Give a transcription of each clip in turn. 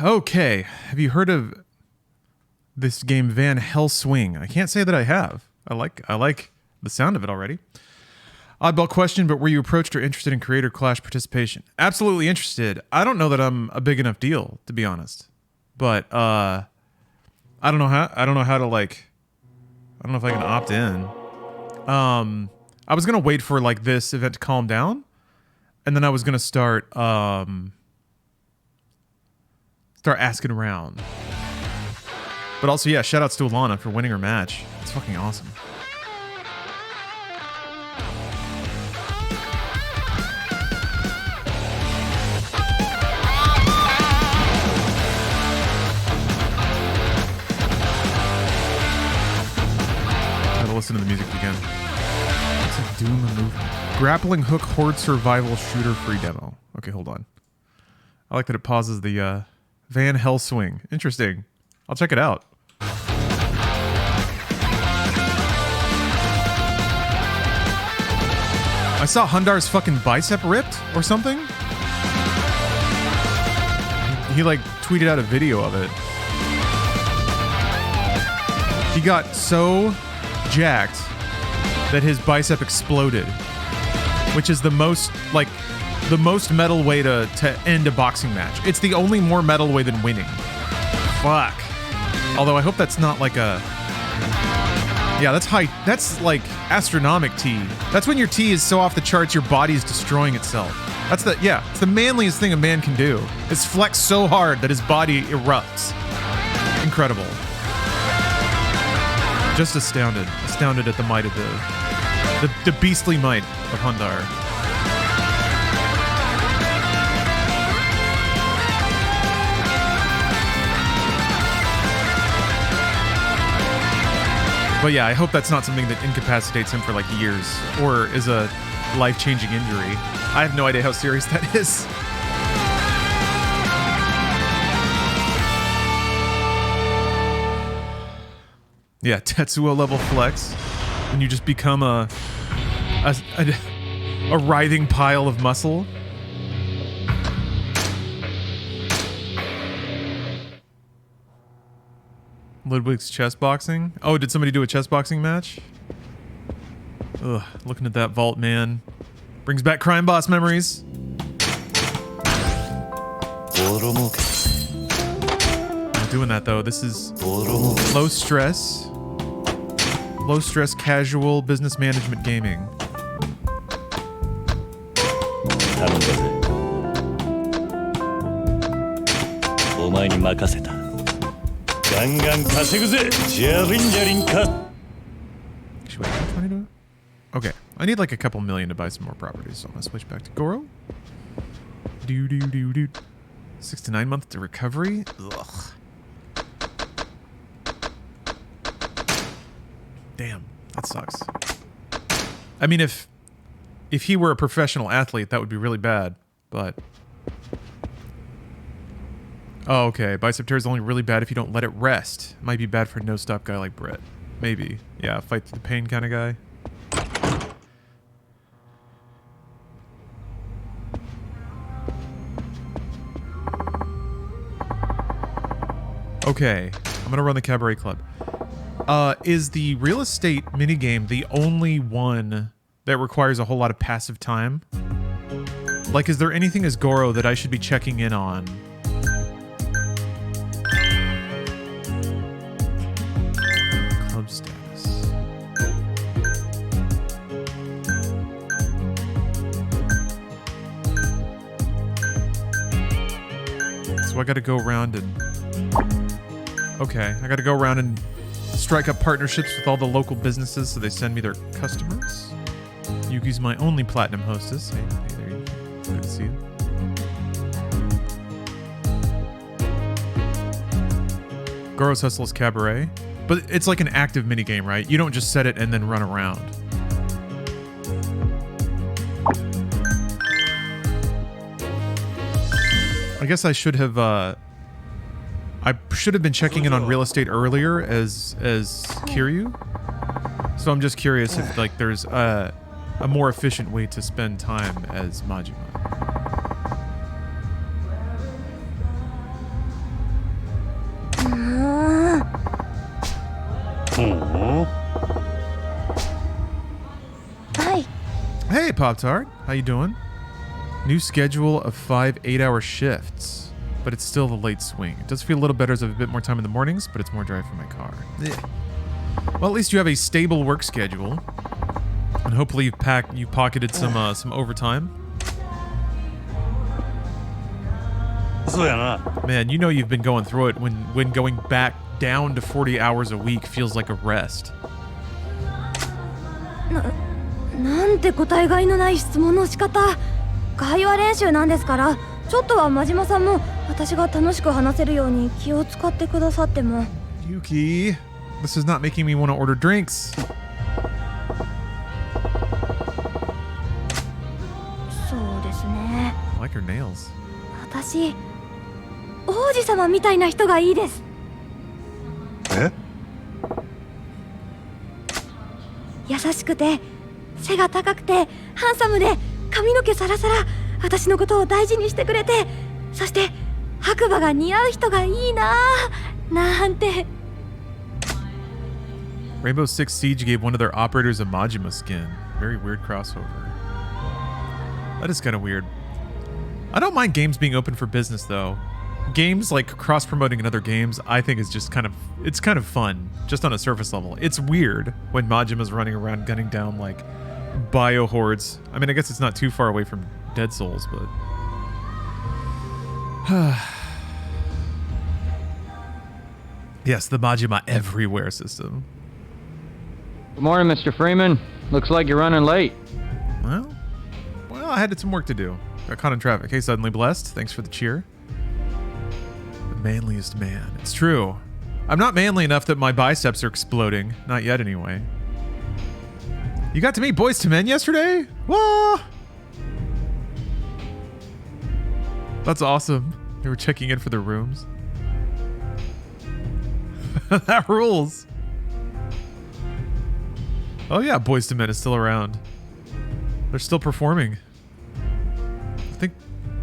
Okay. Have you heard of this game Van Helswing? I can't say that I have. I like the sound of it already. Oddball question, but were you approached or interested in Creator Clash participation? Absolutely interested. I don't know that I'm a big enough deal, to be honest. But I don't know how to like, I don't know if I can opt in. I was gonna wait for like this event to calm down, and then I was gonna start asking around. But also, yeah, shout outs to Alana for winning her match. It's fucking awesome. Gotta listen to the music again. It's a Doom movement. Grappling hook horde survival shooter free demo. Okay, hold on. I like that it pauses the Van Helswing. Interesting. I'll check it out. I saw Hundar's fucking bicep ripped or something. He like tweeted out a video of it. He got so jacked that his bicep exploded, which is the most metal way to end a boxing match. It's the only more metal way than winning. Fuck. Although I hope that's not like a... Yeah, that's high. That's like astronomic T. That's when your T is so off the charts your body's destroying itself. That's the... Yeah, it's the manliest thing a man can do. Is flex so hard that his body erupts. Incredible. Just astounded. Astounded at the might of the beastly might of Hundar. But yeah, I hope that's not something that incapacitates him for like years or is a life-changing injury. I have no idea how serious that is. Yeah, Tetsuo level flex when you just become a writhing pile of muscle. Ludwig's chess boxing. Oh, did somebody do a chess boxing match? Ugh, looking at that vault, man. Brings back Crime Boss memories. I'm doing that though. This is low stress, casual business management gaming. Okay, I need like a couple million to buy some more properties, so I'm gonna switch back to Goro. 6 to 9 months to recovery. Ugh. Damn, that sucks. I mean, if he were a professional athlete, that would be really bad, but... Oh, okay. Bicep tear is only really bad if you don't let it rest. Might be bad for a no-stop guy like Brett. Maybe. Yeah, fight through the pain kind of guy. Okay, I'm gonna run the Cabaret Club. Is the real estate minigame the only one that requires a whole lot of passive time? Like, is there anything as Goro that I should be checking in on? Club status. So I gotta go around and... Okay, I gotta go around and strike up partnerships with all the local businesses so they send me their customers. Yuki's my only platinum hostess. Hey, there you go. Good to see you. Goro's Hustle's Cabaret. But it's like an active minigame, right? You don't just set it and then run around. I guess I should have... I should have been checking in on real estate earlier as Kiryu. So I'm just curious if like there's a more efficient way to spend time as Majima. Pop-Tart. How you doing? New schedule of 5 8-hour shifts, but it's still the late swing. It does feel a little better as I have a bit more time in the mornings, but it's more drive for my car. Ugh. Well, at least you have a stable work schedule, and hopefully you've pocketed some overtime. Man, you know you've been going through it when going back down to 40 hours a week feels like a rest. なんて答えがいのない質問の仕方。会話練習なんですから、ちょっとは真島さんも私が楽しく話せるように気を使ってくださっても。Yuki, this is not making me want to order drinks. そうですね。I like your nails. 私、王子様みたいな人がいいです。え？優しくて、背が高くて、ハンサムで、髪の毛サラサラ、私のことを大事にしてくれて、そして白馬が似合う人がいいなぁ、なんて。Rainbow Six Siege gave one of their operators a Majima skin. Very weird crossover. That is kind of weird. I don't mind games being open for business though. Games like cross-promoting in other games, I think is just kind of fun, just on a surface level. It's weird when Majima's running around gunning down like biohordes. I mean, I guess it's not too far away from Dead Souls, but yes, the Majima everywhere system. Good morning, Mr. Freeman. Looks like you're running late. Well, I had some work to do. Got caught in traffic. Hey, suddenly blessed. Thanks for the cheer. The manliest man. It's true. I'm not manly enough that my biceps are exploding. Not yet, anyway. You got to meet Boys to Men yesterday? Whoa! That's awesome. They were checking in for their rooms. That rules. Oh yeah, Boys to Men is still around. They're still performing. I think,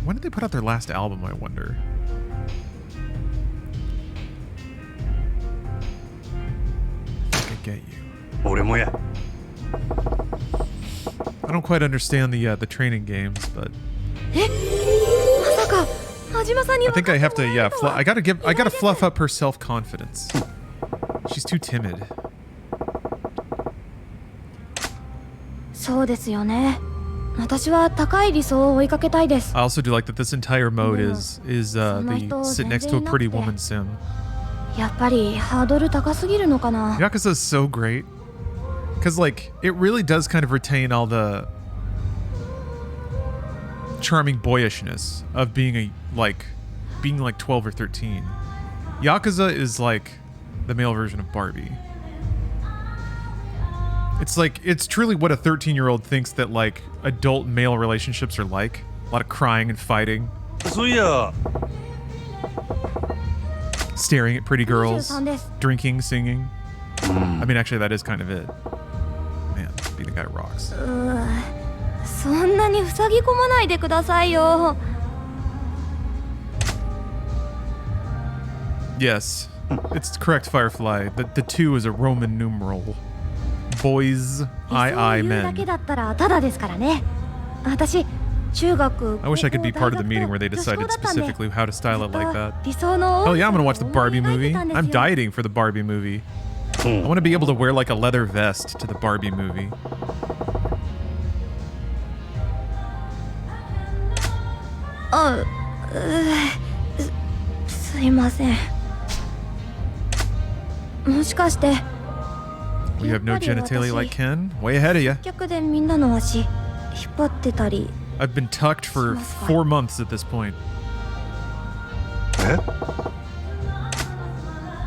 when did they put out their last album, I wonder? I think I get you. I don't quite understand the training games, but I think I have to, I gotta fluff up her self-confidence. She's too timid. そうですよね。私は高い理想を追いかけたいです。 I also do like that this entire mode is the sit next to a pretty woman sim. やっぱりハードル高すぎるのかな。 Yakuza is so great. Because, like, it really does kind of retain all the charming boyishness of being like 12 or 13. Yakuza is like the male version of Barbie. It's truly what a 13-year-old thinks that, like, adult male relationships are like. A lot of crying and fighting. Staring at pretty girls. Drinking, singing. I mean, actually, that is kind of it. Man, being a guy rocks. そんなに塞ぎ込まないでくださいよ。 Yes, it's correct, Firefly. The 2 is a Roman numeral. Boys, I men. I wish I could be part of the meeting where they decided specifically how to style it like that. Hell yeah, I'm gonna watch the Barbie movie. I'm dieting for the Barbie movie. I want to be able to wear like a leather vest to the Barbie movie. You have no genitalia like Ken? Way ahead of you. I've been tucked for 4 months at this point.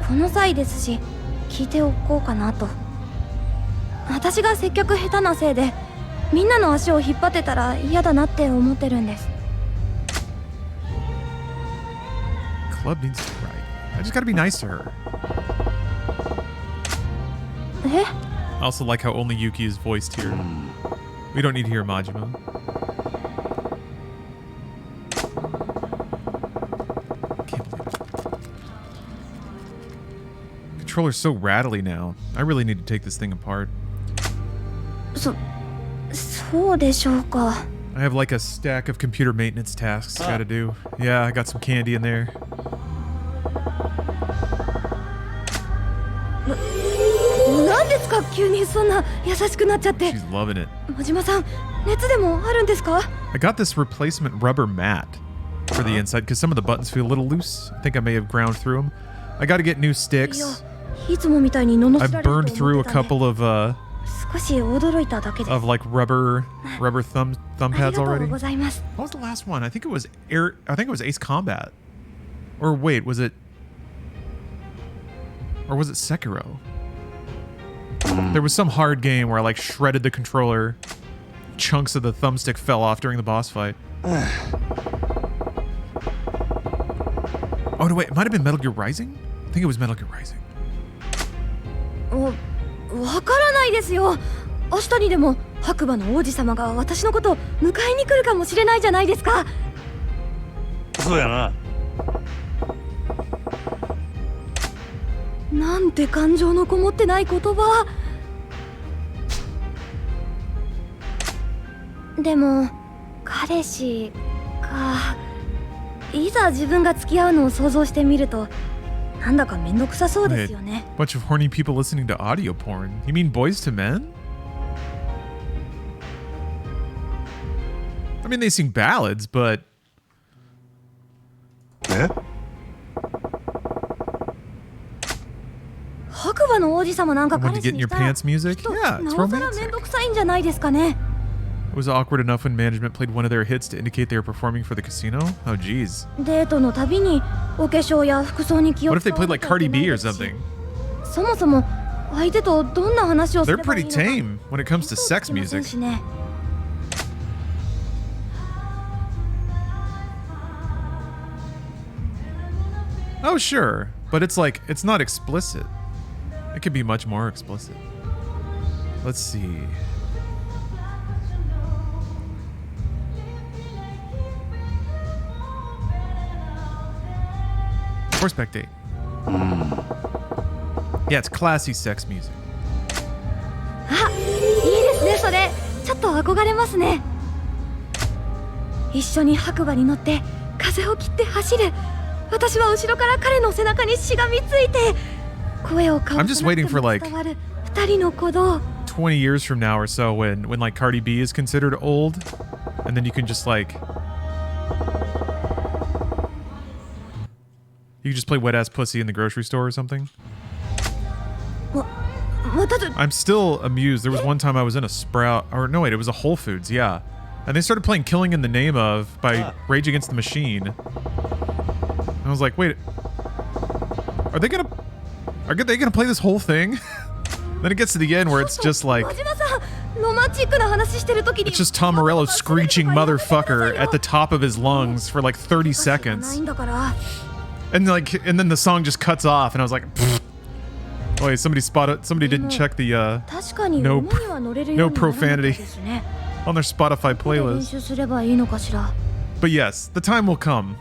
この際ですし、聞いておこうかなと。私が接客下手なせいで、みんなの足を引っ張ってたら嫌だなって思ってるんです。 Club needs to be right. I just gotta be nice to her. I also like how only Yuki is voiced here. We don't need to hear Majima. Can't believe it. Controller's so rattly now. I really need to take this thing apart. そそうでしょうか。 I have like a stack of computer maintenance tasks gotta do. Yeah, I got some candy in there. なんですか急にそんな優しくなっちゃって。 She's loving it. 真島さん、熱でもあるんですか？ I got this replacement rubber mat for the inside because some of the buttons feel a little loose. I think I may have ground through them. I gotta get new いや、 sticks. いつもみたいに罵 I've られると思 burned って through a たんで couple of 少し驚いただけです。 like rubber thumb ありが pads とう already. ございます。 What was the last one? I think it was Ace Combat. Or wait, was it Sekiro? There was some hard game where I like shredded the controller. Chunks of the thumbstick fell off during the boss fight. Oh no, wait, it might have been Metal Gear Rising? I think it was Metal Gear Rising. わからないですよ。明日にでも白馬の王子様が私のことを迎えに来るかもしれないじゃないですか。そうやな。なんて感情のこもってない言葉。でも彼氏か。いざ自分が付き合うのを想像してみるとなんだかめんどくさそうですよね。 Bunch of horny people listening to audio porn. You mean Boys to Men? I mean, they sing ballads, but え？白馬の王子様なんか want 彼 to 氏 get in に your したら pants music? きっと Yeah, な it's おさらめん romantic. どくさいんじゃないですかね。 It was awkward enough when management played one of their hits to indicate they were performing for the casino. Oh, geez. デートのたびにお化粧や服装に気を What if 使 they わ played な like きゃいけ Cardi ない B で or すし something? そもそも相手とどんな話をす They're ればい pretty いのか tame when it comes to sex 見当つきません music. しね。 Oh, sure. But it's like, it's not explicit. It could be much more explicit. Let's see. Horseback date. Yeah, it's classy sex music. あ、いいですねそれ。ちょっと憧れますね。一緒に白馬に乗って風を切って走る。私は後ろから彼の背中にしがみついて声を交わ I'm さ just なくて waiting for も like 伝わる二人の鼓動。 20 years from now or so when like Cardi B is considered old, and then you can just like you can just play wet ass pussy in the grocery store or something. またと I'm still amused. There was one time I was in a Sprout, or no wait, it was a Whole Foods, yeah, and they started playing "Killing in the Name of" by Rage Against the Machine. And I was like, wait, are they gonna play this whole thing? Then it gets to the end where it's just like 真島さんロマンチックな話してる時に it's just Tom Morello screeching motherfucker at the top of his lungs for like 30ない seconds. んだから。 And then the song just cuts off, and I was like, "Pfft." Oh wait, somebody didn't check the 確かに no 馬には乗れるようになるみたいですね。 on their Spotify どこで練 playlist. 習すればいいのかしら。 But yes, the time will come.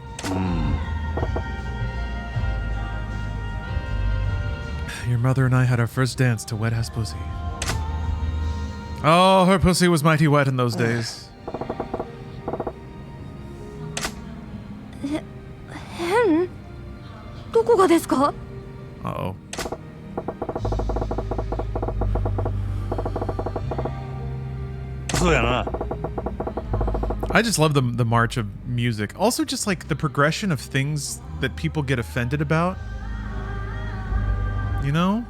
Your mother and I had our first dance to Wet Ass Pussy. Oh, her pussy was mighty wet in those days. 変？どこがですか？ Uh-oh. I just love the march of music. Also just like the progression of things that people get offended about. You know?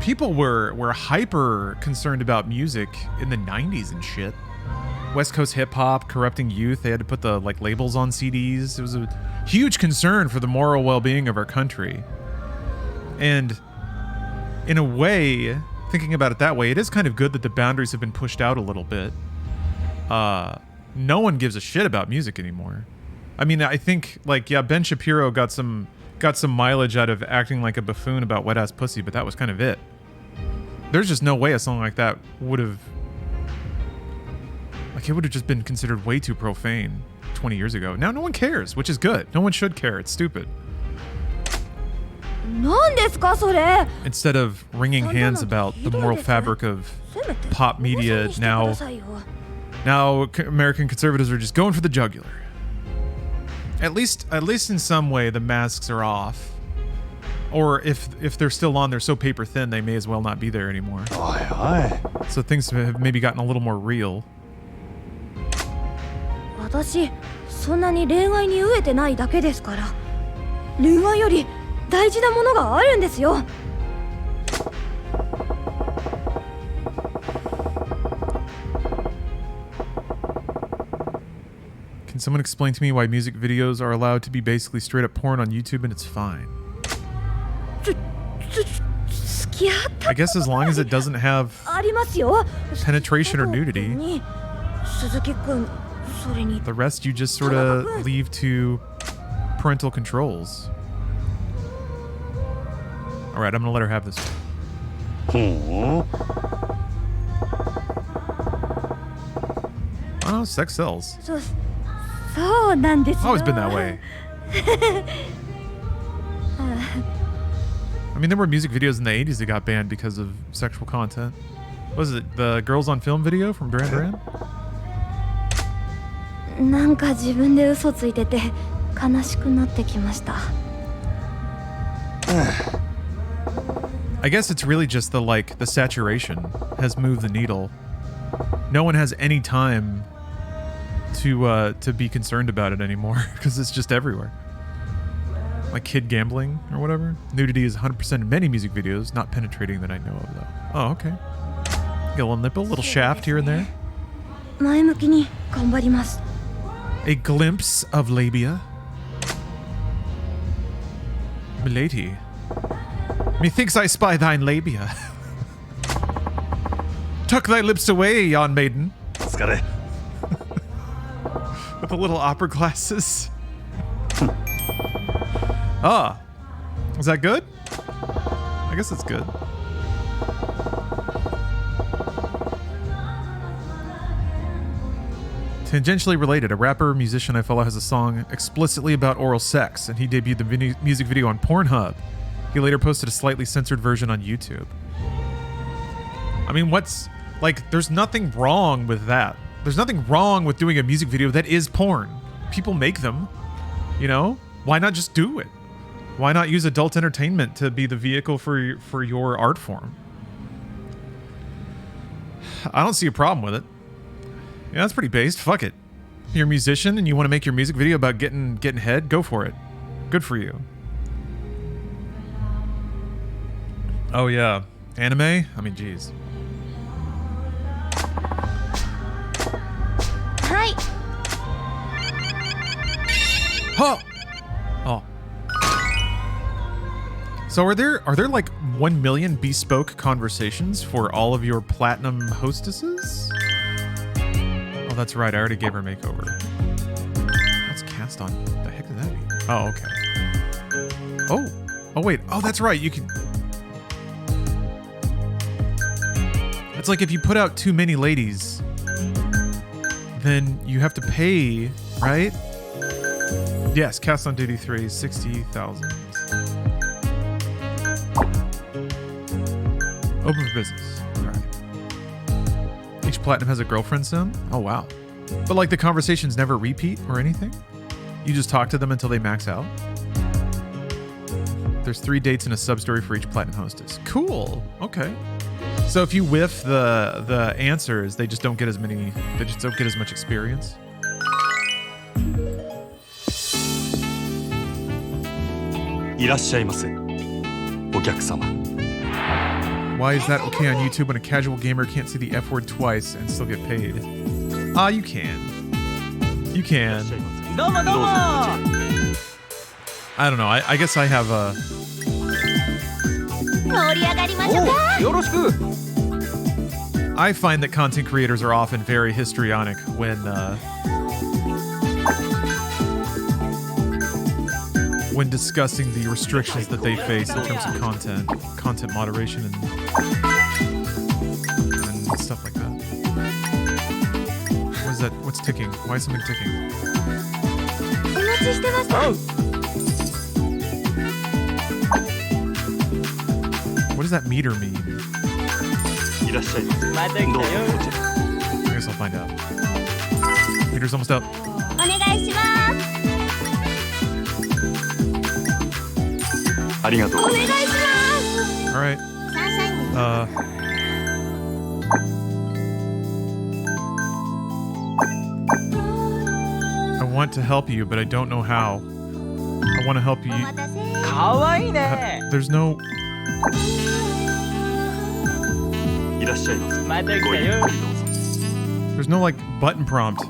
People were hyper concerned about music in the 90s and shit. West Coast hip hop corrupting youth. They had to put the like labels on CDs. It was a huge concern for the moral well-being of our country. And in a way, thinking about it that way, it is kind of good that the boundaries have been pushed out a little bit. No one gives a shit about music anymore. I mean, I think like yeah, Ben Shapiro got some mileage out of acting like a buffoon about wet ass pussy, but that was kind of it. There's just no way a song like that would have like it would have just been considered way too profane 20 years ago. Now no one cares, which is good. No one should care. It's stupid. 何ですかそれ Instead of wringing hands about the moral fabric of pop media, now American conservatives are just going for the jugular. At least in some way, the masks are off. Or if they're still on, they're so paper thin, they may as well not be there anymore. So things have maybe gotten a little more real. 私そんなに恋愛に飢えてないだけですから。恋愛より大事なものがあるんですよ。Can someone explain to me why music videos are allowed to be basically straight up porn on YouTube and it's fine? I guess as long as it doesn't have penetration or nudity. The rest you just sort of leave to parental controls. Alright, I'm gonna let her have this one. Oh, sex sells. Always been that way. I mean, there were music videos in the 80s that got banned because of sexual content. Was it the Girls on Film video from Duran Duran? なんか自分で嘘ついてて悲しくなってきました。I guess it's really just the saturation has moved the needle. No one has any time to be concerned about it anymore because it's just everywhere. Like kid gambling or whatever. Nudity is 100% in many music videos, not penetrating that I know of though. Oh, okay. Get a little nipple, a little shaft here and there. 前向きに頑張ります。A glimpse of labia. Milady. Methinks I spy thine labia. Tuck thy lips away, yon maiden. With the little opera glasses. Ah. Is that good? I guess it's good. Tangentially related, a rapper musician I follow has a song explicitly about oral sex, and he debuted the music video on Pornhub. He later posted a slightly censored version on YouTube. I mean, there's nothing wrong with that. There's nothing wrong with doing a music video that is porn. People make them, you know? Why not just do it? Why not use adult entertainment to be the vehicle for your art form? I don't see a problem with it. Yeah, that's pretty based. Fuck it. You're a musician and you want to make your music video about getting head? Go for it. Good for you. Oh yeah, anime? I mean, geez. Hi. Huh. Oh. So are there like 1 million bespoke conversations for all of your platinum hostesses? Oh, that's right. I already gave her a makeover. What's cast on? The heck did that mean? Oh, okay. Oh. Oh, wait. Oh, that's right. You can... It's like if you put out too many ladies, then you have to pay, right? Yes, cast on duty 3, 60,000. Open for business. All right. Each platinum has a girlfriend sim? Oh, wow. But like the conversations never repeat or anything? You just talk to them until they max out? There's 3 dates and a sub-story for each platinum hostess. Cool. Okay. So if you whiff the answers, they just don't get as much experience. Why is that okay on YouTube when a casual gamer can't see the F word twice and still get paid? Ah, you can. You can. I don't know. I guess I have a... I find that content creators are often very histrionic when discussing the restrictions that they face in terms of content moderation and stuff like that. What is that? What's ticking? Why is something ticking? that meter mean? いらっしゃいませ。また来たよ。どうぞこちら。 I guess I'll find out. Meter's almost up. お願いします。ありがとうございます。 All right. サンシャインです。I want to help you, but I don't know how. I want to help you. お待たせ。かわいいね。 There's no. いらっしゃいませ。また来たよ。ごゆっくりどうぞ。 There's no like button prompt. よ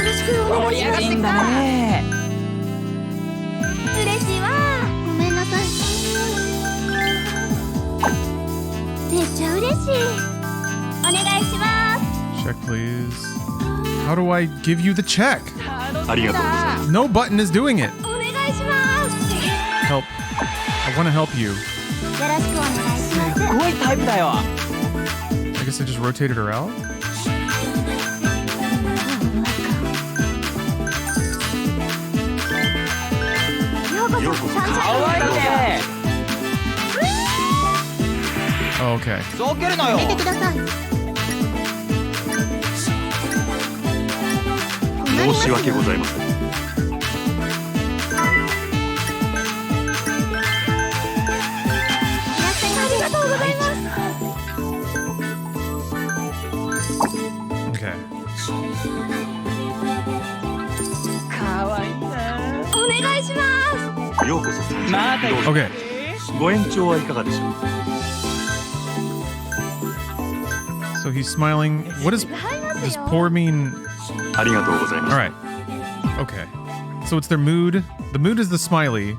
ろしくお願いします。いいんだね。嬉しいわ。ごめんなさい。めっちゃ嬉しい。お願いします。 Check, please. How do I give you the check? ありがとうございます。 No button is doing it. お願いします。 Help. I want to help you. よろしくお願いします。すごいタイプだよ。 I guess I just rotated her out. ようこそサンシかャインわいいね。 Oh, okay. そうけるのよ。見てください。申し訳ございません。ありがとうございます。 Okay. かわいいな。お願いします。ようこそサンシャイン。またどうぞ。 Okay. ご延長はいかがでしょう。 So he's smiling. What does 入ります does よ。 poor mean? ありがとうございま All す。 right. Okay. So it's their mood. The mood is the smiley.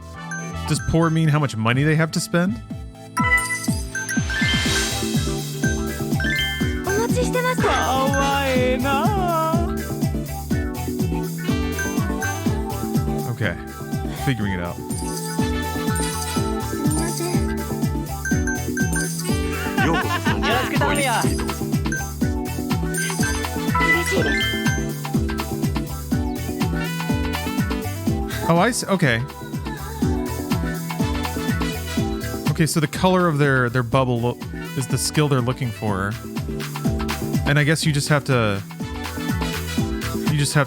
Does poor mean how much money they have to spend? お待ちしてました。かわいいな。 Okay. Figuring it out. すみません。ようこそサンシャイン。よろしく頼むよ。嬉しいです。 Oh, I see. Okay. Okay, so the color of their bubble is the skill they're looking for. And I guess you just have to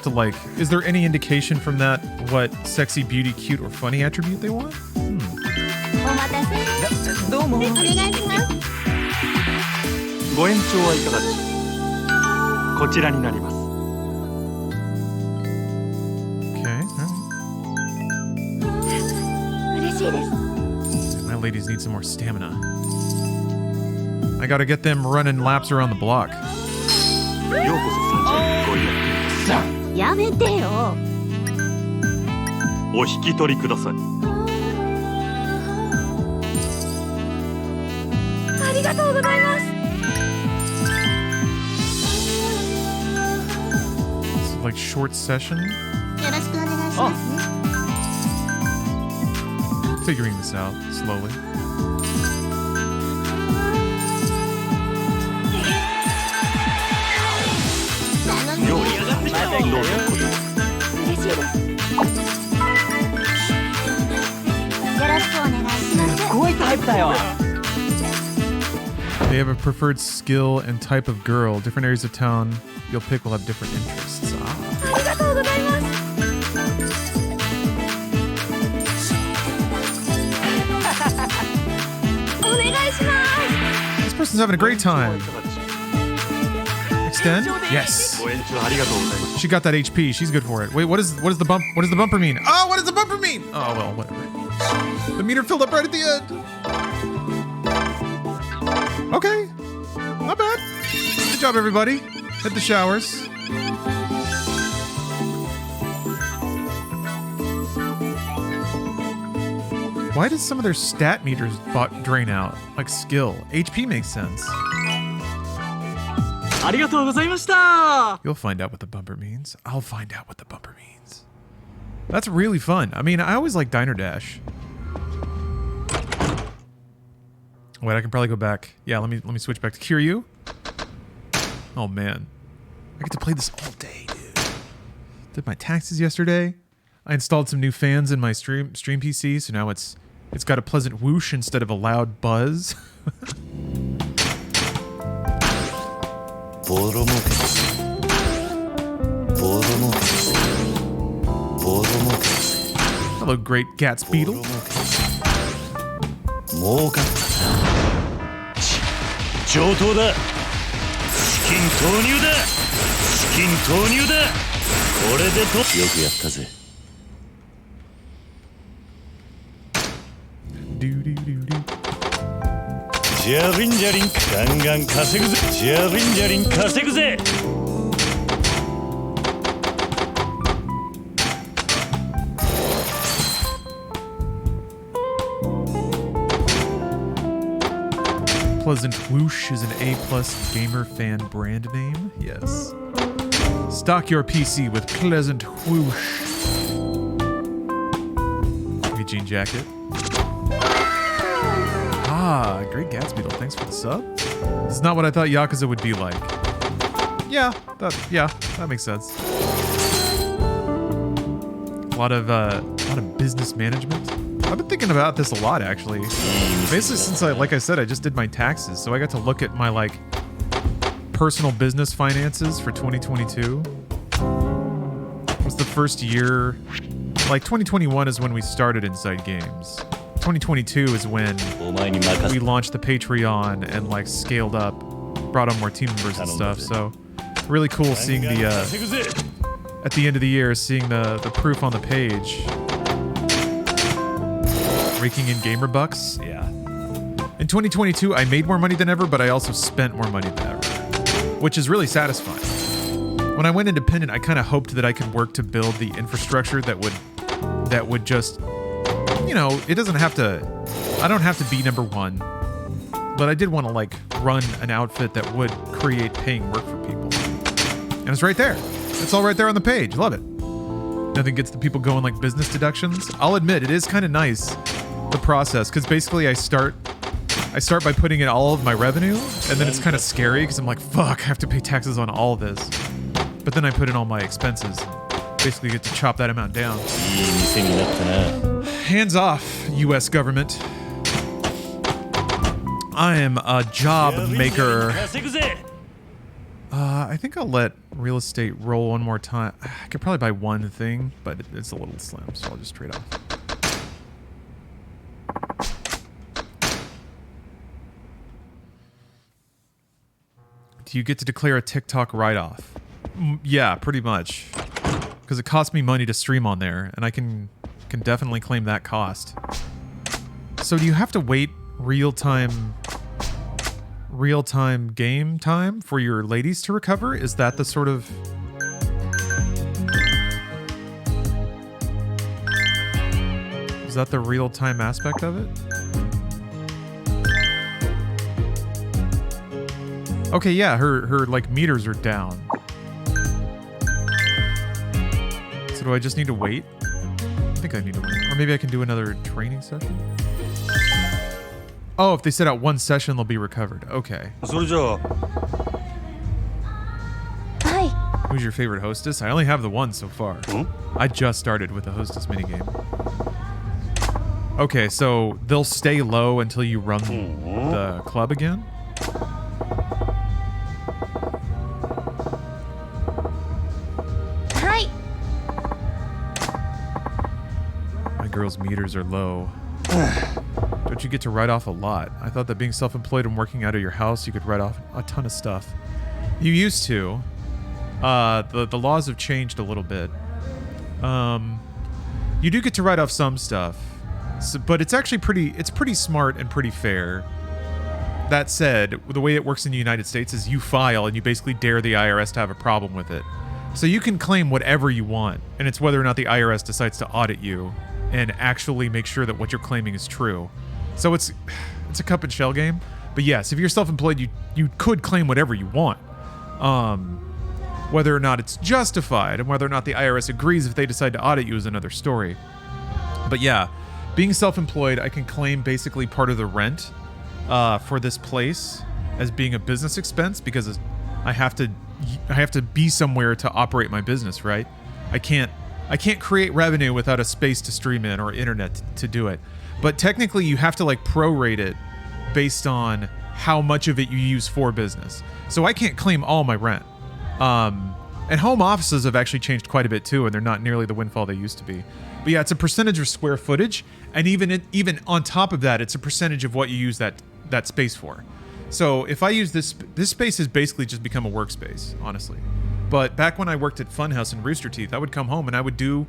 like, is there any indication from that what sexy, beauty, cute, or funny attribute they want? お待たせ。どうも。お願いします。ご延長はいかがでしょう。こちらになります。 Okay. All 嬉しいです。 right. My ladies need some more stamina. I gotta get them running laps around the block. ようこそサンシャイン。ごゆっくり。やめてよ。お引き取りください。ありがとうございます。 It's like short session. よろしくお願いしますね。 Figuring this out slowly. 頼む。ようこそサンシャイン。どうぞこちら。嬉しいです。よろしくお願いします。すごいタイプだよ。 They have a preferred skill and type of girl. Different areas of town you'll pick will have different interests. Ah. ありがとうございます。 お願いします。 This person's having a great time. いかがでしょう。 Extend? Yes. ご延長ありがとうございます。 She got that HP. She's good for it. Wait, what does the bumper mean? Oh, what does the bumper mean? Oh well, whatever. The meter filled up right at the end. Okay. Not bad. Good job, everybody. Hit the showers. Why does some of their stat meters drain out? Like skill. HP makes sense. ありがとうございました。 You'll find out what the bumper means. I'll find out what the bumper means. That's really fun. I mean, I always like Diner Dash. Wait, I can probably go back. Yeah, let me switch back to Kiryu. Oh man. I get to play this all day, dude. Did my taxes yesterday. I installed some new fans in my stream PC, so now it's It's got a pleasant whoosh instead of a loud buzz. Hello, great Gats Beetle. Pleasant Whoosh is an A+ gamer fan brand name. Yes. Stock your PC with Pleasant Whoosh. Hey, jean jacket. Ah, great Gatsby. Thanks for the sub. This is not what I thought Yakuza would be like. Yeah, that makes sense. A lot of business management. I've been thinking about this a lot, actually. Basically, since like I said, I just did my taxes, so I got to look at my like personal business finances for 2022. It was the first year. Like 2021 is when we started Inside Games. 2022 is when we launched the Patreon and like scaled up, brought on more team members and stuff. So really cool seeing the at the end of the year, seeing the proof on the page. Raking in gamer bucks. Yeah. In 2022, I made more money than ever, but I also spent more money than ever, which is really satisfying. When I went independent, I kind of hoped that I could work to build the infrastructure that would just, you know, it doesn't have to, I don't have to be number one, but I did want to like run an outfit that would create paying work for people. And it's right there. It's all right there on the page. Love it. Nothing gets the people going like business deductions. I'll admit, it is kind of nice, the process, because basically I start by putting in all of my revenue, and then it's kind of scary because I'm like, fuck, I have to pay taxes on all of this. But then I put in all my expenses. Basically get to chop that amount down. Hands off, US government. I am a job maker. I think I'll let real estate roll one more time. I could probably buy one thing, but it's a little slim, so I'll just trade off. Do you get to declare a TikTok write-off? Yeah, pretty much. Because it costs me money to stream on there, and I can definitely claim that cost. So do you have to wait real-time game time for your ladies to recover? Is that the sort of... Is that the real-time aspect of it? Okay, yeah, her like meters are down. So do I just need to wait? I think I need to wait. Or maybe I can do another training session? Oh, if they set out one session, they'll be recovered. Okay. Hi. Who's your favorite hostess? I only have the one so far. I just started with the hostess minigame. Okay, so they'll stay low until you run the club again? Hi. My girl's meters are low. Don't you get to write off a lot? I thought that being self-employed and working out of your house, you could write off a ton of stuff. You used to. The laws have changed a little bit. You do get to write off some stuff, but it's actually pretty smart and pretty fair. That said, the way it works in the United States is you file and you basically dare the IRS to have a problem with it. So you can claim whatever you want, and it's whether or not the IRS decides to audit you and actually make sure that what you're claiming is true. So it's a cup and shell game. But yes, if you're self-employed, you could claim whatever you want. Whether or not it's justified and whether or not the IRS agrees if they decide to audit you is another story. But yeah, being self-employed, I can claim basically part of the rent for this place as being a business expense because I have to be somewhere to operate my business, right? I can't I can't create revenue without a space to stream in or internet to do it. But technically, you have to like prorate it based on how much of it you use for business. So I can't claim all my rent. And home offices have actually changed quite a bit too, and they're not nearly the windfall they used to be. But yeah, it's a percentage of square footage, and even on top of that, it's a percentage of what you use that space for. So if I use this space has basically just become a workspace, honestly. But back when I worked at Funhouse and Rooster Teeth, I would come home and I would do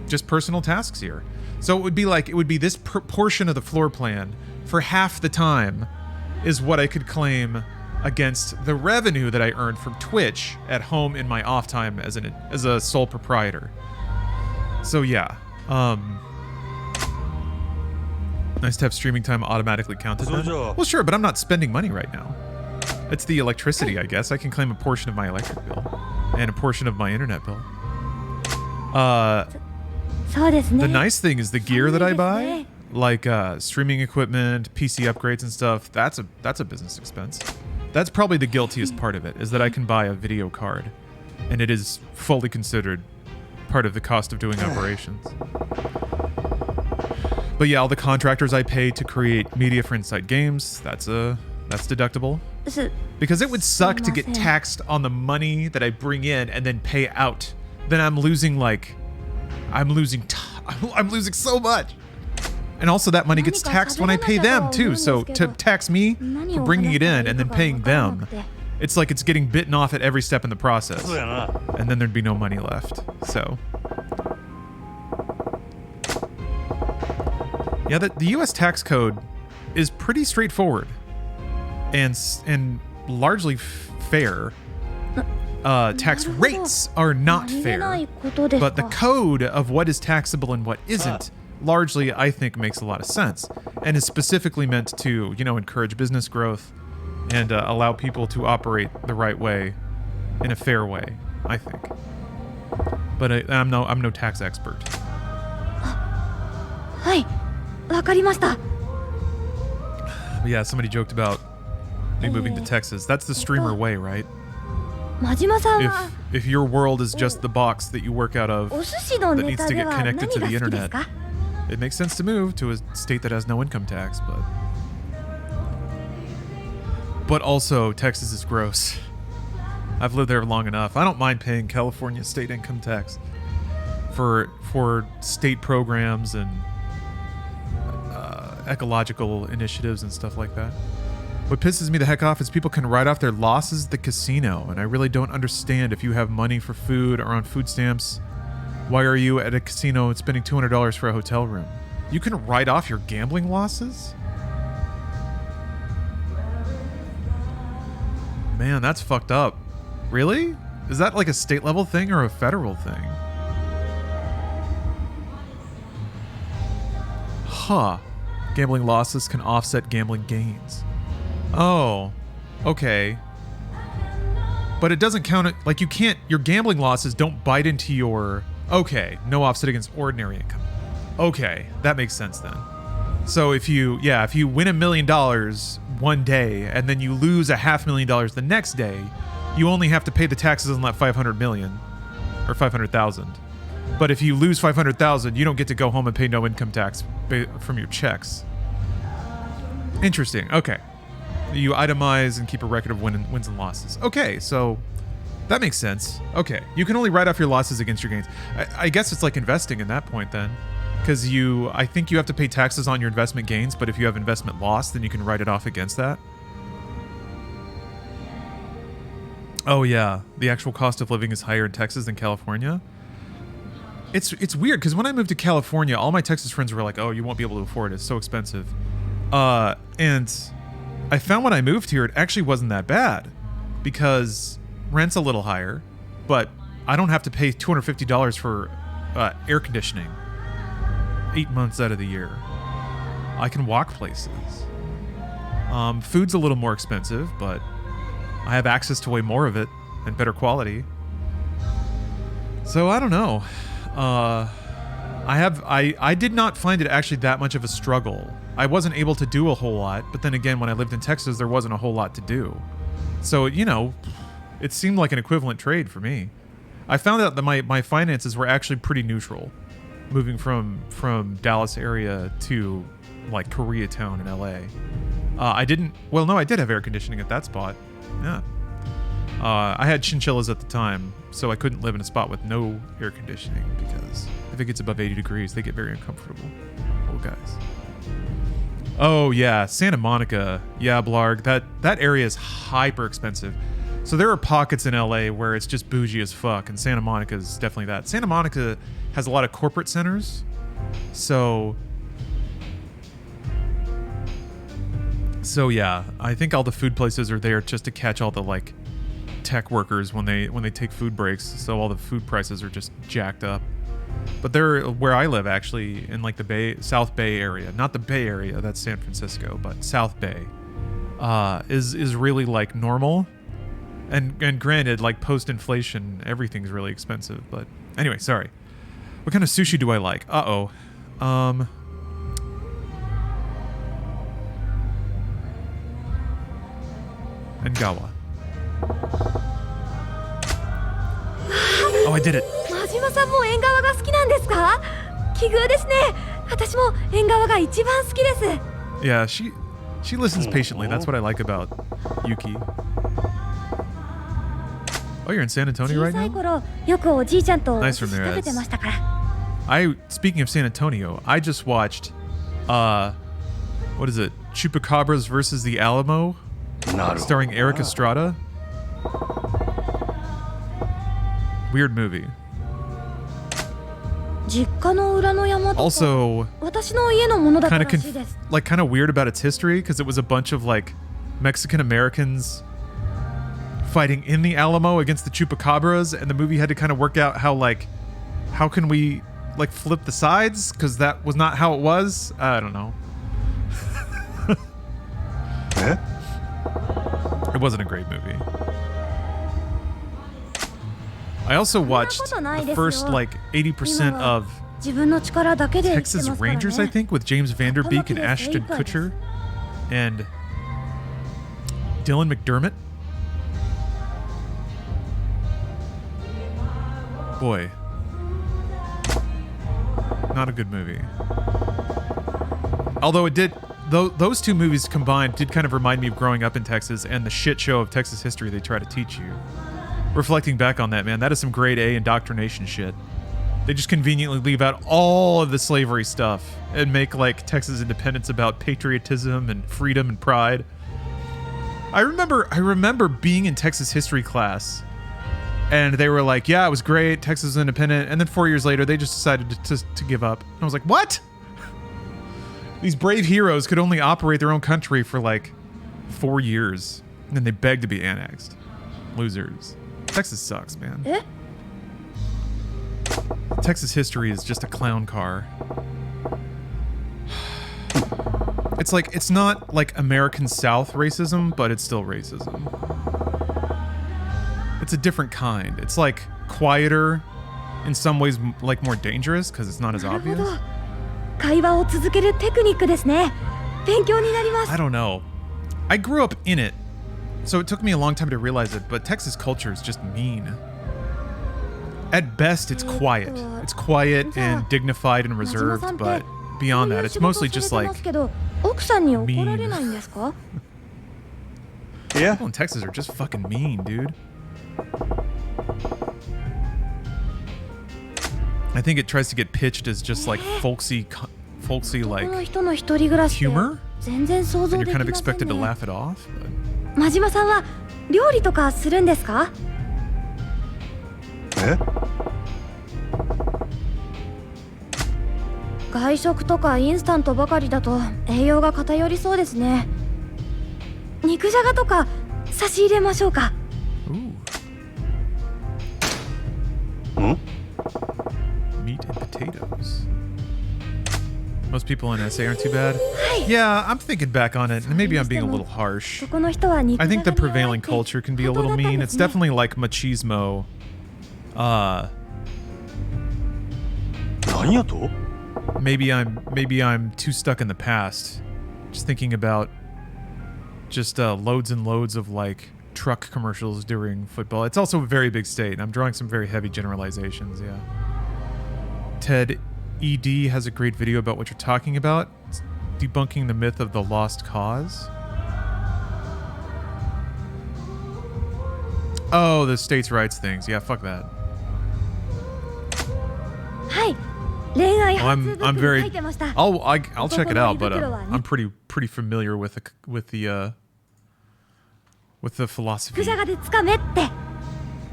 just personal tasks here. So it would be this portion of the floor plan for half the time is what I could claim against the revenue that I earned from Twitch at home in my off time as a sole proprietor. So yeah, nice to have streaming time automatically counted then. Well, sure, but I'm not spending money right now. It's the electricity, I guess. I can claim a portion of my electric bill and a portion of my internet bill. The nice thing is the gear that I buy, like streaming equipment, PC upgrades and stuff, that's a business expense. That's probably the guiltiest part of it, is that I can buy a video card, and it is fully considered part of the cost of doing operations. But yeah, all the contractors I pay to create media for Inside Games, that's deductible. Because it would suck to get taxed on the money that I bring in and then pay out. Then I'm losing so much. And also that money gets taxed when I pay them too. So to tax me for bringing it in and then paying them, it's like it's getting bitten off at every step in the process. And then there'd be no money left. So yeah, the US tax code is pretty straightforward and largely fair. Tax rates are not fair, but the code of what is taxable and what isn't largely, I think, makes a lot of sense and is specifically meant to, encourage business growth and allow people to operate the right way in a fair way, I think. But I'm no tax expert. But yeah, somebody joked about me moving to Texas. That's the streamer way, right? If your world is just the box that you work out of that needs to get connected to the internet, it makes sense to move to a state that has no income tax, but also Texas is gross. I've lived there long enough. I don't mind paying California state income tax for state programs and ecological initiatives and stuff like that. What pisses me the heck off is people can write off their losses at the casino, and I really don't understand. If you have money for food or on food stamps, why are you at a casino and spending $200 for a hotel room? You can write off your gambling losses? Man, that's fucked up. Really? Is that like a state level thing or a federal thing? Huh. Gambling losses can offset gambling gains. Oh, okay. But it doesn't count it, like you can't, your gambling losses don't bite into your, okay, no offset against ordinary income. Okay, that makes sense then. So if you win $1 million one day and then you lose $500,000 the next day, you only have to pay the taxes on that 500 million or 500,000. But if you lose 500,000, you don't get to go home and pay no income tax from your checks. Interesting. Okay. You itemize and keep a record of wins and losses. Okay, so that makes sense. Okay, you can only write off your losses against your gains. I guess it's like investing in that point then, because I think you have to pay taxes on your investment gains, but if you have investment loss, then you can write it off against that. Oh yeah, the actual cost of living is higher in Texas than California. It's weird because when I moved to California, all my Texas friends were like, "Oh, you won't be able to afford it. It's so expensive," and I found when I moved here, it actually wasn't that bad because rent's a little higher, but I don't have to pay $250 for air conditioning 8 months out of the year. I can walk places. Food's a little more expensive, but I have access to way more of it and better quality. So I don't know. I did not find it actually that much of a struggle. I wasn't able to do a whole lot, but then again, when I lived in Texas, there wasn't a whole lot to do. So, it seemed like an equivalent trade for me. I found out that my finances were actually pretty neutral, moving from Dallas area to like Koreatown in LA. I did have air conditioning at that spot. Yeah. I had chinchillas at the time, so I couldn't live in a spot with no air conditioning because if it gets above 80 degrees, they get very uncomfortable. Oh, guys. Oh, yeah. Santa Monica. Yeah, Blarg. That area is hyper expensive. So there are pockets in LA where it's just bougie as fuck, and Santa Monica is definitely that. Santa Monica has a lot of corporate centers, so yeah, I think all the food places are there just to catch all the like tech workers when they take food breaks, so all the food prices are just jacked up. But they're where I live, actually, in like the South Bay area, not the Bay Area, that's San Francisco, but South Bay is really like normal. And granted, like post-inflation, everything's really expensive. But anyway, sorry. What kind of sushi do I like? Uh-oh. Engawa. Oh, I did it. 真島さんも縁側が好きなんですか？奇遇ですね。私も縁側が一番好きです。Yeah, she listens patiently. That's what I like about Yuki. Oh, you're in San Antonio right 小さい now? 頃よくおじいちゃんとお Nice 寿 from 司 there. 食べてましたから。Speaking of San Antonio, I just watched, what is it? Chupacabras versus the Alamo, starring Eric Estrada. Weird movie. 実家の裏の山とか Also, 私の家のものだった kind ら of しいです。 kind of weird about its history because it was a bunch of like Mexican Americans fighting in the Alamo against the Chupacabras, and the movie had to kind of work out how can we like flip the sides because that was not how it was. I don't know. It wasn't a great movie. I also watched the first like 80% of 自分の力だけで生きて Texas ますからね。 Rangers, I think, with James Vanderbeek and Ashton Kutcher and Dylan McDermott. Boy, not a good movie. Although it did, those two movies combined did kind of remind me of growing up in Texas and the shit show of Texas history they try to teach you. Reflecting back on that, man, that is some grade A indoctrination shit. They just conveniently leave out all of the slavery stuff and make like Texas independence about patriotism and freedom and pride. I remember being in Texas history class and they were like, yeah, it was great, Texas is independent, and then 4 years later they just decided to give up. And I was like, what? These brave heroes could only operate their own country for like 4 years, and then they begged to be annexed. Losers. Texas sucks, man. Eh? Texas history is just a clown car. It's like, it's not like American South racism, but it's still racism. It's a different kind. It's like quieter, in some ways like more dangerous because it's not as なるほ obvious. ど。会話を続けるテクニックですね。勉強になります。 I don't know. I grew up in it, so it took me a long time to realize it, but Texas culture is just mean. At best, it's quiet. It's quiet and dignified and reserved, but beyond that, it's mostly just like 奥さんに怒られないんですか？ Yeah. people in Texas are just fucking mean, dude. I think it tries to get pitched as just like folksy 男の like 人の一人暮らしって humor, 全然想 and 像 you're でき kind ま of せん expected to ね。 laugh it off. But 真島さんは料理とかするんですか？え？外食とかインスタントばかりだと栄養が偏りそうですね。肉じゃがとか差し入れましょうか。 ooh, ん？ meat and potatoes. Most people in SA aren't too bad. Yeah, I'm thinking back on it, and maybe I'm being a little harsh. そこの人は肉 I じゃ think が the に弱い prevailing って culture can be a 本当 little だったん mean. で It's すね。 definitely like machismo. 何やと？ Maybe I'm too stuck in the past, just thinking about just loads and loads of like truck commercials during football. It's also a very big state, and I'm drawing some very heavy generalizations, yeah. Ted ED has a great video about what you're talking about. It's debunking the myth of the lost cause. Oh, the states' rights things. Yeah, fuck that. はい恋愛 Oh, 初 I'm ブックに very. 書いてました I'll check it out, but I'm pretty familiar with the philosophy クジャガでつかめって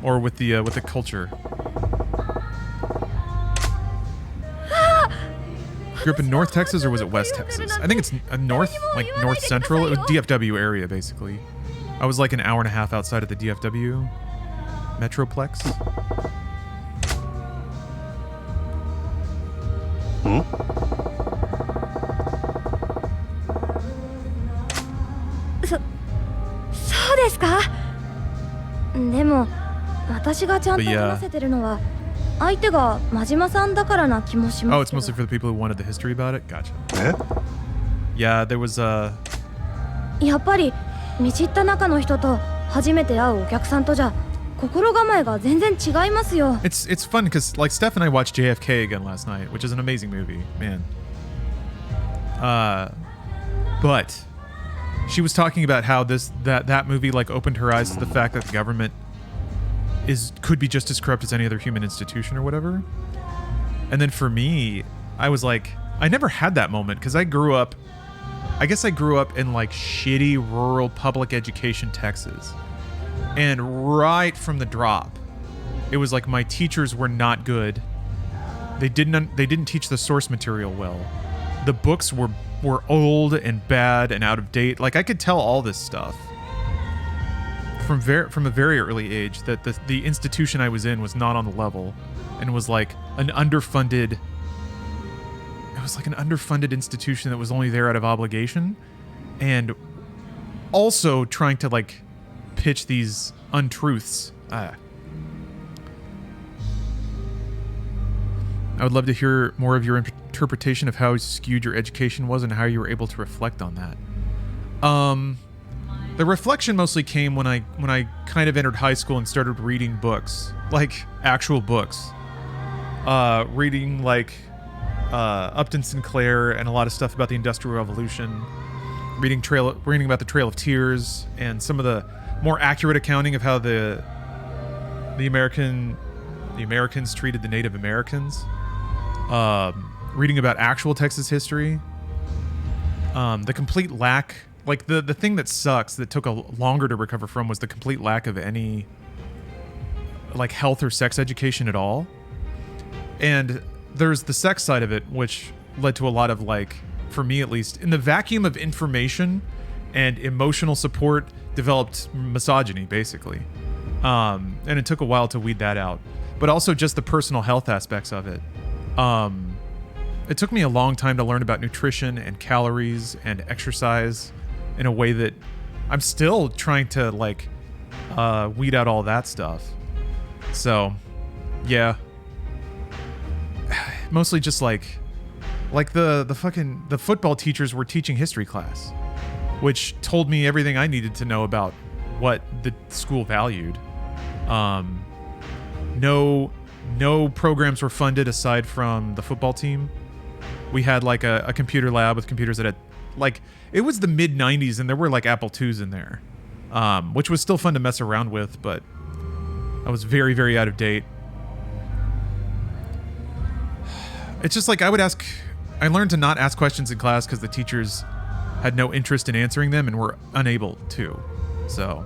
or with the culture. Grew up in North Texas or was it West Texas? I think it's a North, like North Central. It was DFW area basically. I was like an hour and a half outside of the DFW Metroplex. そうですかでも私がちゃんと話せてるのは相手が真島さんだからな気もし Oh, ま it's すけ mostly ど for the people who wanted the history about it. Gotcha. Yeah, there was やっぱり見知った中の人と初めて会うお客さんとじゃ心構えが全然違いますよ It's fun because like Steph and I watched JFK again last night, which is an amazing movie, man. But she was talking about how that movie like opened her eyes to the fact that the government could be just as corrupt as any other human institution or whatever. And then for me, I was like, I never had that moment because I grew up in like shitty rural public education Texas. And right from the drop, it was like my teachers were not good. They didn't teach the source material well. The books were old and bad and out of date. Like I could tell all this stuff from a very early age that the institution I was in was not on the level and was like an underfunded. It was like an underfunded institution that was only there out of obligation, and also trying to like pitch these untruths. I would love to hear more of your interpretation of how skewed your education was and how you were able to reflect on that. The reflection mostly came when I kind of entered high school and started reading books, like actual books. Reading like Upton Sinclair and a lot of stuff about the Industrial Revolution. Reading about the Trail of Tears and some of the more accurate accounting of how the Americans treated the Native Americans. Reading about actual Texas history. The complete lack, like the thing that sucks that took a longer to recover from was the complete lack of any like health or sex education at all. And there's the sex side of it, which led to a lot of like, for me at least, in the vacuum of information and emotional support, developed misogyny basically. And it took a while to weed that out, but also just the personal health aspects of it. It took me a long time to learn about nutrition and calories and exercise in a way that I'm still trying to like weed out all that stuff. So yeah, mostly just like the football teachers were teaching history class, which told me everything I needed to know about what the school valued. No programs were funded aside from the football team. We had like a computer lab with computers that had like, it was the mid 90s and there were like Apple IIs in there, which was still fun to mess around with, but I was very, very out of date. It's just like I learned to not ask questions in class because the teachers had no interest in answering them and were unable to. So,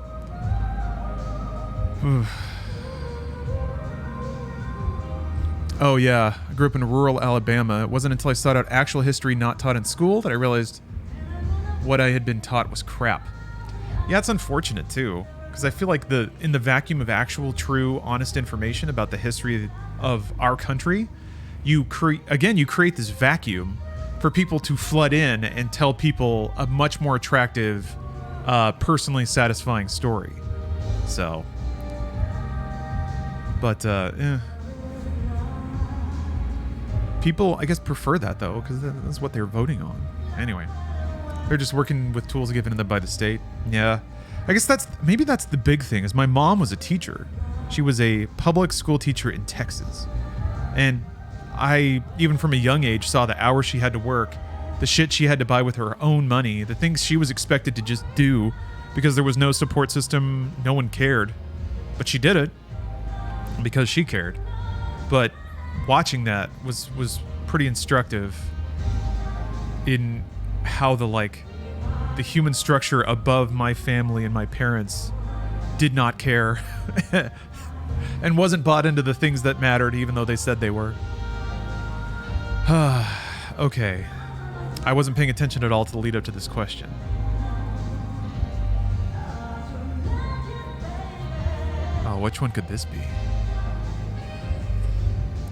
oh yeah, I grew up in rural Alabama. It wasn't until I sought out actual history not taught in school that I realized what I had been taught was crap. Yeah, it's unfortunate too, because I feel like in the vacuum of actual, true, honest information about the history of our country, you create this vacuum for people to flood in and tell people a much more attractive, personally satisfying story. So, but people, I guess, prefer that though, because that's what they're voting on. Anyway, they're just working with tools given to them by the state. Yeah, I guess maybe that's the big thing is my mom was a teacher. She was a public school teacher in Texas. And I, even from a young age, saw the hours she had to work, the shit she had to buy with her own money, the things she was expected to just do because there was no support system, no one cared. But she did it because she cared. But watching that was pretty instructive in how the human structure above my family and my parents did not care and wasn't bought into the things that mattered even though they said they were. Okay. I wasn't paying attention at all to the lead up to this question. Oh, which one could this be?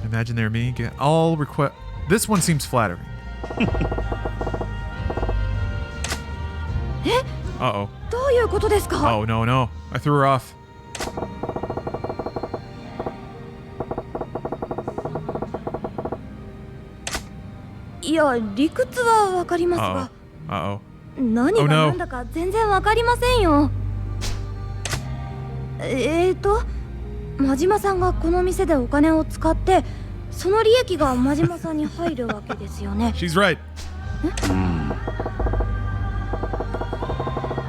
Imaginary me get all request. This one seems flattering. Uh-oh. どういうことですか? Oh, no, no. I threw her off. Yeah, 理屈はわかりますが。Uh-oh. 何が何だか全然わかりませんよ。真島さんがこの店でお金を使って、その利益が真島さんに入るわけですよね。She's right.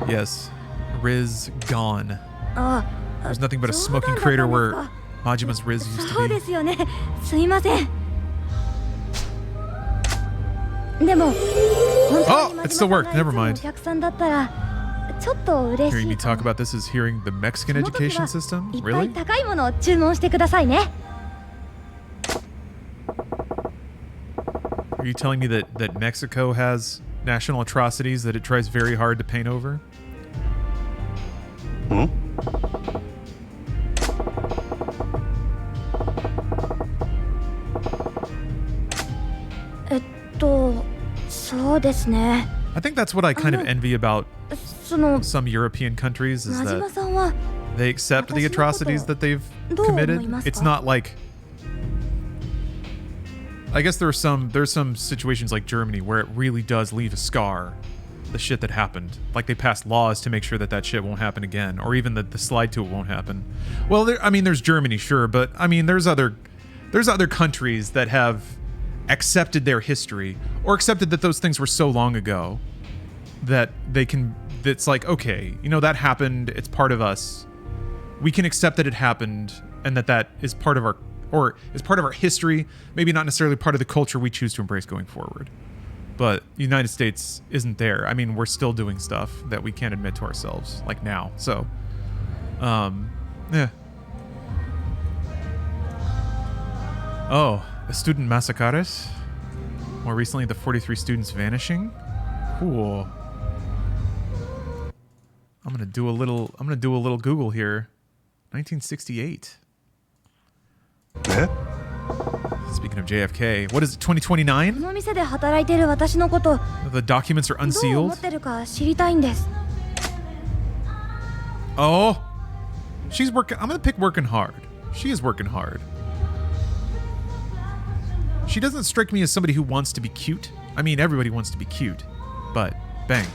Yes. Riz gone. There's nothing but a smoking crater where Majima's Riz used to be. そうですよね。すいません。でも、本当に it still worked. Never mind. お客さんだったら、ちょっと嬉し Hearing い me か talk も。 about this is hearing the Mexican その時 education は system? いっぱい Really? 高いものを注文してくださいね。Are you telling me that Mexico has national atrocities that it tries very hard to paint over? Hmm? そうですね。 I think that's what I kind of envy about その some European countries is 真島 that さんは they accept the atrocities that they've どう思い committed. ますか? It's not like I guess there's some situations like Germany where it really does leave a scar, the shit that happened. Like they passed laws to make sure that shit won't happen again, or even that the slide to it won't happen. Well, there's Germany, sure, but I mean there's other countries that have accepted their history or accepted that those things were so long ago that it's like, okay, that happened, it's part of us. We can accept that it happened and that is part of our history, maybe not necessarily part of the culture we choose to embrace going forward. But the United States isn't there. I mean, we're still doing stuff that we can't admit to ourselves, like now. So, yeah. Oh, a student massacres. More recently, the 43 students vanishing. Cool. I'm gonna do a little Google here. 1968. Speaking of JFK, what is it, 2029? この店で働いている私のこと、 The documents are どう思 unsealed. ってるか知りたいんです。 Oh, she's working. I'm gonna pick working hard. She is working hard. She doesn't strike me as somebody who wants to be cute. I mean, everybody wants to be cute, but bang.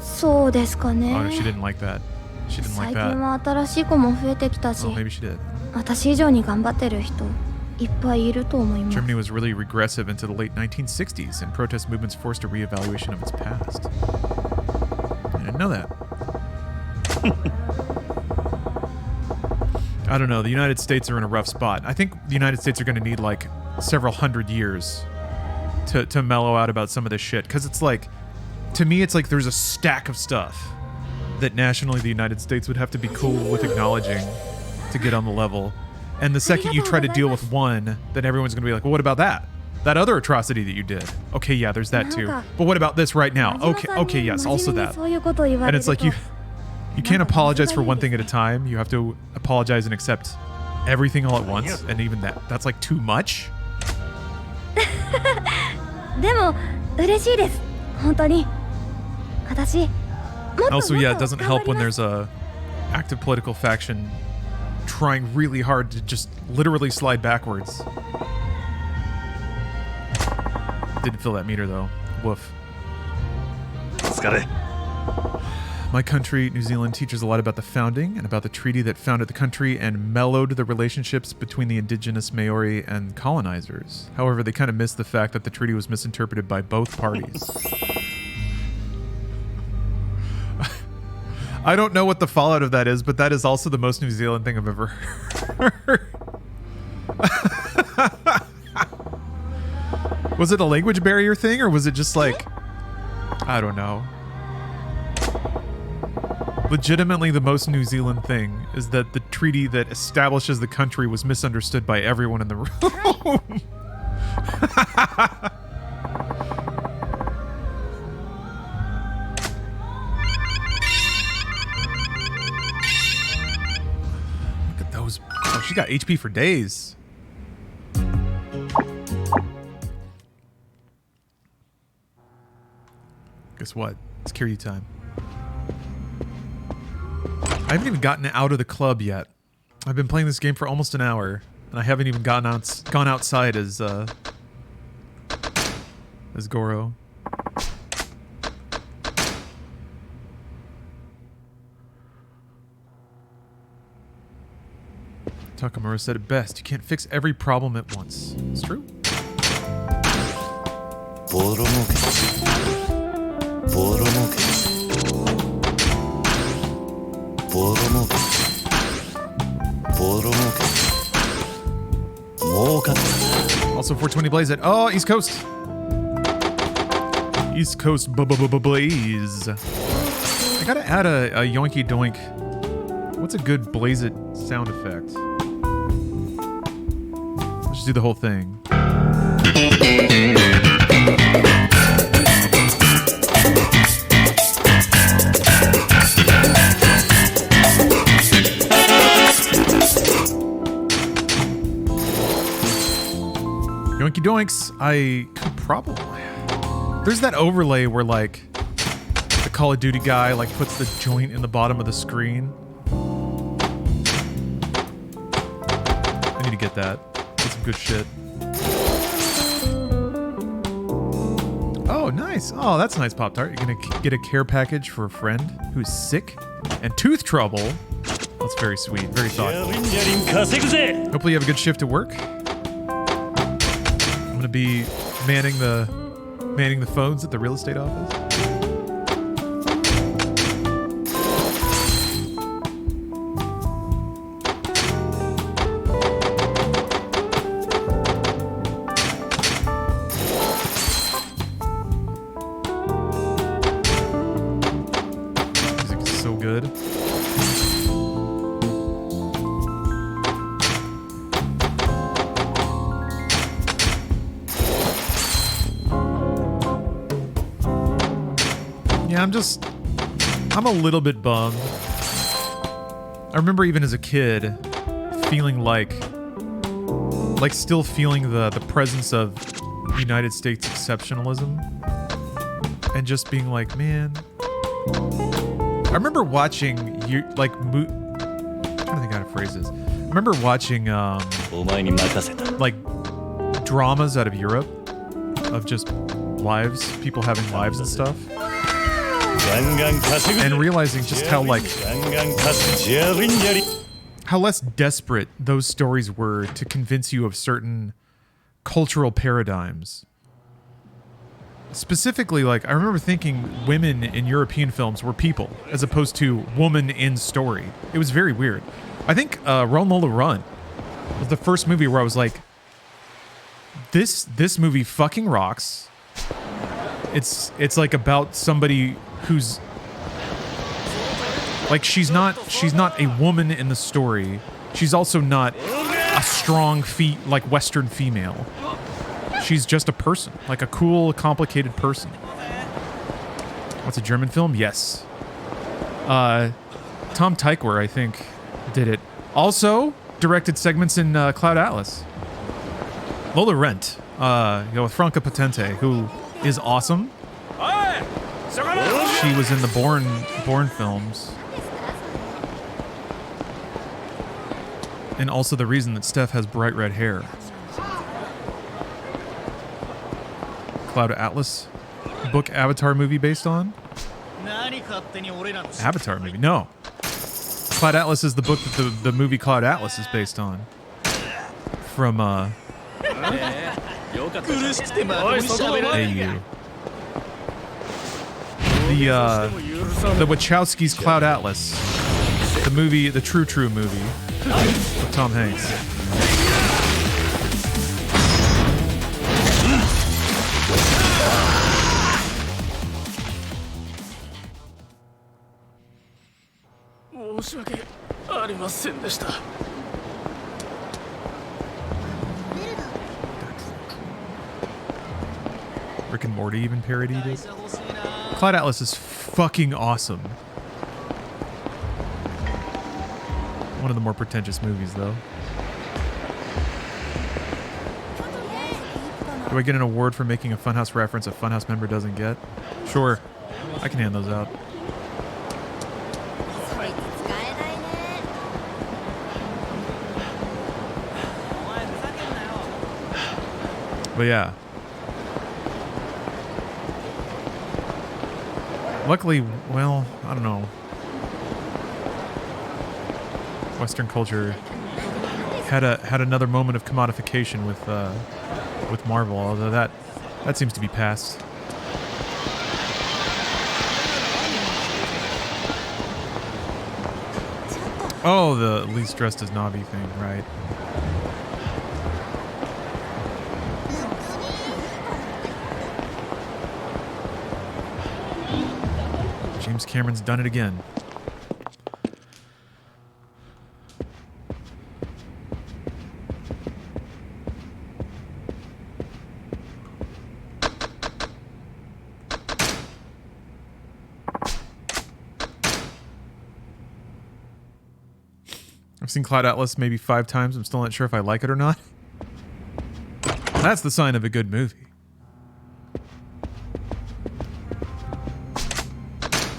そうですかね。 Oh, no, she didn't like that. She didn't 最 like 近 that. は新しい子も増えてきたし、 Oh, maybe she did. 私以上に頑張ってる人いっぱいいると思います。 Germany was really regressive into the late 1960s, and protest movements forced a reevaluation of its past. I didn't know that. I don't know. The United States are in a rough spot. I think the United States are going to need like several hundred years to mellow out about some of this shit. Because it's like, to me, it's like there's a stack of stuff that nationally the United States would have to be cool with acknowledging to get on the level. And the second you try to deal with one, then everyone's going to be like, well, what about that? That other atrocity that you did. Okay, yeah, there's that too. But what about this right now? Okay, yes, also that. And it's like you can't apologize for one thing at a time. You have to apologize and accept everything all at once. And even that's like too much. でも嬉しいです。本当に。私もっと Also, yeah, it もっと doesn't help when 頑張ります there's a active political faction trying really hard to just literally slide backwards. Didn't feel that meter though. Woof. 疲れ。 My country, New Zealand, teaches a lot about the founding and about the treaty that founded the country and mellowed the relationships between the indigenous Maori and colonizers. However, they kind of missed the fact that the treaty was misinterpreted by both parties. I don't know what the fallout of that is, but that is also the most New Zealand thing I've ever heard. Was it a language barrier thing, or was it just like, I don't know. Legitimately, the most New Zealand thing is that the treaty that establishes the country was misunderstood by everyone in the room. Look at those. Oh, she got HP for days. Guess what? It's Kiryu time. I haven't even gotten out of the club yet. I've been playing this game for almost an hour, and I haven't even gone outside as Goro. Takamura said it best. You can't fix every problem at once. It's true. Also 420 Blaze it. Oh, East Coast. East Coast Blaze. I gotta add a yoinky doink. What's a good Blaze it sound effect? Let's just do the whole thing. Yoinky doinks, I could probably... There's that overlay where, like, the Call of Duty guy, like, puts the joint in the bottom of the screen. I need to get that. That's some good shit. Oh, nice. Oh, that's a nice Pop-Tart. You're gonna get a care package for a friend who's sick and tooth trouble. That's very sweet. Very thoughtful. Hopefully you have a good shift at work. I'm gonna be manning the phones at the real estate office. Music is so good. I'm a little bit bummed. I remember even as a kid feeling like still feeling the presence of United States exceptionalism and just being like, man. I remember watching I'm trying to think how to phrase this. I remember watching like dramas out of Europe of just lives, people having lives and stuff. And realizing just how how less desperate those stories were to convince you of certain cultural paradigms. Specifically, like, I remember thinking women in European films were people as opposed to woman in story. It was very weird. I think Run Lola Run was the first movie where I was like, this movie fucking rocks. It's like about somebody who's like, she's not a woman in the story. She's also not a strong like Western female. She's just a person, like a cool, complicated person. What's a German film? Yes. Tom Tykwer, I think, did it. Also directed segments in Cloud Atlas. Lola Rent, with Franca Potente, who is awesome. She was in the Bourne films. And also the reason that Steph has bright red hair. Cloud Atlas book Avatar movie based on. Avatar movie? No. Cloud Atlas is the book that the movie Cloud Atlas is based on. From AU. The Wachowskis' Cloud Atlas. The movie, the True movie with Tom Hanks. Rick and Morty even parodied it. Cloud Atlas is fucking awesome. One of the more pretentious movies, though. Do I get an award for making a Funhouse reference a Funhouse member doesn't get? Sure. I can hand those out. But yeah. Luckily, well, I don't know. Western culture had another moment of commodification with Marvel, although that seems to be past. Oh, the least dressed as Navi thing, right? James Cameron's done it again. I've seen Cloud Atlas maybe 5 times. I'm still not sure if I like it or not. That's the sign of a good movie.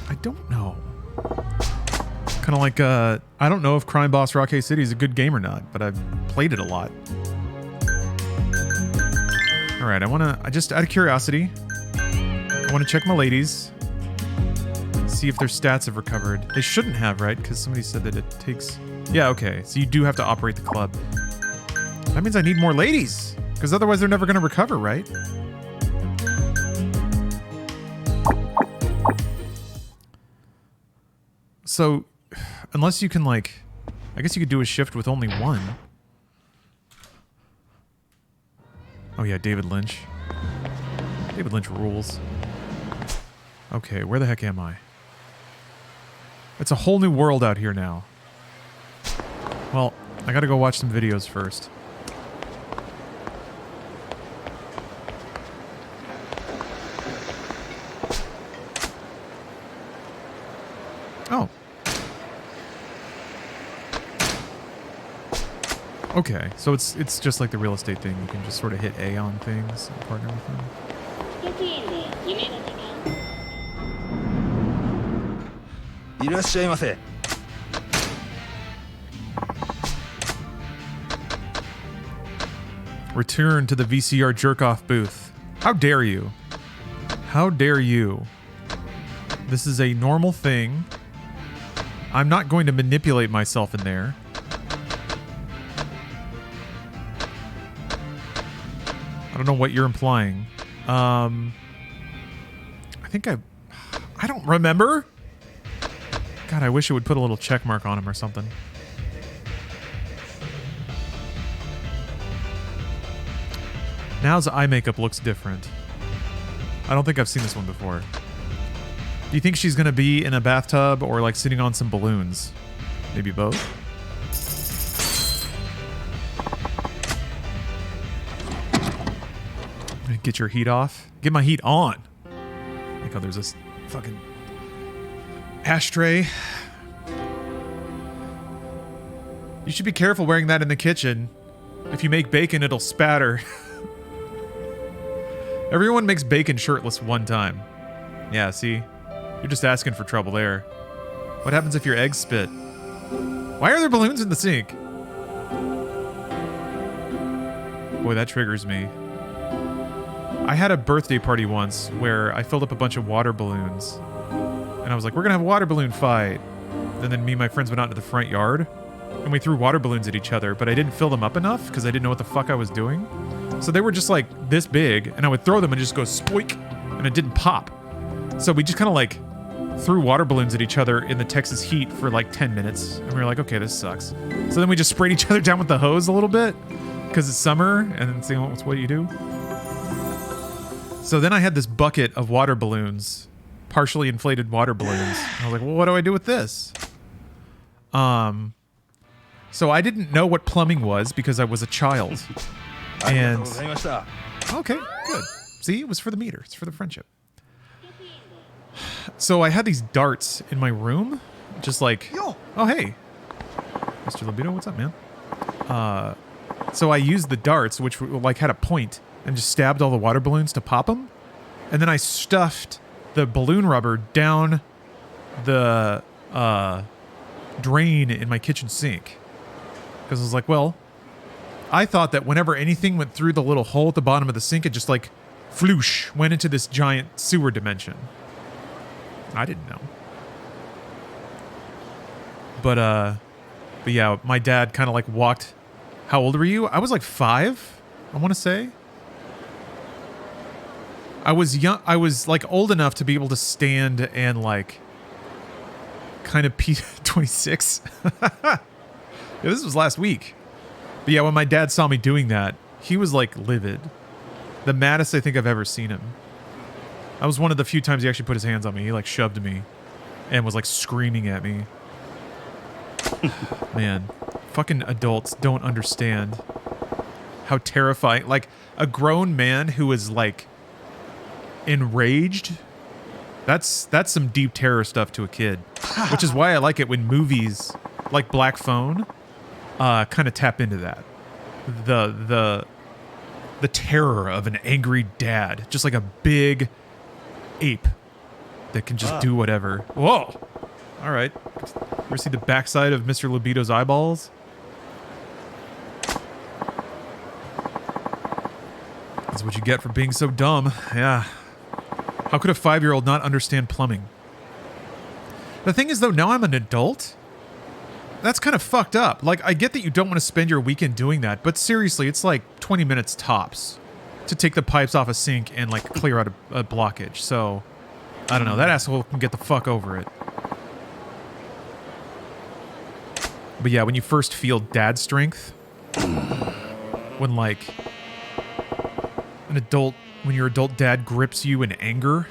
I don't know. Kind of like, I don't know if Crime Boss Rockay City is a good game or not, but I've played it a lot. Alright, I just out of curiosity, I want to check my ladies. See if their stats have recovered. They shouldn't have, right? Because somebody said that it takes... Yeah, okay. So you do have to operate the club. That means I need more ladies. Because otherwise they're never going to recover, right? So, unless you can, like... I guess you could do a shift with only one. Oh yeah, David Lynch. David Lynch rules. Okay, where the heck am I? It's a whole new world out here now. Well, I gotta go watch some videos first. Oh. Okay, so it's just like the real estate thing. You can just sort of hit A on things and partner with them. Return to the VCR jerk-off booth. How dare you? How dare you? This is a normal thing. I'm not going to manipulate myself in there. I don't know what you're implying. I think I don't remember. God, I wish it would put a little check mark on him or something. Now's eye makeup looks different. I don't think I've seen this one before. Do you think she's gonna be in a bathtub or like sitting on some balloons? Maybe both? Get your heat off. Get my heat on. Like, oh, there's this fucking ashtray. You should be careful wearing that in the kitchen. If you make bacon, it'll spatter. Everyone makes bacon shirtless one time. Yeah, see? You're just asking for trouble there. What happens if your eggs spit? Why are there balloons in the sink? Boy, that triggers me. I had a birthday party once where I filled up a bunch of water balloons. And And I was like, we're going to have a water balloon fight. And then me and my friends went out into the front yard. And we threw water balloons at each other. But I didn't fill them up enough because I didn't know what the fuck I was doing. So they were just like this big. And I would throw them and just go spoik. And it didn't pop. So we just kind of like threw water balloons at each other in the Texas heat for like 10 minutes. And we were like, okay, this sucks. So then we just sprayed each other down with the hose a little bit because it's summer. And then see what do you do? So then I had this bucket of water balloons, partially inflated water balloons. I was like, well, what do I do with this? So I didn't know what plumbing was because I was a child. And okay, good. See, it was for the meter. It's for the friendship. So I had these darts in my room, just like, oh, hey, Mr. Libido, what's up, man? So I used the darts, which like had a point, and just stabbed all the water balloons to pop them. And then I stuffed the balloon rubber down the drain in my kitchen sink. Because I was like, well, I thought that whenever anything went through the little hole at the bottom of the sink, it just like floosh, went into this giant sewer dimension. I didn't know. But yeah, my dad kind of like walked. How old were you? I was like 5, I want to say. I was young. I was like old enough to be able to stand and like kind of pee 26. Yeah, this was last week. But yeah, when my dad saw me doing that, he was like livid. The maddest I think I've ever seen him. That was one of the few times he actually put his hands on me. He like shoved me and was like screaming at me. Man, fucking adults don't understand how terrifying. Like a grown man who is like enraged. That's some deep terror stuff to a kid. Which is why I like it when movies like Black Phone kind of tap into that. The terror of an angry dad. Just like a big ape that can just do whatever. Whoa! All right. Ever see the backside of Mr. Libido's eyeballs? That's what you get for being so dumb. Yeah. How could a 5-year-old not understand plumbing? The thing is, though, now I'm an adult. That's kind of fucked up. Like, I get that you don't want to spend your weekend doing that, but seriously, it's like 20 minutes tops to take the pipes off a sink and, like, clear out a blockage. So, I don't know. That asshole can get the fuck over it. But yeah, when you first feel dad strength, when, like, when your adult dad grips you in anger,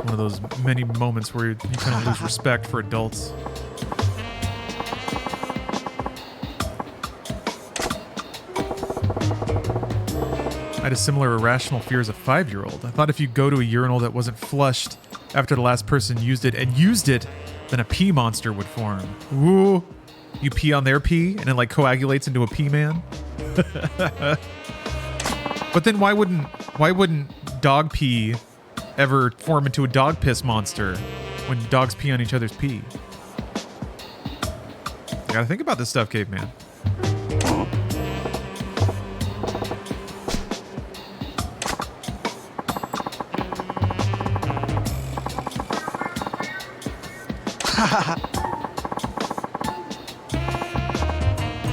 one of those many moments where you kind of lose respect for adults. I had a similar irrational fear as a 5-year-old. I thought if you go to a urinal that wasn't flushed after the last person used it, then a pee monster would form. Ooh. You pee on their pee and it like coagulates into a pee man. But then why wouldn't dog pee ever form into a dog piss monster when dogs pee on each other's pee? You gotta think about this stuff, caveman.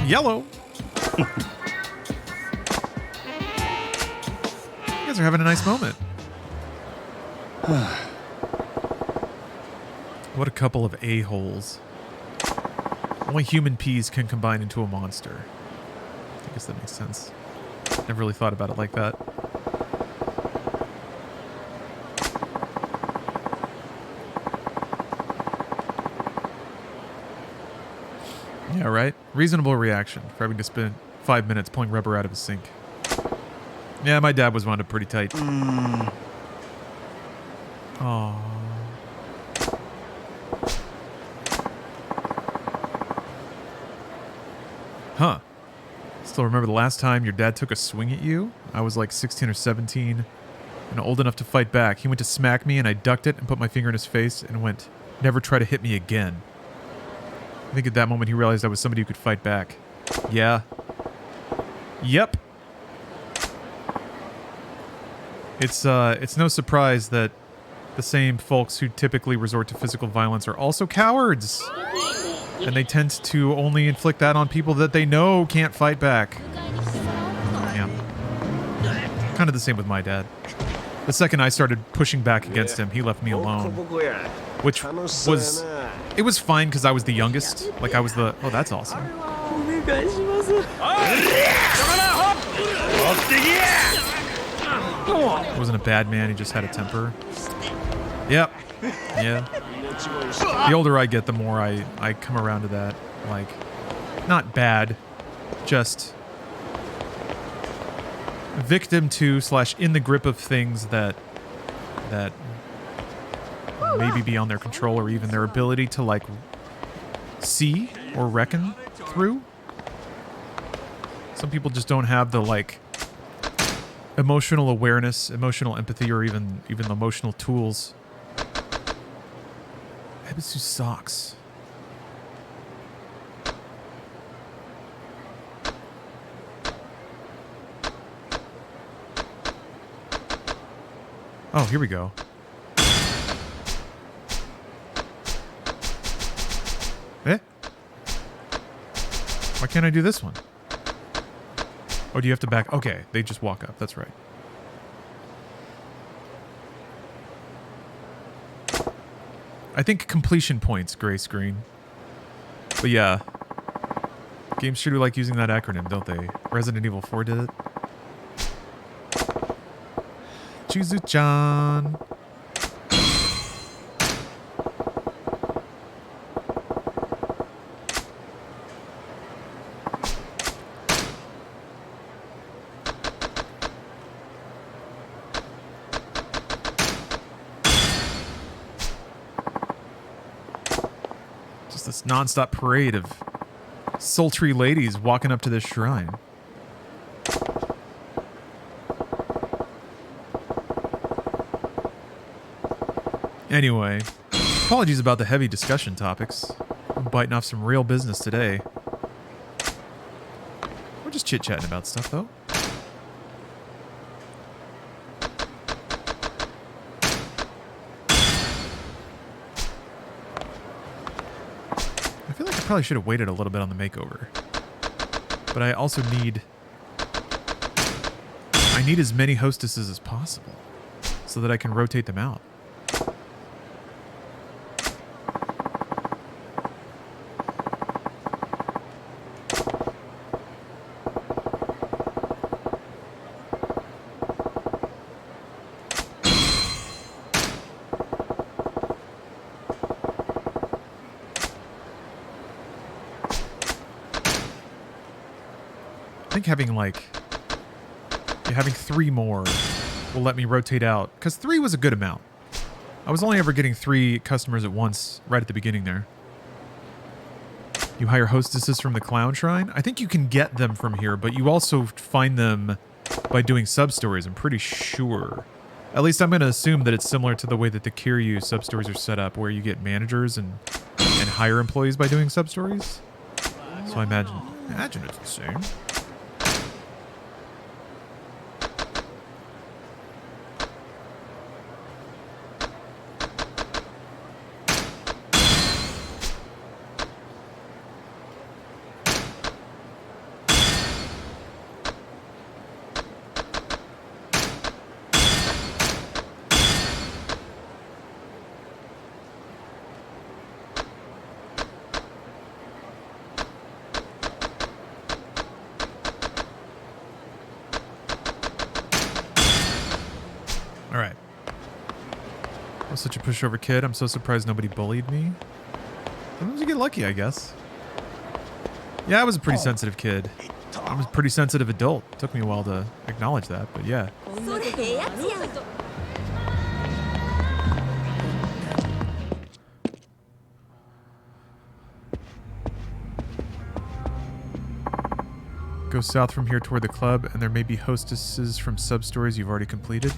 Yellow. You guys are having a nice moment. What a couple of a-holes. Only human peas can combine into a monster. I guess that makes sense. Never really thought about it like that. Yeah, right? Reasonable reaction for having to spend 5 minutes pulling rubber out of a sink. Yeah, my dad was wound up pretty tight. Aww. Huh. Still remember the last time your dad took a swing at you? I was like 16 or 17 and old enough to fight back. He went to smack me and I ducked it and put my finger in his face and went, "Never try to hit me again." think at that moment he realized I was somebody who could fight back. Yeah. Yep. It's no surprise that the same folks who typically resort to physical violence are also cowards. And they tend to only inflict that on people that they know can't fight back. Yeah. Kind of the same with my dad. The second I started pushing back against him, he left me alone. Which was... It was fine because I was the youngest. Like, I was the... Oh, that's awesome. He wasn't a bad man, he just had a temper. Yep. Yeah. The older I get, the more I come around to that. Like, not bad, just victim to / in the grip of things that maybe beyond their control or even their ability to like see or reckon through. Some people just don't have the like emotional awareness, emotional empathy, or even the emotional tools. Ebisu socks. Oh, here we go. Eh? Why can't I do this one? Oh, do you have to back? Okay, they just walk up. That's right. I think completion points, gray screen. But yeah. Games sure do like using that acronym, don't they? Resident Evil 4 did it. Chizu-chan. Just this non-stop parade of sultry ladies walking up to this shrine. Anyway, apologies about the heavy discussion topics. I'm biting off some real business today. We're just chit-chatting about stuff, though. I feel like I probably should have waited a little bit on the makeover. But I also need... I need as many hostesses as possible so that I can rotate them out. I think having 3 more will let me rotate out, because 3 was a good amount. I was only ever getting 3 customers at once right at the beginning there. You hire hostesses from the Clown Shrine? I think you can get them from here, but you also find them by doing sub-stories, I'm pretty sure. At least I'm going to assume that it's similar to the way that the Kiryu sub-stories are set up, where you get managers and hire employees by doing sub-stories. So I imagine it's the same. Such a pushover kid. I'm so surprised nobody bullied me. Sometimes you get lucky, I guess. Yeah, I was a pretty sensitive kid. I was a pretty sensitive adult. It took me a while to acknowledge that, but yeah. Go south from here toward the club, and there may be hostesses from sub-stories you've already completed.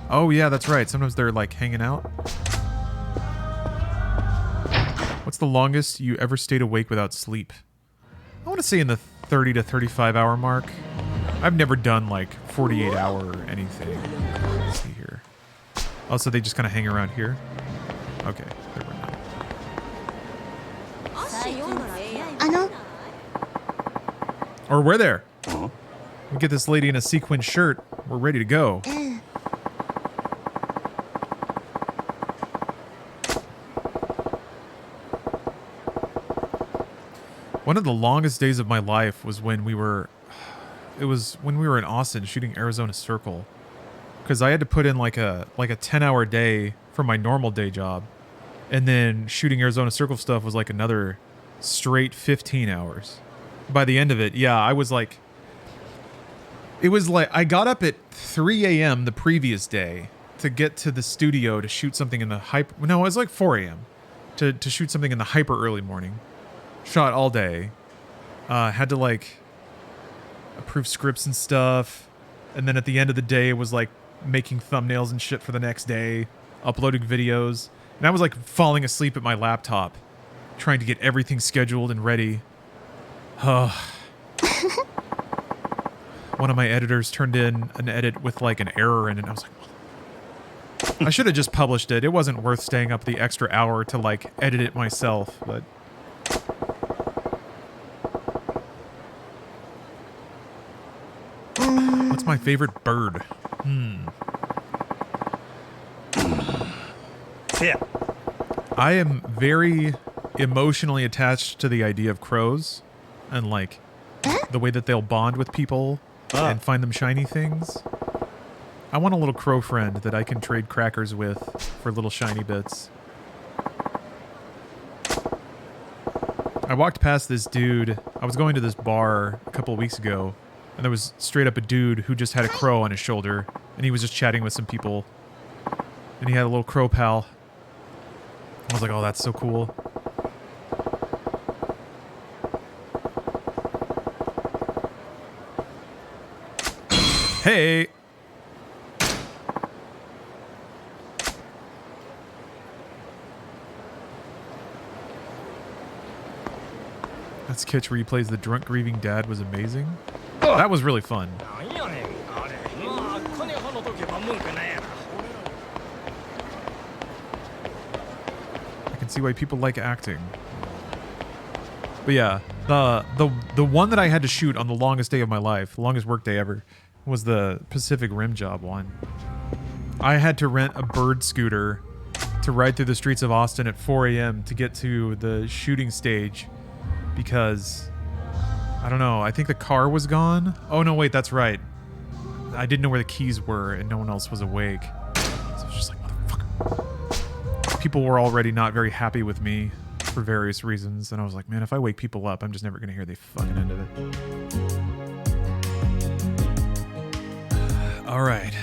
Oh yeah, that's right. Sometimes they're like hanging out. What's the longest you ever stayed awake without sleep? I want to say in the 30 to 35 hour mark. I've never done like 48 hour or anything. Let's see here. Oh, so they just kind of hang around here? Okay, there we go. Or we're there. We get this lady in a sequin shirt. We're ready to go. One of the longest days of my life was when we were in Austin shooting Arizona Circle, because I had to put in like a 10-hour day for my normal day job, and then shooting Arizona Circle stuff was like another straight 15 hours. By the end of it, yeah, I was like, it was like I got up at 3 a.m. the previous day to get to the studio to shoot something in the hyper. No, it was like 4 a.m. to shoot something in the hyper early morning. Shot all day. Had to like approve scripts and stuff, and then at the end of the day it was like making thumbnails and shit for the next day, uploading videos, and I was like falling asleep at my laptop trying to get everything scheduled and ready. One of my editors turned in an edit with like an error in it, and I was like, I should have just published it. It wasn't worth staying up the extra hour to like edit it myself. But what's my favorite bird? Yeah. I am very emotionally attached to the idea of crows and like the way that they'll bond with people and find them shiny things. I want a little crow friend that I can trade crackers with for little shiny bits. I walked past this dude. I was going to this bar a couple of weeks ago, and there was straight up a dude who just had a crow on his shoulder, and he was just chatting with some people, and he had a little crow pal. I was like, oh, that's so cool. Hey! That sketch where he plays the drunk grieving dad was amazing. That was really fun. I can see why people like acting. But yeah, the one that I had to shoot on the longest day of my life, the longest work day ever, was the Pacific Rim job one. I had to rent a bird scooter to ride through the streets of Austin at 4 a.m. to get to the shooting stage because, I don't know, I think the car was gone. Oh no, wait, that's right. I didn't know where the keys were and no one else was awake. So I was just like, motherfucker. People were already not very happy with me for various reasons, and I was like, man, if I wake people up, I'm just never gonna hear the fucking end of it. All right.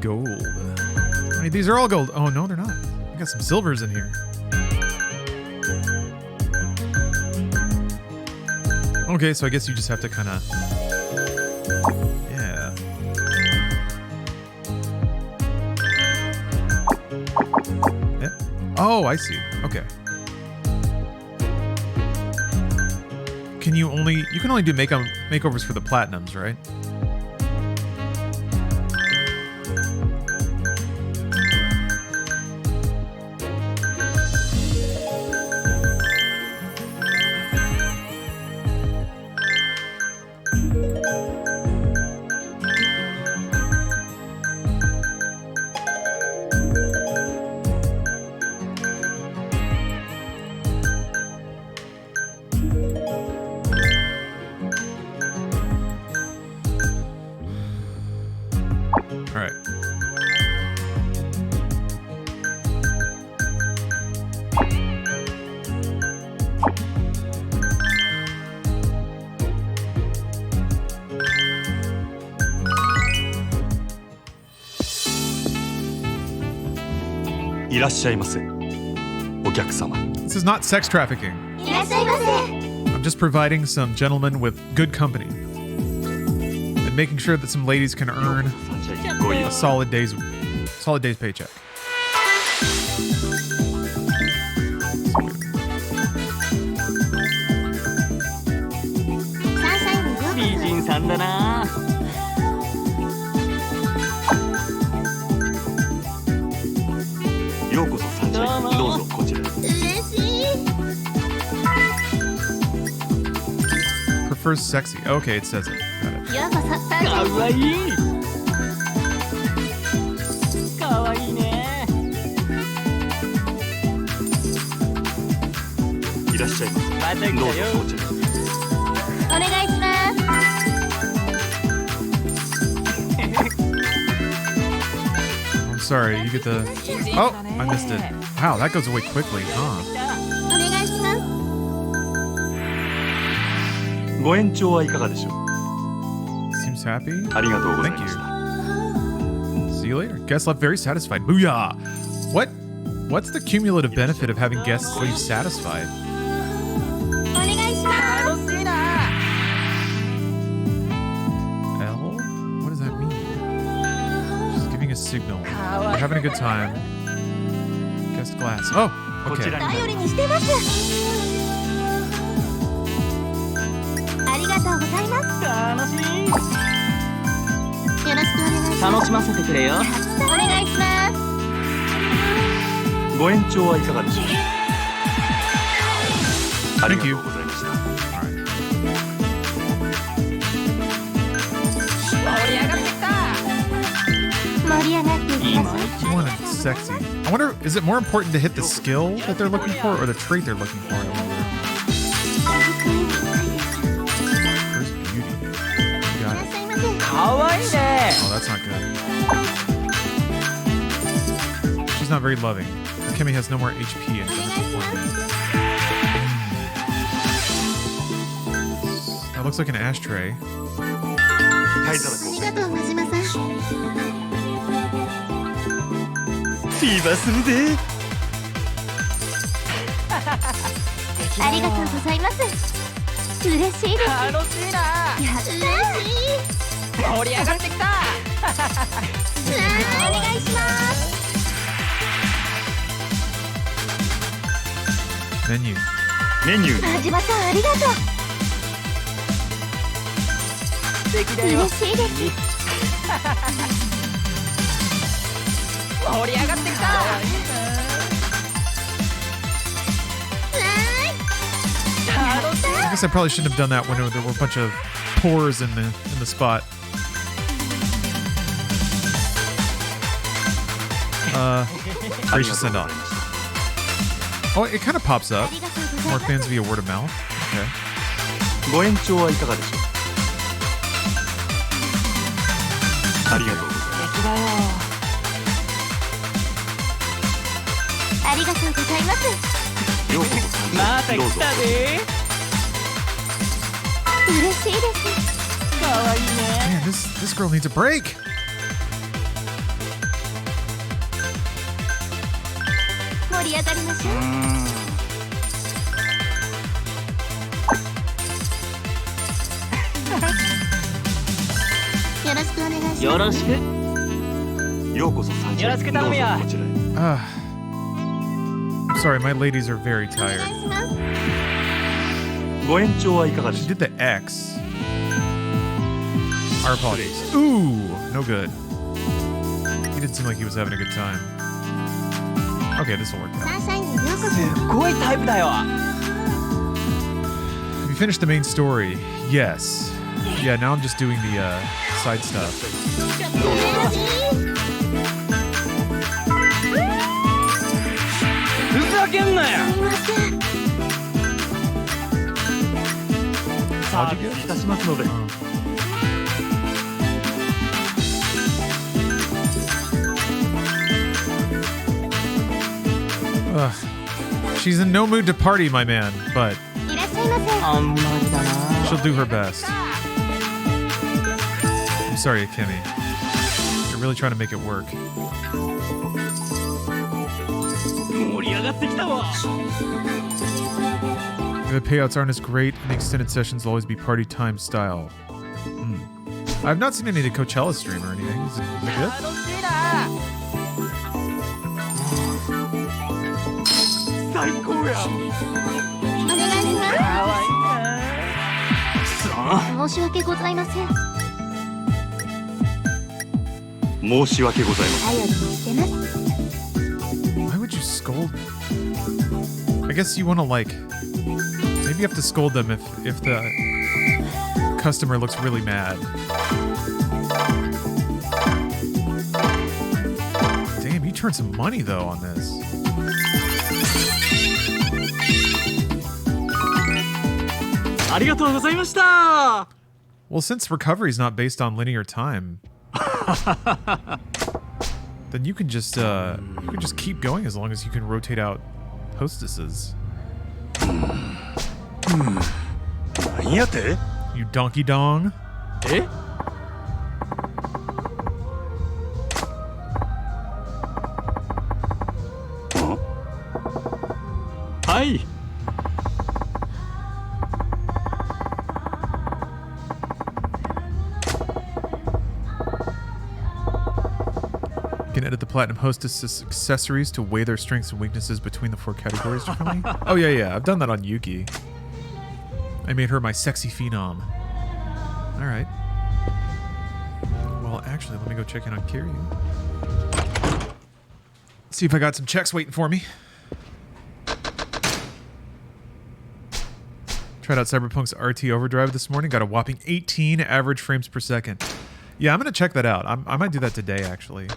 Gold. Wait, these are all gold. Oh, no, they're not. I got some silvers in here. Okay, so I guess you just have to kind of... Yeah. Yeah. Oh, I see. Okay. You can only do makeovers for the platinums, right? This is not sex trafficking. I'm just providing some gentlemen with good company. And and making sure that some ladies can earn サンシャインご利用 a solid day's paycheck. 美人さんだな。ようこそサンシャインどうぞこちらへ。 Prefers sexy. Okay, it says it. Got it. ようこそサンシかャインわいい。かわいいね。いらっしゃいませ。また来たよ。どうぞこちらへ。お願いします。 I'm sorry, you get the... Oh, I missed it. Wow, that goes away quickly, huh? お願いします。 ご延長はいかがでしょう。 Seems happy. ありがとうござい Thank ました。 you. See you later. Guest left very satisfied. Booyah! What's the cumulative benefit of having guests leave satisfied? お願いします。 楽しいな。 L? What does that mean? She's giving a signal. か We're わいい。 having a good time. Guest glass. Oh, こちら okay. に頼りにしてます。ありがとうございます。楽しい。よろしくお願いします。楽しませてくれよ。お願いします。 ご延長はいかがでしょう。ありが Thank と you. うございました。 Alright. 盛り上がってきた。盛り上がっていきましょう。 You want it sexy. I wonder, is it more important to hit the skill that they're looking for or the trait they're looking for? I wonder. Where's beauty? You got it. かわいいね。 Oh, that's not good. She's not very loving. Kemi has no more HP and doesn't perform. That looks like an ashtray. はい、いただこう。ありがとう、真島さん。フィーバーするで。ありがとうございます。嬉しいです。や楽しいな。嬉しい。盛り上がってきた。お願いします。 Menu. メニューに真島さん、ありがとう。素敵だよ。嬉しいです。盛り上がってきた。 I guess I probably shouldn't have done that when there were a bunch of pores in the spot. Gracious send off. Oh, it kind of pops up. ありがとうござい More ます。 fans via word of mouth. Okay. ご延長はいかがでしょう。ありがとうございます。素敵だよ。ありがとうございます。ようこそサンシまャインどうぞ。た来たぜ。嬉しいです。かわいいね。 Man, this girl needs a break. 盛り上がりましょう。よろしくお願いします。よろしく。ようこそサンシャインよろしく頼むよ。どうぞこちらへ。 I'm sorry, my ladies are very お tired. 願いします。ご延長はいかがで She しょう。 did the X. Our apologies. Ooh, no good. He didn't seem like he was having a good time. Okay, this will work out. サンシャインにようこそ。すっごいタイプだよ。 Have you finished the main story? Yes. Yeah, now I'm just doing the side stuff. ふざけんなよ。すみません。サービスいたしますので。 Ugh. She's in no mood to party, my man, but いらっしゃいませ。あんまりだな。 she'll do her best. I'm sorry, Kimmy. You're really trying to make it work. 盛り上がってきたわ。 The payouts aren't as great, and the extended sessions will always be party time style. I've not seen any of the Coachella stream or anything. Is it good? 楽しいな。最高や。お願いしかわいいな。ます。申し訳ございません。申し訳ございません。頼りにしてます。 Why would you scold? I guess you want to like. Maybe you have to scold them if the customer looks really mad. Damn, you turned some money though on this. Well, since recovery is not based on linear time, then you can just keep going as long as you can rotate out hostesses. 何やて？ You donkey dong. え？はい。 You can edit the platinum hostess accessories to weigh their strengths and weaknesses between the 4 categories differently. Oh yeah, I've done that on Yuki. I made her my sexy phenom. All right. Well, actually, let me go check in on Kiryu. See if I got some checks waiting for me. Tried out Cyberpunk's RT Overdrive this morning. Got a whopping 18 average frames per second. Yeah, I'm going to check that out. I might do that today, actually.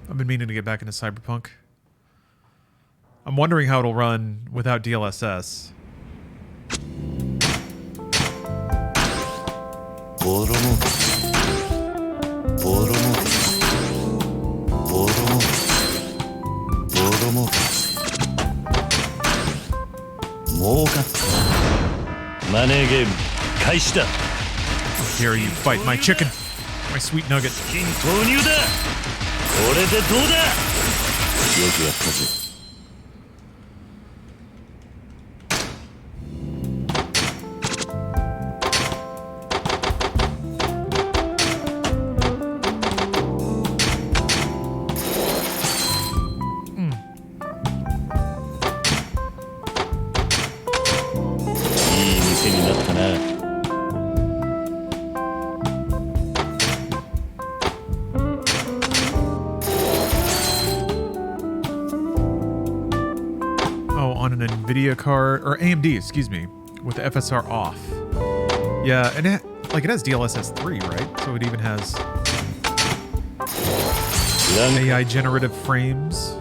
I've been meaning to get back into Cyberpunk. I'm wondering how it'll run without DLSS. Here you fight my chicken, my sweet nugget. これでどうだ。よくやったぜ。いい店になったな。 On an NVIDIA card, or AMD, excuse me, with the FSR off. Yeah, and it has DLSS 3, right? So it even has AI generative frames.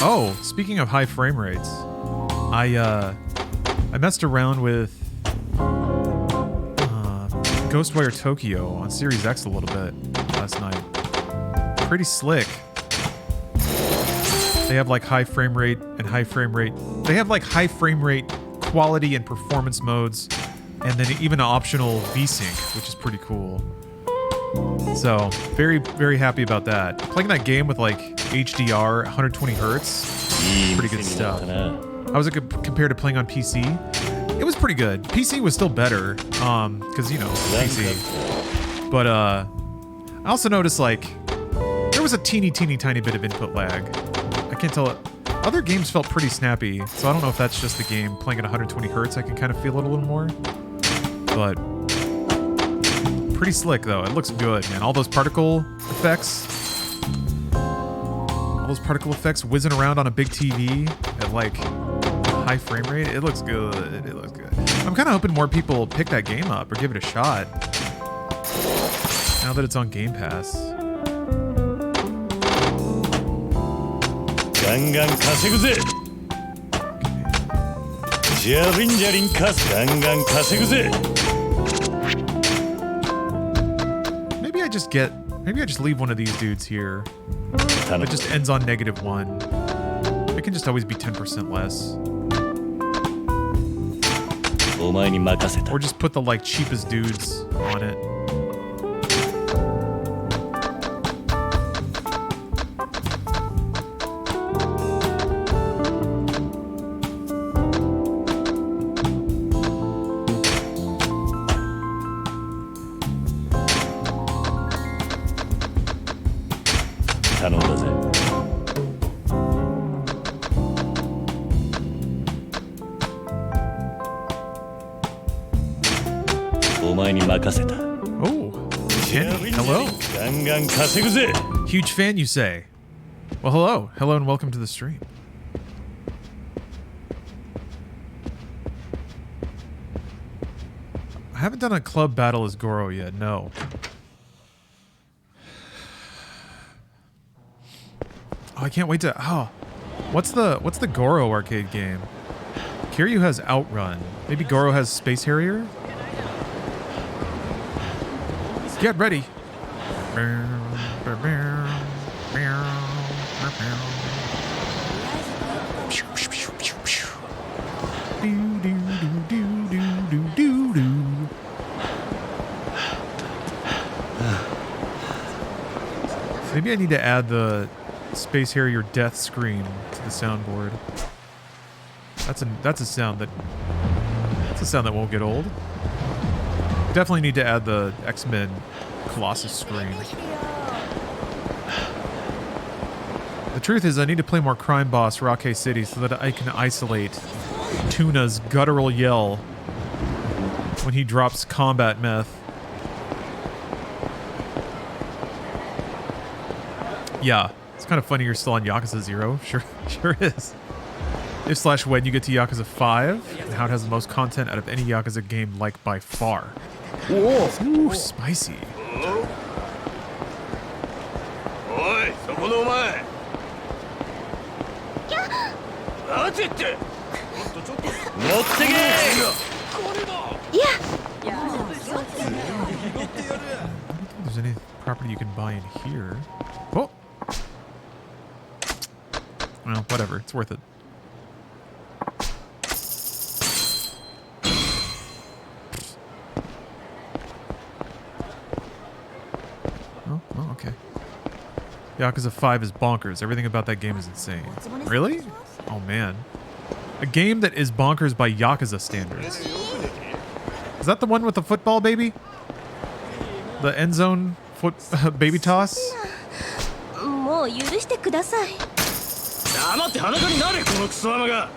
Oh, speaking of high frame rates, I messed around with Ghostwire Tokyo on Series X a little bit last night. Pretty slick. They have like high frame rate and high frame rate. They have like high frame rate quality and performance modes, and then even an optional VSync, which is pretty cool. So very, very happy about that. Playing that game with like HDR, 120 hertz, pretty good stuff. How was it compared to playing on PC? It was pretty good. PC was still better, because you know PC. But I also noticed like there was a teeny tiny bit of input lag. I can't tell it. Other games felt pretty snappy, so I don't know if that's just the game playing at 120 hertz. I can kind of feel it a little more, but pretty slick though. It looks good, man. All those particle effects, whizzing around on a big TV at like high frame rate. It looks good. It looks good. I'm kind of hoping more people pick that game up or give it a shot now that it's on Game Pass. ガンガン稼ぐぜ。ジャリンジャリンガンガン稼ぐぜ。 Maybe I just leave one of these dudes here. It just ends on -1. It can just always be 10% less. お前に任せた。 Or just put the like cheapest dudes on it. 前に任せた。 Oh, Kenny, hello. ガンガン稼ぐぜ。 Huge fan, you say? Well, hello. Hello and welcome to the stream. I haven't done a club battle as Goro yet, no. Oh, I can't wait to... Oh, what's the Goro arcade game? Kiryu has Outrun. Maybe Goro has Space Harrier? Get ready. Maybe I need to add the Space Harrier death scream to the soundboard. That's a sound that won't get old. Definitely need to add the X-Men Colossus scream. The truth is I need to play more Crime Boss Rock City so that I can isolate Tuna's guttural yell when he drops combat meth. Yeah, it's kind of funny you're still on Yakuza 0. Sure is. If/when you get to Yakuza 5, and how it has the most content out of any Yakuza game, like, by far. Ooh, spicy. If there's any property you can buy in here. Oh! Well, whatever. It's worth it. Oh, okay. Yakuza 5 is bonkers. Everything about that game is insane. Really? Oh, man. A game that is bonkers by Yakuza standards. Is that the one with the football, baby? The end zone foot baby toss? もう許してください。黙って裸になれこのクソ甘が。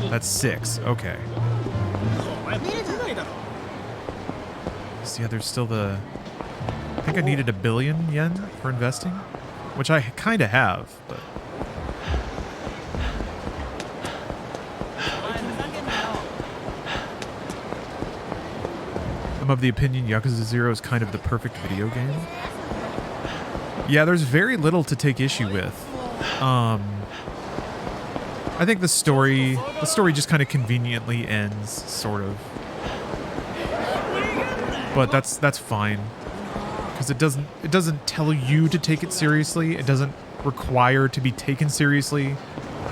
That's 6. Okay. So yeah, there's still the... I think I needed $1 billion yen for investing, which I kind of have, but... I'm of the opinion Yakuza 0 is kind of the perfect video game. Yeah, there's very little to take issue with. I think the story just kind of conveniently ends, sort of. But that's fine, because it doesn't tell you to take it seriously. It doesn't require to be taken seriously.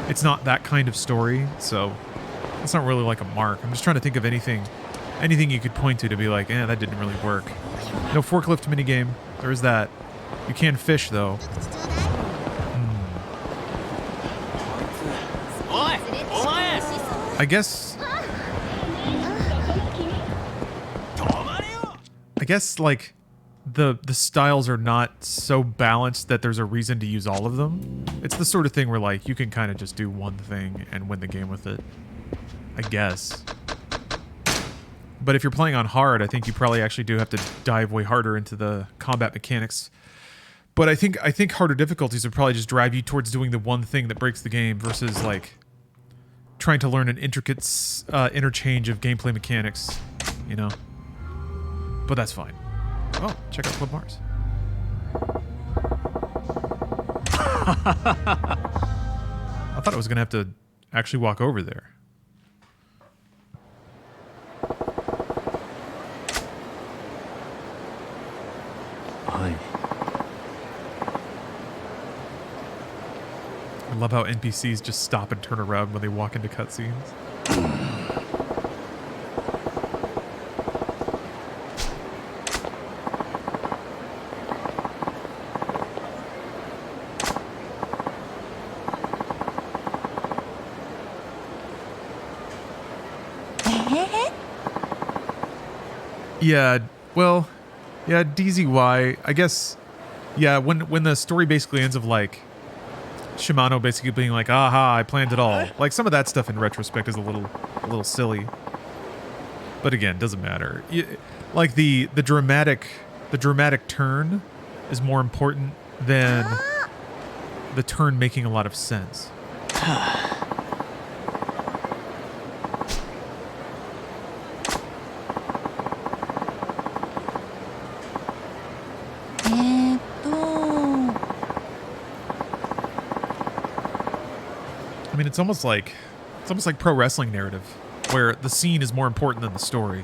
It's not that kind of story, so it's not really like a mark. I'm just trying to think of anything you could point to be like, that didn't really work. No forklift minigame. There is that. You can fish though. I guess like the styles are not so balanced that there's a reason to use all of them. It's the sort of thing where like you can kind of just do one thing and win the game with it, I guess. But if you're playing on hard, I think you probably actually do have to dive way harder into the combat mechanics. But I think harder difficulties would probably just drive you towards doing the one thing that breaks the game versus like trying to learn an intricate interchange of gameplay mechanics, you know. But that's fine. Oh, check out Club Mars. I thought I was gonna have to actually walk over there. Hi. I love how NPCs just stop and turn around when they walk into cutscenes. Yeah, well, yeah, DZY, I guess Yeah, when the story basically ends of like Shimano basically being like, aha, I planned it all. Like some of that stuff in retrospect is a little silly. But again, doesn't matter. Like the dramatic turn is more important than the turn making a lot of sense. I mean, it's almost like pro wrestling narrative, where the scene is more important than the story.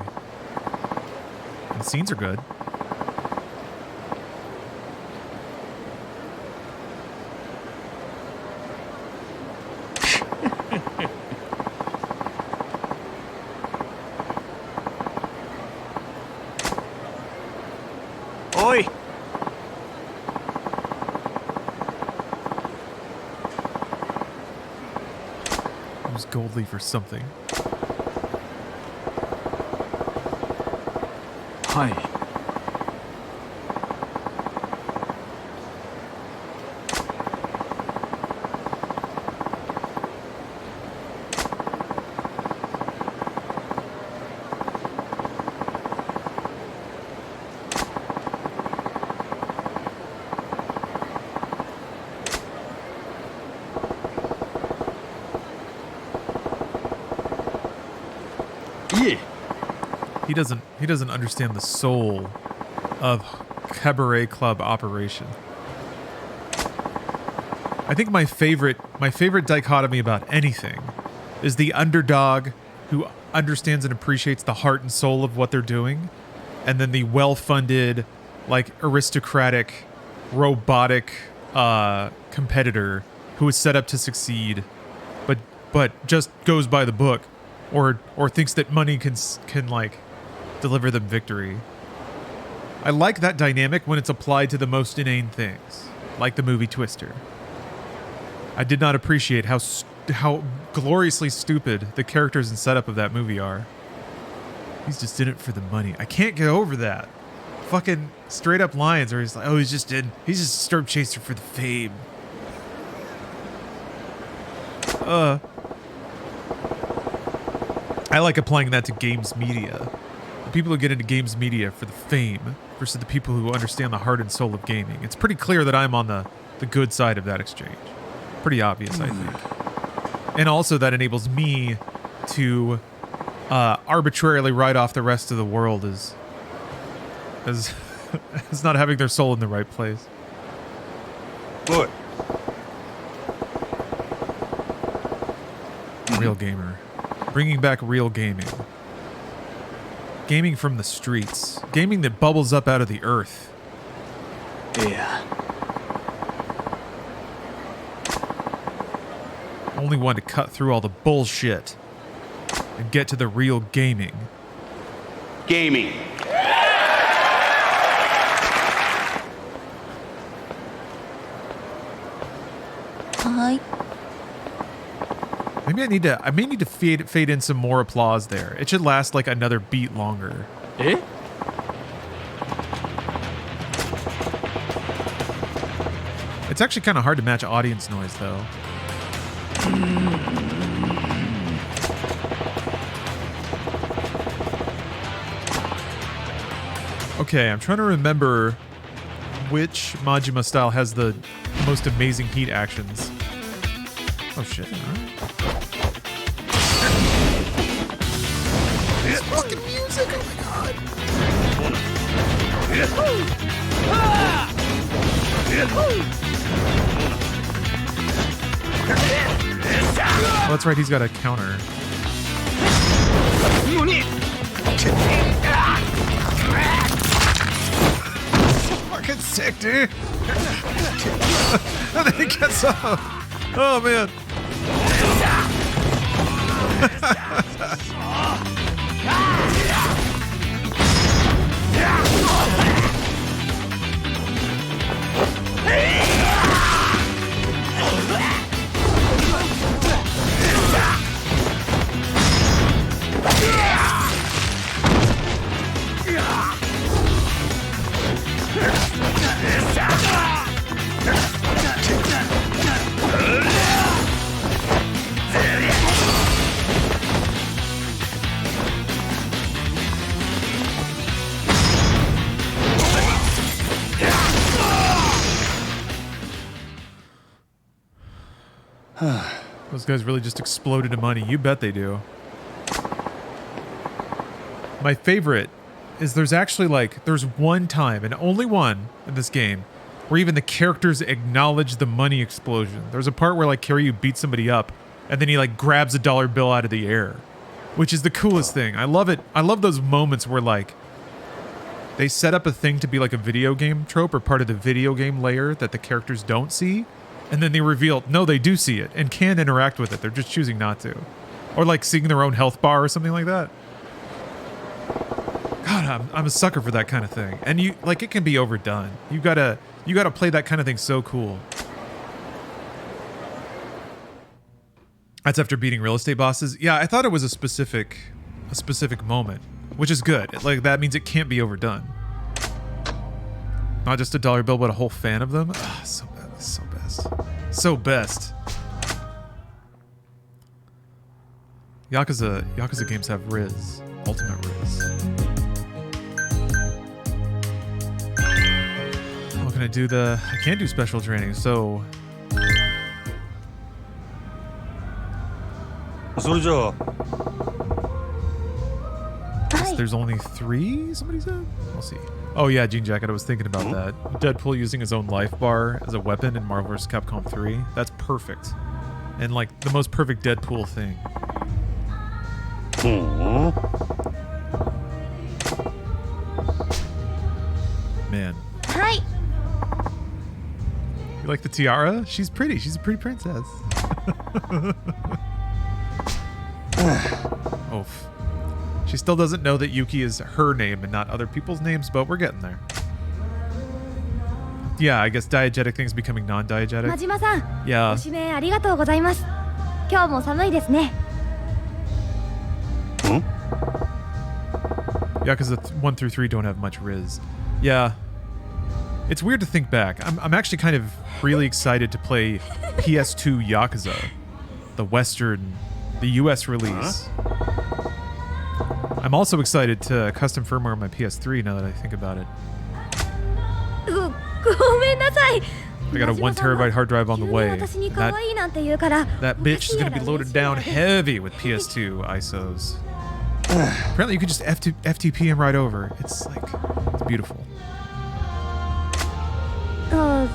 And the scenes are good. Oi! Use gold leaf or something. Hi. He doesn't understand the soul of Cabaret Club operation. I think my favorite dichotomy about anything is the underdog who understands and appreciates the heart and soul of what they're doing, and then the well-funded, like aristocratic, robotic competitor who is set up to succeed, but just goes by the book, or thinks that money can like deliver them victory. I like that dynamic when it's applied to the most inane things, like the movie Twister. I did not appreciate how gloriously stupid the characters and setup of that movie are. He's just in it for the money. I can't get over that. Fucking straight up lines where he's like, oh, he's just a storm chaser for the fame. I like applying that to games media. The people who get into games media for the fame versus the people who understand the heart and soul of gaming. It's pretty clear that I'm on the good side of that exchange. Pretty obvious, I think. And also that enables me to arbitrarily write off the rest of the world as not having their soul in the right place. What? Real gamer. Bringing back real gaming. Gaming from the streets. Gaming that bubbles up out of the earth. Yeah. Only one to cut through all the bullshit and get to the real gaming. Gaming. Hi. Maybe I may need to fade in some more applause there. It should last like another beat longer. Eh? It's actually kind of hard to match audience noise though. Okay, I'm trying to remember which Majima style has the most amazing heat actions. Oh shit, alright. This fucking music, oh my god. Oh, that's right, he's got a counter. Fucking sick, dude. And then he gets up. Oh man. Those guys really just exploded in money. You bet they do. My favorite is there's one time, and only one in this game, where even the characters acknowledge the money explosion. There's a part where like Kiryu beats somebody up, and then he like grabs a dollar bill out of the air, which is the coolest thing. I love it. I love those moments where like they set up a thing to be like a video game trope or part of the video game layer that the characters don't see, and then they reveal, no, they do see it and can interact with it. They're just choosing not to. Or like seeing their own health bar or something like that. God, I'm a sucker for that kind of thing. And you like it can be overdone. You gotta play that kind of thing so cool. That's after beating real estate bosses. Yeah, I thought it was a specific moment, which is good. Like that means it can't be overdone. Not just a dollar bill, but a whole fan of them. Oh, so best. So best. Yakuza games have Riz. Ultimate Riz. How can I do I can't do special training, so... There's only 3, somebody said? We'll see. Oh yeah, Jean Jacket, I was thinking about that. Deadpool using his own life bar as a weapon in Marvel vs. Capcom 3. That's perfect. And like the most perfect Deadpool thing. Man. Hi. You like the tiara? She's pretty. She's a pretty princess. Oof. She still doesn't know that Yuki is her name and not other people's names, but we're getting there. Yeah, I guess diegetic things becoming non-diegetic. 真島さん、 Yeah. ご指名ありがとうございます。今日も寒いですね。Yeah, because the 1 through 3 don't have much Riz. Yeah. It's weird to think back. I'm actually kind of really excited to play PS2 Yakuza, the US release. I'm also excited to custom firmware on my PS3 now that I think about it. ごめんなさい。 I got a 1 terabyte hard drive on the way. That bitch is going to be loaded down heavy with PS2 ISOs. Apparently you can just FTP him right over. It's beautiful. そ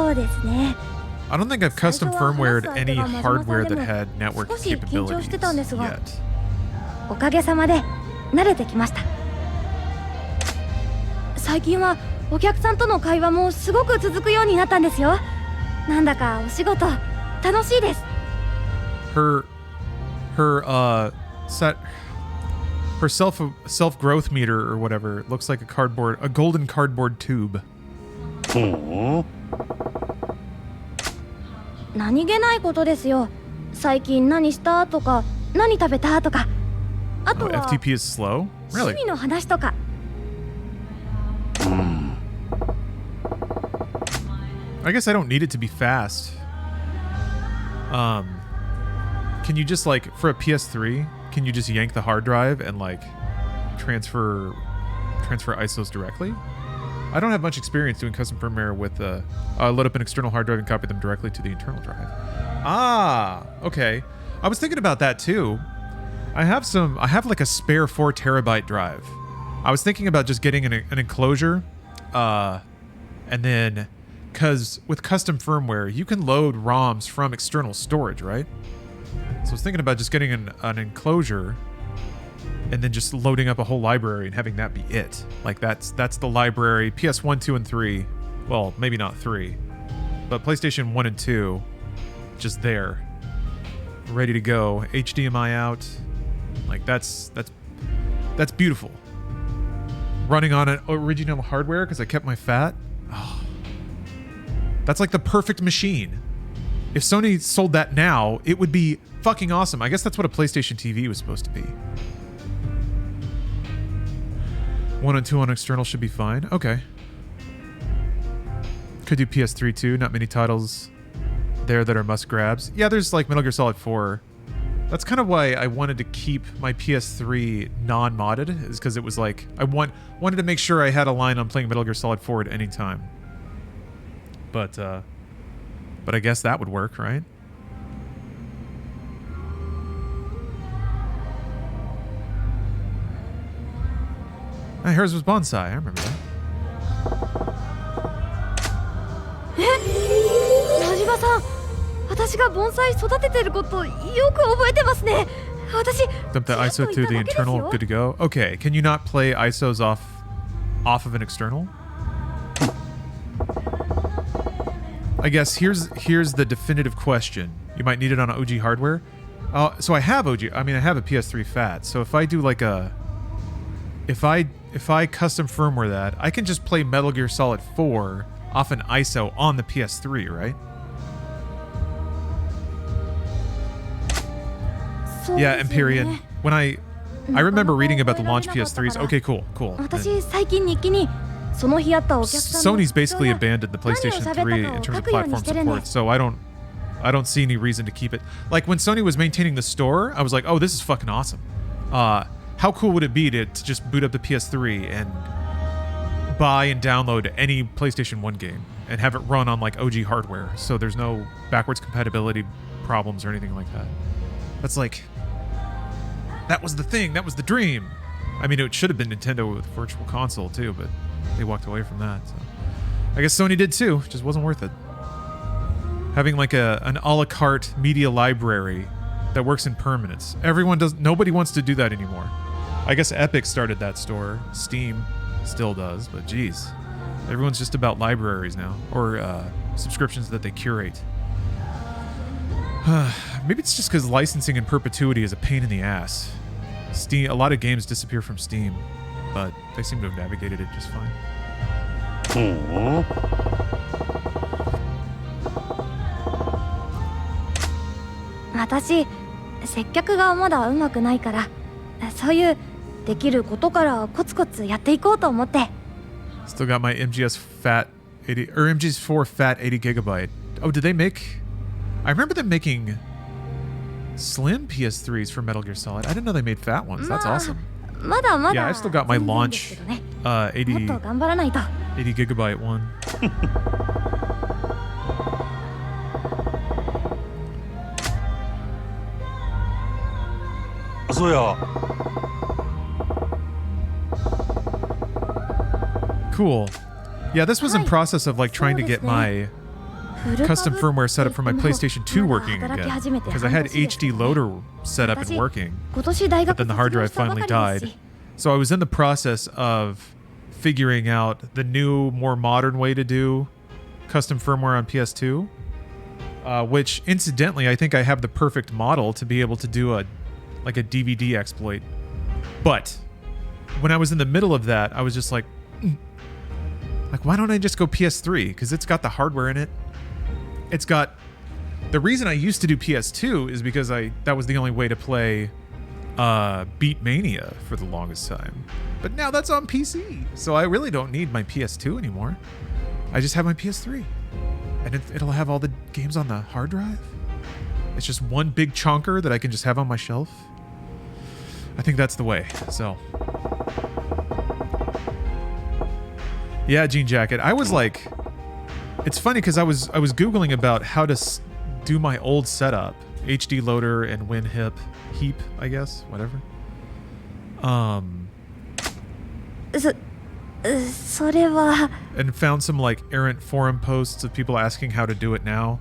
うですね。 I don't think I've custom firmwared any hardware that had network capabilities yet. おかげさまで慣れてきました。最近はお客さんとの会話もすごく続くようになったんですよ。なんだかお仕事楽しいです。Her self growth meter or whatever looks like a golden cardboard tube. 何気ないことですよ。最近何したとか何食べたとか。あとは FTP is slow? 趣 Really? 味の話とか。I guess I don't need it to be fast. Can you just for a PS3, can you just yank the hard drive and transfer ISOs directly? I don't have much experience doing custom firmware with load up an external hard drive and copy them directly to the internal drive. Ah, okay. I was thinking about that too. I have a spare 4 terabyte drive. I was thinking about just getting an enclosure, and then, because with custom firmware, you can load ROMs from external storage, right? So I was thinking about just getting an enclosure, and then just loading up a whole library and having that be it. That's the library, PS1, 2, and 3. Well, maybe not 3, but PlayStation 1 and 2, just there, ready to go. HDMI out. That's beautiful. Running on an original hardware because I kept my fat. Oh, that's like the perfect machine. If Sony sold that now, it would be fucking awesome. I guess that's what a PlayStation TV was supposed to be. 1 and 2 on external should be fine. Okay. Could do PS3 too. Not many titles there that are must grabs. Yeah, there's Metal Gear Solid 4. That's kind of why I wanted to keep my PS3 non-modded, is because it was I wanted to make sure I had a line on playing Metal Gear Solid 4 at any time. But I guess that would work, right? Hers was bonsai. I remember that. ラジバさん、私が盆栽育ててることよく覚えてますね。私 Dump the ISO through the internal. Good to go. Okay, can you not play ISOs off of an external? I guess here's the definitive question. You might need it on OG hardware. So I have OG. I mean, I have a PS3 Fat. So if I do like if I custom firmware that, I can just play Metal Gear Solid 4 off an ISO on the PS3, right? Yeah, Empyrean. When I remember reading about the launch PS3s. Okay, cool. Sony's basically abandoned the PlayStation 3 in terms of platform support, so I don't see any reason to keep it. Like when Sony was maintaining the store, I was like, oh, this is fucking awesome. How cool would it be to just boot up the PS3 and buy and download any PlayStation 1 game and have it run on like OG hardware, so there's no backwards compatibility problems or anything like that. That's like, that was the thing, that was the dream. I mean, it should have been Nintendo with Virtual Console too, but they walked away from that. So I guess Sony did too, just wasn't worth it. Having like an a la carte media library that works in permanence. Nobody wants to do that anymore. I guess Epic started that store. Steam still does, but geez. Everyone's just about libraries now, or subscriptions that they curate. Maybe it's just because licensing in perpetuity is a pain in the ass. Steam, a lot of games disappear from Steam, but they seem to have navigated it just fine. Aww. 私、接客がまだうまくないから、そういうできることからコツコツやっていこうと思って。Still got my MGS Fat 80 or MGS4 Fat 80 gigabyte. Oh, did they make? I remember them making slim PS3s for Metal Gear Solid. I didn't know they made fat ones. That's awesome. Yeah, I still got my launch 80 gigabyte one. So yeah. Cool. Yeah, this was in process of like trying to get my custom firmware set up for my PlayStation 2 working again, because I had HD loader set up and working, but then the hard drive finally died. So I was in the process of figuring out the new, more modern way to do custom firmware on PS2, which incidentally, I think I have the perfect model to be able to do a DVD exploit. But when I was in the middle of that, I was just like, why don't I just go PS3? Because it's got the hardware in it. It's got... The reason I used to do PS2 is because that was the only way to play Beat Mania for the longest time. But now that's on PC, so I really don't need my PS2 anymore. I just have my PS3. And it'll have all the games on the hard drive. It's just one big chunker that I can just have on my shelf. I think that's the way, so... Yeah, Jean Jacket. I was like... It's funny because I was Googling about how to do my old setup. HD loader and heap, I guess. Whatever. And found some like errant forum posts of people asking how to do it now.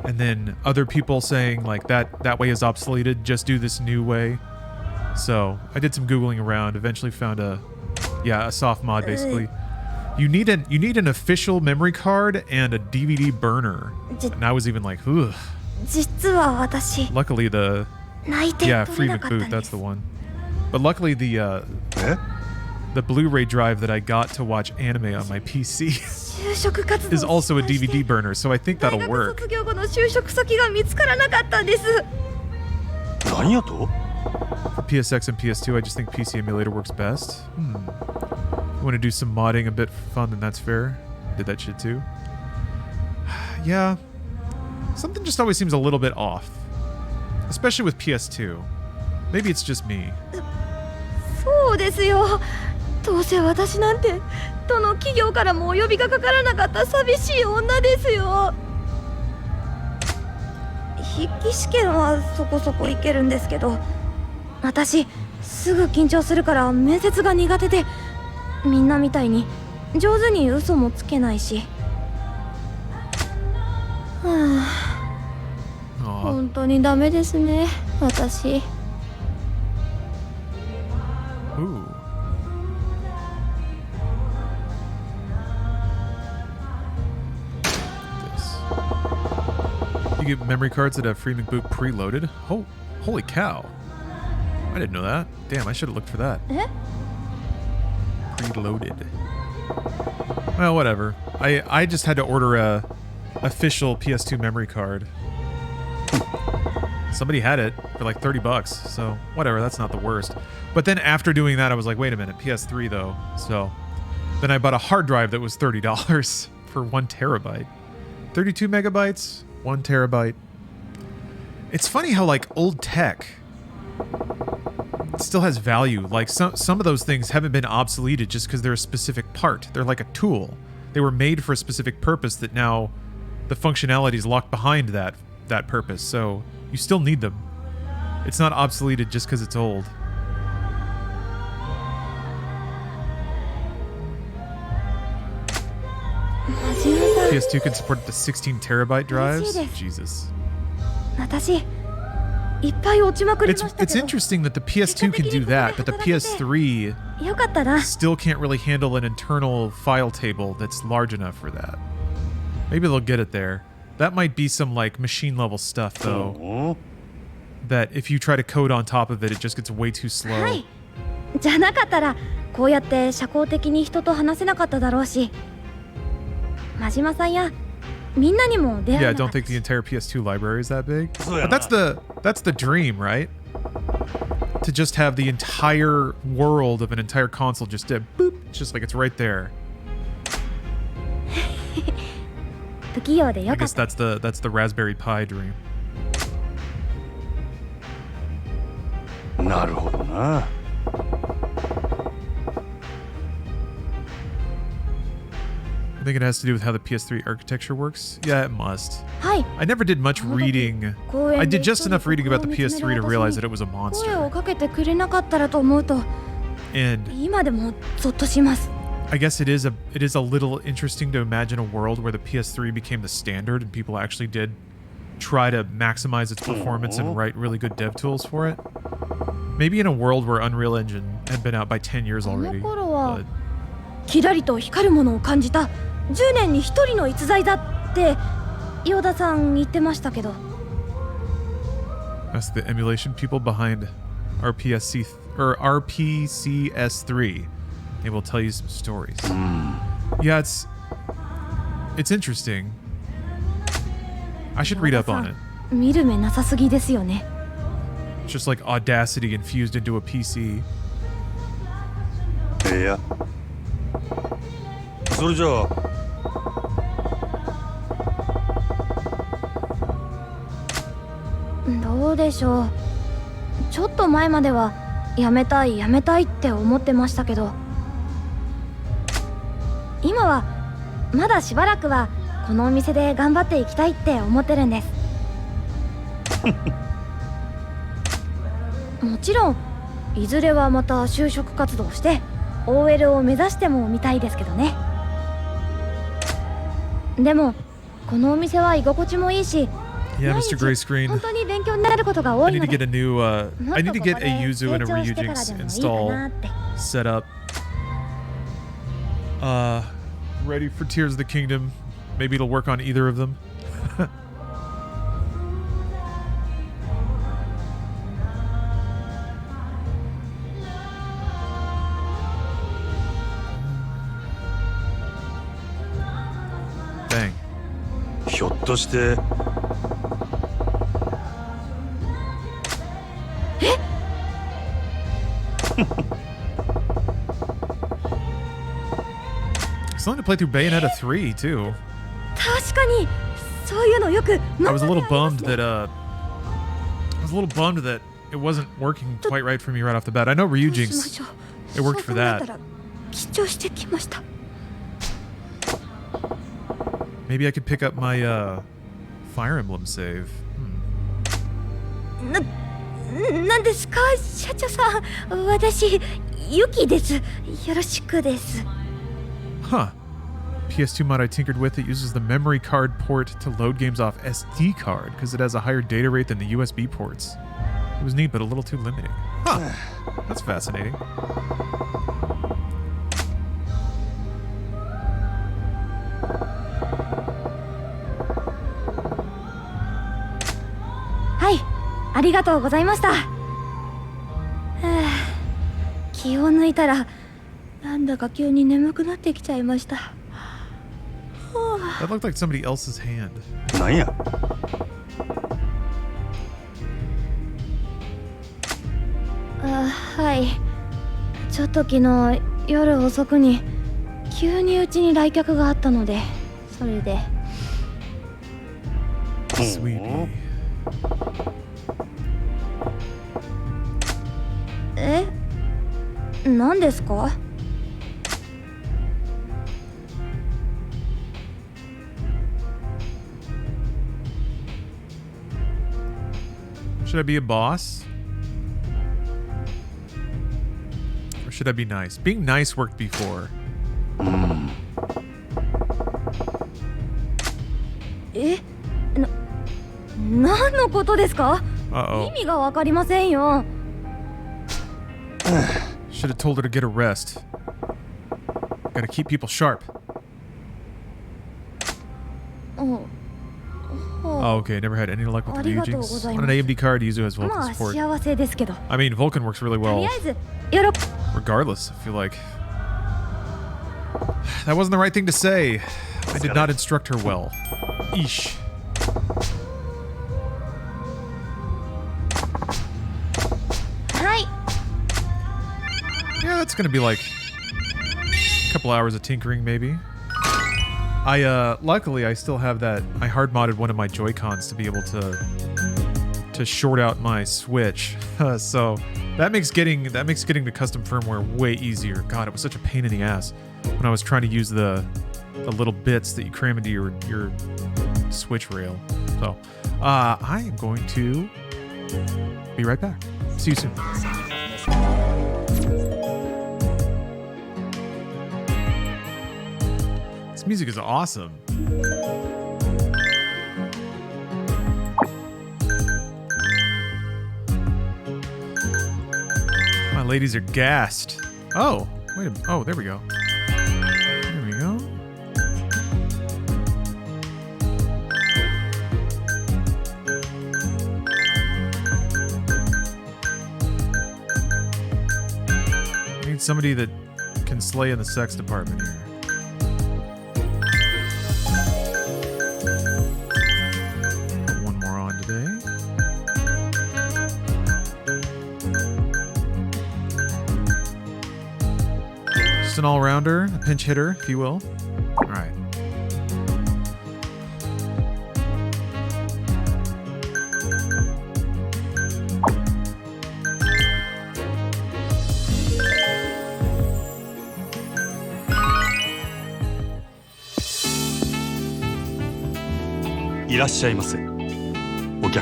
And then other people saying like that way is obsoleted, just do this new way. So I did some Googling around, eventually found a soft mod basically. You need an official memory card and a DVD burner. And I was even like, ugh. Luckily Free McBoot, that's the one. But luckily the Blu-ray drive that I got to watch anime on my PC is also a DVD burner, so I think that'll work. For PSX and PS2, I just think PC emulator works best. You want to do some modding a bit for fun, then that's fair. Did that shit too. Yeah. Something just always seems a little bit off. Especially with PS2. Maybe it's just me. そうですよ。どうせ私なんてどの企業からもお呼びがかからなかった寂しい女ですよ。筆記試験はそこそこいけるんですけど、私すぐ緊張するから面接が苦手で、みんなみたいに上手に嘘もつけないし。はあ、本当にダメですね、私。Ooh. You get memory cards that have Freeman Boot preloaded? Oh, holy cow. I didn't know that. Damn, I should have looked for that. Preloaded. Well, whatever. I just had to order a official PS2 memory card. Somebody had it for like $30, so whatever, that's not the worst. But then after doing that, I was like, wait a minute, PS3 though. So then I bought a hard drive that was $30 for 1 terabyte. 32 megabytes, 1 terabyte. It's funny how like old tech still has value. Like some of those things haven't been obsoleted just because they're a specific part. They're like a tool. They were made for a specific purpose that now the functionality is locked behind that purpose. So you still need them. It's not obsoleted just because it's old. PS2 can support the 16 terabyte drives. Jesus. It's interesting that the PS2 can do that, but the PS3 still can't really handle an internal file table that's large enough for that. Maybe they'll get it there. That might be some like machine level stuff though. That if you try to code on top of it, it just gets way too slow. じゃなかったらこうやって社交的に人と話せなかっただろうし、真島さんやみんなにも出会 Yeah, え I なか don't った think the entire PS2 library is that big. But that's the dream, right? To just have the entire world of an entire console just boop, just like it's right there. 不器用で I よかっ guess た。 that's the Raspberry Pi dream. なるほどな。I think it has to do with how the PS3 architecture works. Yeah, it must. はい。 I never did much reading. I did just enough reading about the PS3 to realize that it was a 声を monster. かけてくれなかったらと思うと、 And 今でもゾッとします。 I guess it is a little interesting to imagine a world where the PS3 became the standard and people actually did try to maximize its performance and write really good dev tools for it. Maybe in a world where Unreal Engine had been out by 10 years あの already. 頃は But キラリと光るものを感じた10年に1人の逸材だってヨダさん言ってましたけど。 that's the emulation people behind RPCS3. They will tell you some stories. Yeah, it's interesting. I should read up on it. 見る目なさすぎですよね。 It's just like Audacity infused into a PC. いや。それじゃあ。どうでしょう。ちょっと前まではやめたいって思ってましたけど、今はまだしばらくはこのお店で頑張っていきたいって思ってるんです。もちろんいずれはまた就職活動して OL を目指してもみたいですけどね。でもこのお店は居心地もいいし、 Yeah, Mr. Gray Screen. 本当に勉強になることが多 I い need の to で。 get a new I need to get a もっ Yuzu と and a ここで成長してから Ryujinx でもいいかな install って。 set up. Ready for Tears of the Kingdom. Maybe it'll work on either of them. Dang. ひょっとして。 Still need to play through Bayonetta 3 too. 確かにそういうのよく I was a little bummed that it wasn't working quite right for me right off the bat. I know Ryujinx, it worked for that. 緊張してきました。 Maybe I could pick up my Fire Emblem save. なんですか社長さん、私ユキです。よろしくです。 Huh. PS2 mod I tinkered with, it uses the memory card port to load games off SD card because it has a higher data rate than the USB ports. It was neat, but a little too limiting. Huh. That's fascinating. Hi. ありがとうございました。気を抜いたらなんだか急に眠くなってきちゃいました。 That looked like somebody else's hand. なんや。はい。ちょっと昨日夜遅くに急にうちに来客があったので、それで。Sweetie. え？何ですか？ Should I be a boss? Or should I be nice? Being nice worked before. 何のことですか？ Uh-oh. 意味がわかりませんよ。 Should have told her to get a rest. Gotta keep people sharp. Oh, okay. Never had any luck with the Ryujins. On an AMD card, Yuzu has Vulcan まあ support. 幸せですけど。 I mean, Vulcan works really と well りあえずよろ。 regardless, I feel like. That wasn't the right thing to say. I did not instruct her well. Eesh. Yeah, that's gonna be like a couple hours of tinkering, maybe. Luckily I still have that. I hard modded one of my Joy-Cons to be able to short out my Switch. So that makes getting the custom firmware way easier. God, it was such a pain in the ass when I was trying to use the little bits that you cram into your Switch rail. So I am going to be right back. See you soon. This music is awesome. My ladies are gassed. Oh, wait a minute. Oh, there we go. There we go. I need somebody that can slay in the sex department here. Just an all-rounder, a pinch hitter, if you will. All right.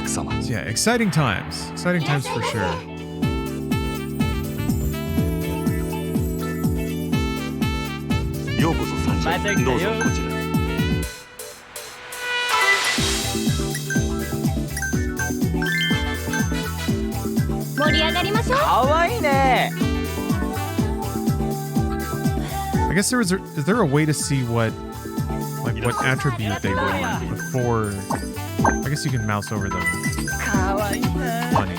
So yeah, exciting times. Exciting times for sure. ようこそサンシャイン。どうぞこちらへ。盛り上がりましょう。可愛いね。 I guess is there a way to see what attribute they were before? I guess you can mouse over them. 可愛いね。 Funny.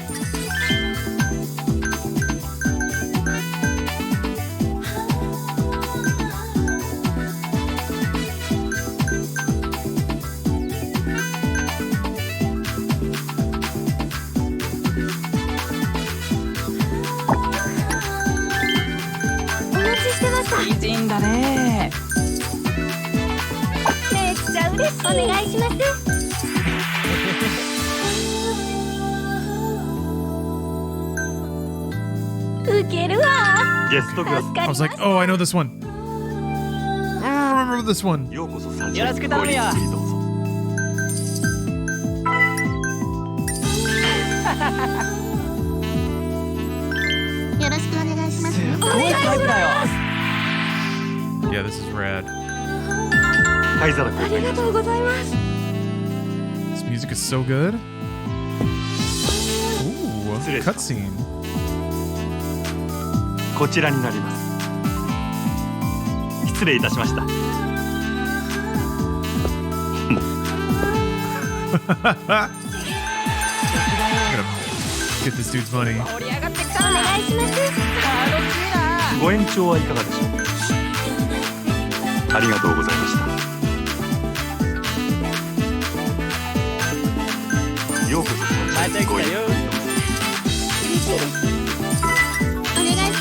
I was like, oh, I know this one. I remember this one. ようこそサンシャイン。よろしく頼むよ。どうぞ。よろしくお願いします。すごいタイプだよ。 Yeah, this is rad. 灰皿交ありがとうございます。 This music is so good. Ooh, cutscene. こちらになります。失礼いたしました。 Get this dude's money. 盛り上がってきた。お願いします。楽しいな。ご延長はいかがでしょう。ありがとうございました。ようこそまた来たよ。嬉しいです。お願いします。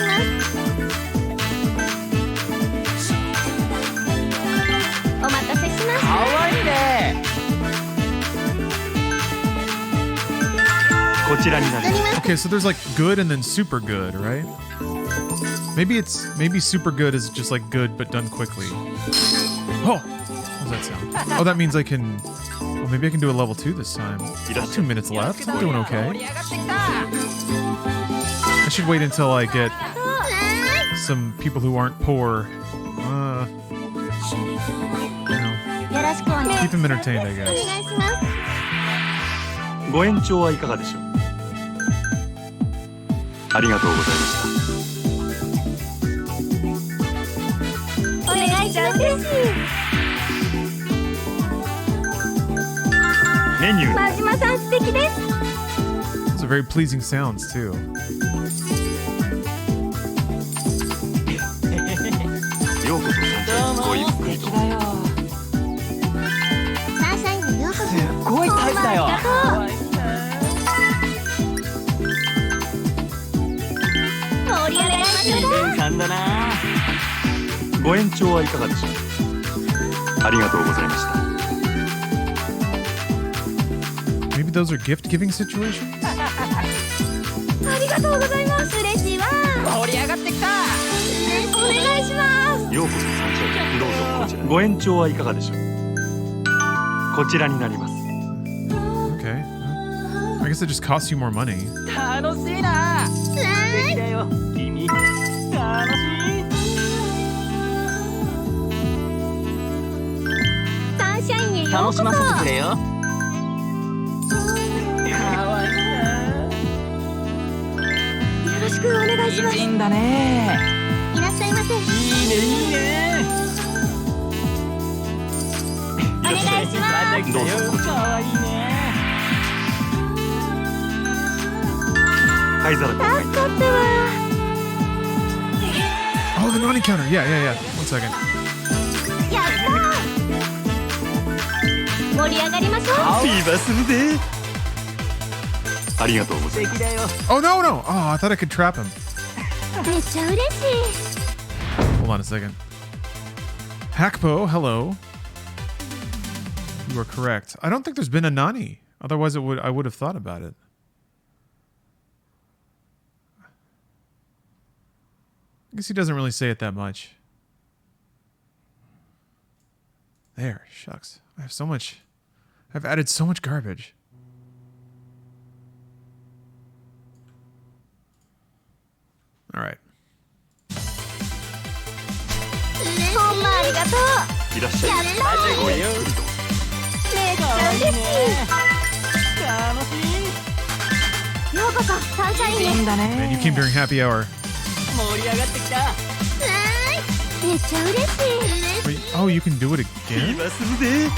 お待たせしましかわいいね。こちらになります。 Okay, so there's like good and then super good, right? Maybe super good is just like good but done quickly. Oh, how does that sound? Oh, that means I can. Well, maybe I can do a level 2 this time. 2 minutes left. I'm doing 盛 okay. り上がってきた。 I should wait until I get some people who aren't poor. You know, よろしくお願いし keep them entertained, I ます。お guess. 願いします。ご延長はいかがでしょう。ありがとうございました。お願いします。メニュー真島さん素敵です。 Those are very pleasing sounds too. ようこそどうもごゆっ素くりと。敵だよ。サンシャインにようこそ。すごいタイプだよ。ありがとう。かわいいな。盛り上がりましょう。自然さんだな。ご延長はいかがでしょう。ありがとうございました。 Maybe those are gift-giving situations. ありがとうございます。嬉しいわ。盛り上がってきた。お願いします。ようこそサンシャイン。どうぞこちら。ご延長はいかがでしょう。こちらになります。 Okay. I guess it just costs you more money. 楽しいな。素敵だよ。君楽しい。サンシャインへようこそ。楽しませてくれよ。かわいいな。よろしくお願いします。美人だね。いらっしゃいませ。いいねいいね。お願いします。どうぞこちら。かわいいね。灰皿交換。助かったわ。 Oh, the money counter. Yeah. 1 second. やったー。盛り上がりましょう。ビーバスで。ありがとうございます。素敵だよ。 Oh no! Oh, I thought I could trap him. めっちゃ嬉しい。 Hold on a second. Hackpo, hello. You are correct. I don't think there's been a Nani. Otherwise, I would have thought about it. I guess he doesn't really say it that much. There, shucks. I've added so much garbage. All right. ほんまありがとう。いらっしゃいませ。やったー。ごゆっくりと。めっちゃ嬉し楽しい。い。ようこそサンシャインへ。美人だ Man, you ね。 came during happy hour. 盛り上がってきた。めっちゃ嬉しい。 Wait, oh, you can do it ビ again? ーバスで。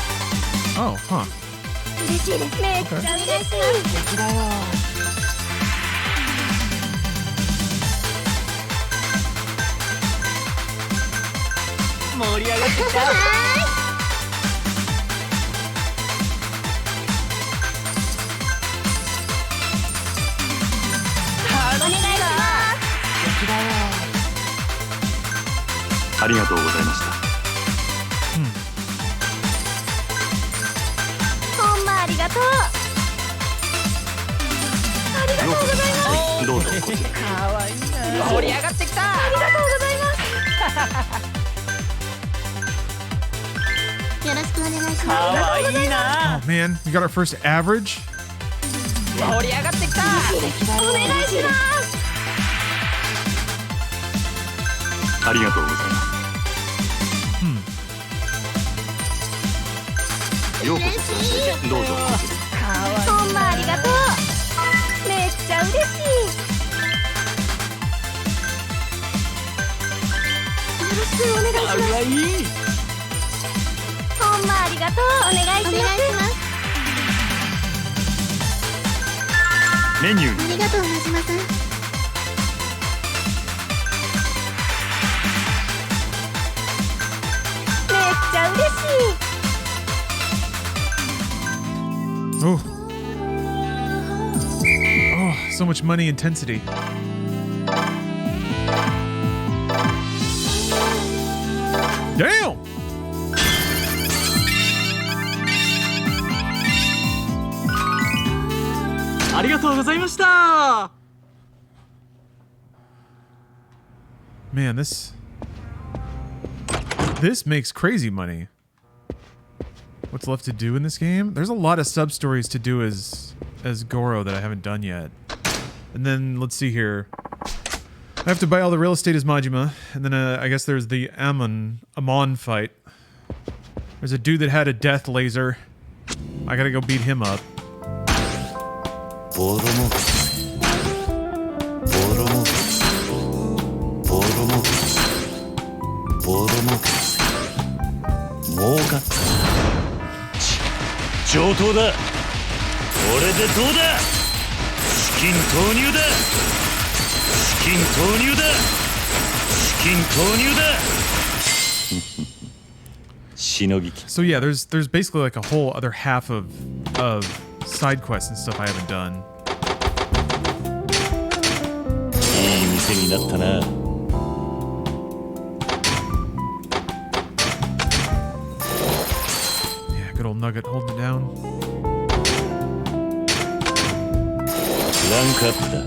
Oh, huh. 嬉しいです。めっちゃ嬉しい。素敵だよ。盛り上がってきた。お願いします。素敵だよ。ありがとうございました。ほんまありがとう。ありがとうございます。どうぞこちら。かわいいな。盛り上がってきた。ありがとうございます。よろしくお願いしかます。わいいな。 Oh man, we got our first average. 盛り上がってきた。素敵だよ。お願いします。ありがとうございます。ようこそ参加へどうぞ。ほんまありがとう。めっちゃ嬉しい。よろしくお願いします。ほんまありがとう。お願いします。メニューありがとう、真島さん。めっちゃ嬉しい。Oh. Oh, so much money intensity. Damn! Man, this makes crazy money. What's left to do in this game? There's a lot of sub-stories to do as Goro that I haven't done yet. And then, let's see here. I have to buy all the real estate as Majima. And then I guess there's the Amon fight. There's a dude that had a death laser. I gotta go beat him up. So yeah, there's basically like a whole other half of side quests and stuff I haven't done. Yeah, good old Nugget holding it down. Rank up だ。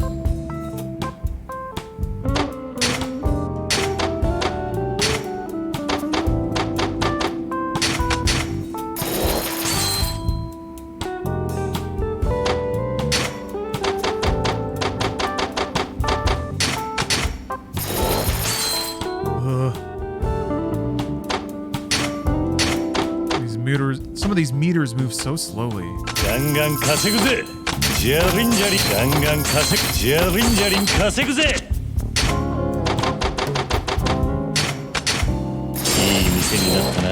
Some of these meters move so slowly. ガンガン稼ぐぜ。ジャリンジャリンガンガン稼ぐ。ジャリンジャリン稼ぐぜ。いい店になったな。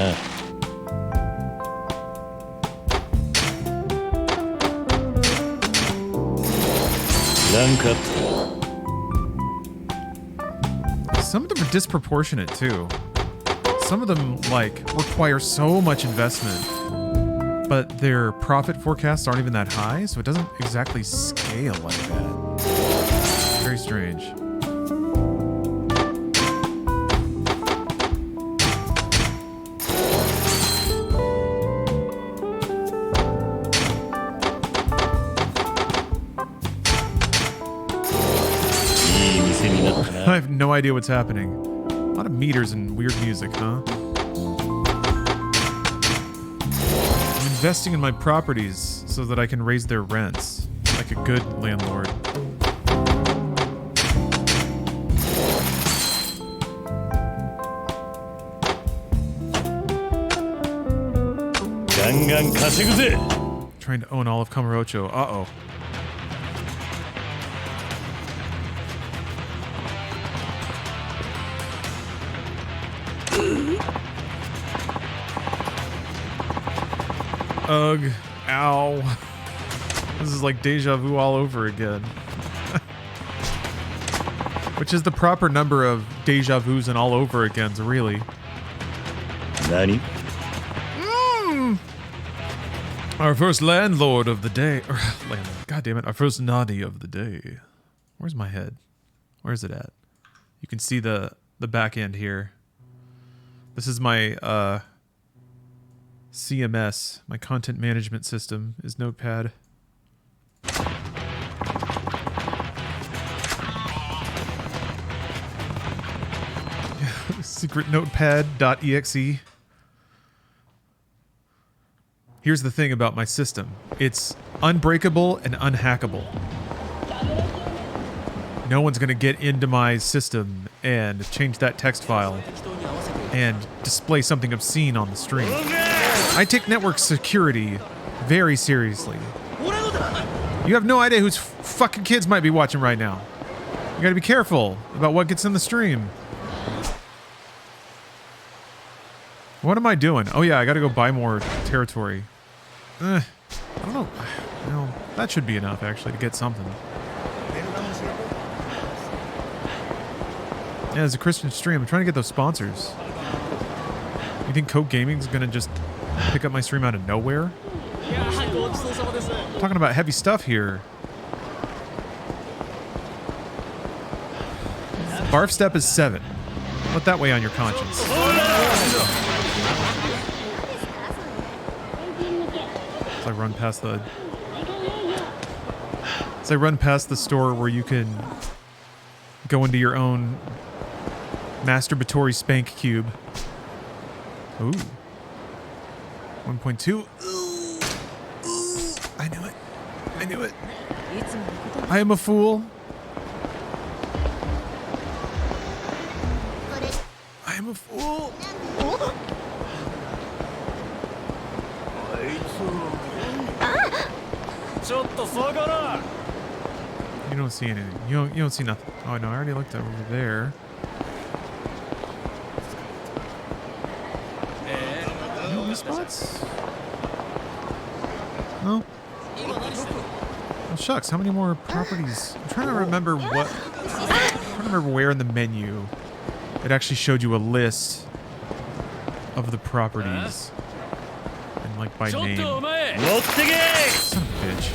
ランクアップ。 Some of them are disproportionate too. Some of them like require so much investment, but their profit forecasts aren't even that high, so it doesn't exactly scale like that. Very strange. I have no idea what's happening. A lot of meters and weird music, huh? I'm investing in my properties so that I can raise their rents, like a good landlord. Trying to own all of Kamurocho. Uh-oh. Ugh. Ow. This is like deja vu all over again. Which is the proper number of deja vus and all over agains, really. Nani? Our first landlord of the day. Or, landlord. God damn it. Our first naughty of the day. Where's my head? Where's it at? You can see the back end here. This is my CMS. My content management system is Notepad. Secret notepad.exe. Here's the thing about my system. It's unbreakable and unhackable. No one's going to get into my system and change that text file and display something obscene on the stream. I take network security very seriously. You have no idea whose fucking kids might be watching right now. You gotta be careful about what gets in the stream. What am I doing? Oh yeah, I gotta go buy more territory. I don't know. No, that should be enough actually to get something. Yeah, it's a Christian stream. I'm trying to get those sponsors. You think Code Gaming's gonna just pick up my stream out of nowhere? I'm talking about heavy stuff here. Barf step is 7. Let that weigh on your conscience. As I run past the store where you can go into your own masturbatory spank cube. Ooh. 1.2. I knew it. I knew it. I am a fool. I am a fool. You don't see anything. You don't see nothing. Oh no, I already looked over there. No spots? No. Oh shucks, how many more properties? I'm trying to remember where in the menu it actually showed you a list of the properties. And like by name. Son of a bitch.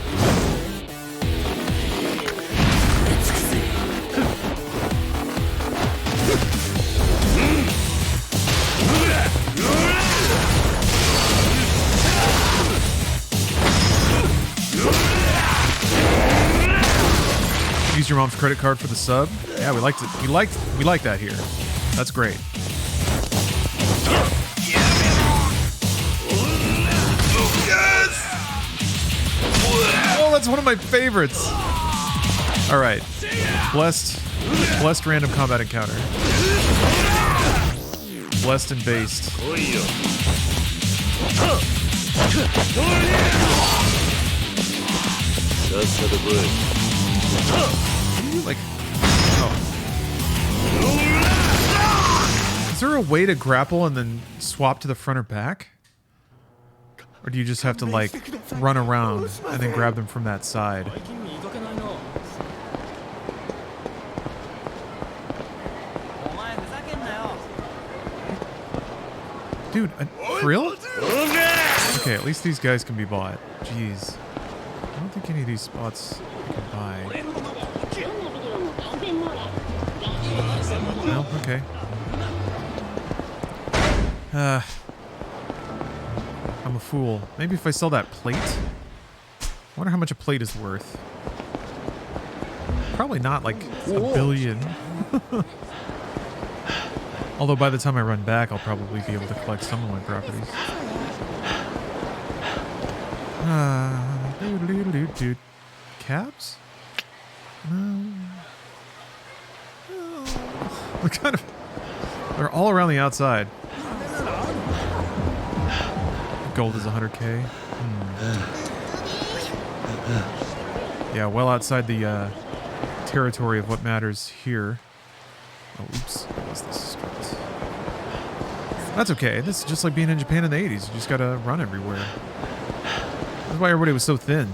Use your mom's credit card for the sub. Yeah, we liked it. We like that here. That's great. Oh, that's one of my favorites. All right, blessed random combat encounter. Blessed and based. Like, oh. Is there a way to grapple and then swap to the front or back? Or do you just have to like run around and then grab them from that side? Dude, for real? Okay, at least these guys can be bought. Jeez. I don't think any of these spots I can buy. No? Okay. I'm a fool. Maybe if I sell that plate? I wonder how much a plate is worth. Probably not like a billion. Although by the time I run back, I'll probably be able to collect some of my properties. Dude. Cabs? No. They're all around the outside. Gold is 100k. Yeah, well outside the territory of what matters here. Oh, oops. What's this street? That's okay. This is just like being in Japan in the 80s. You just gotta run everywhere. That's why everybody was so thin.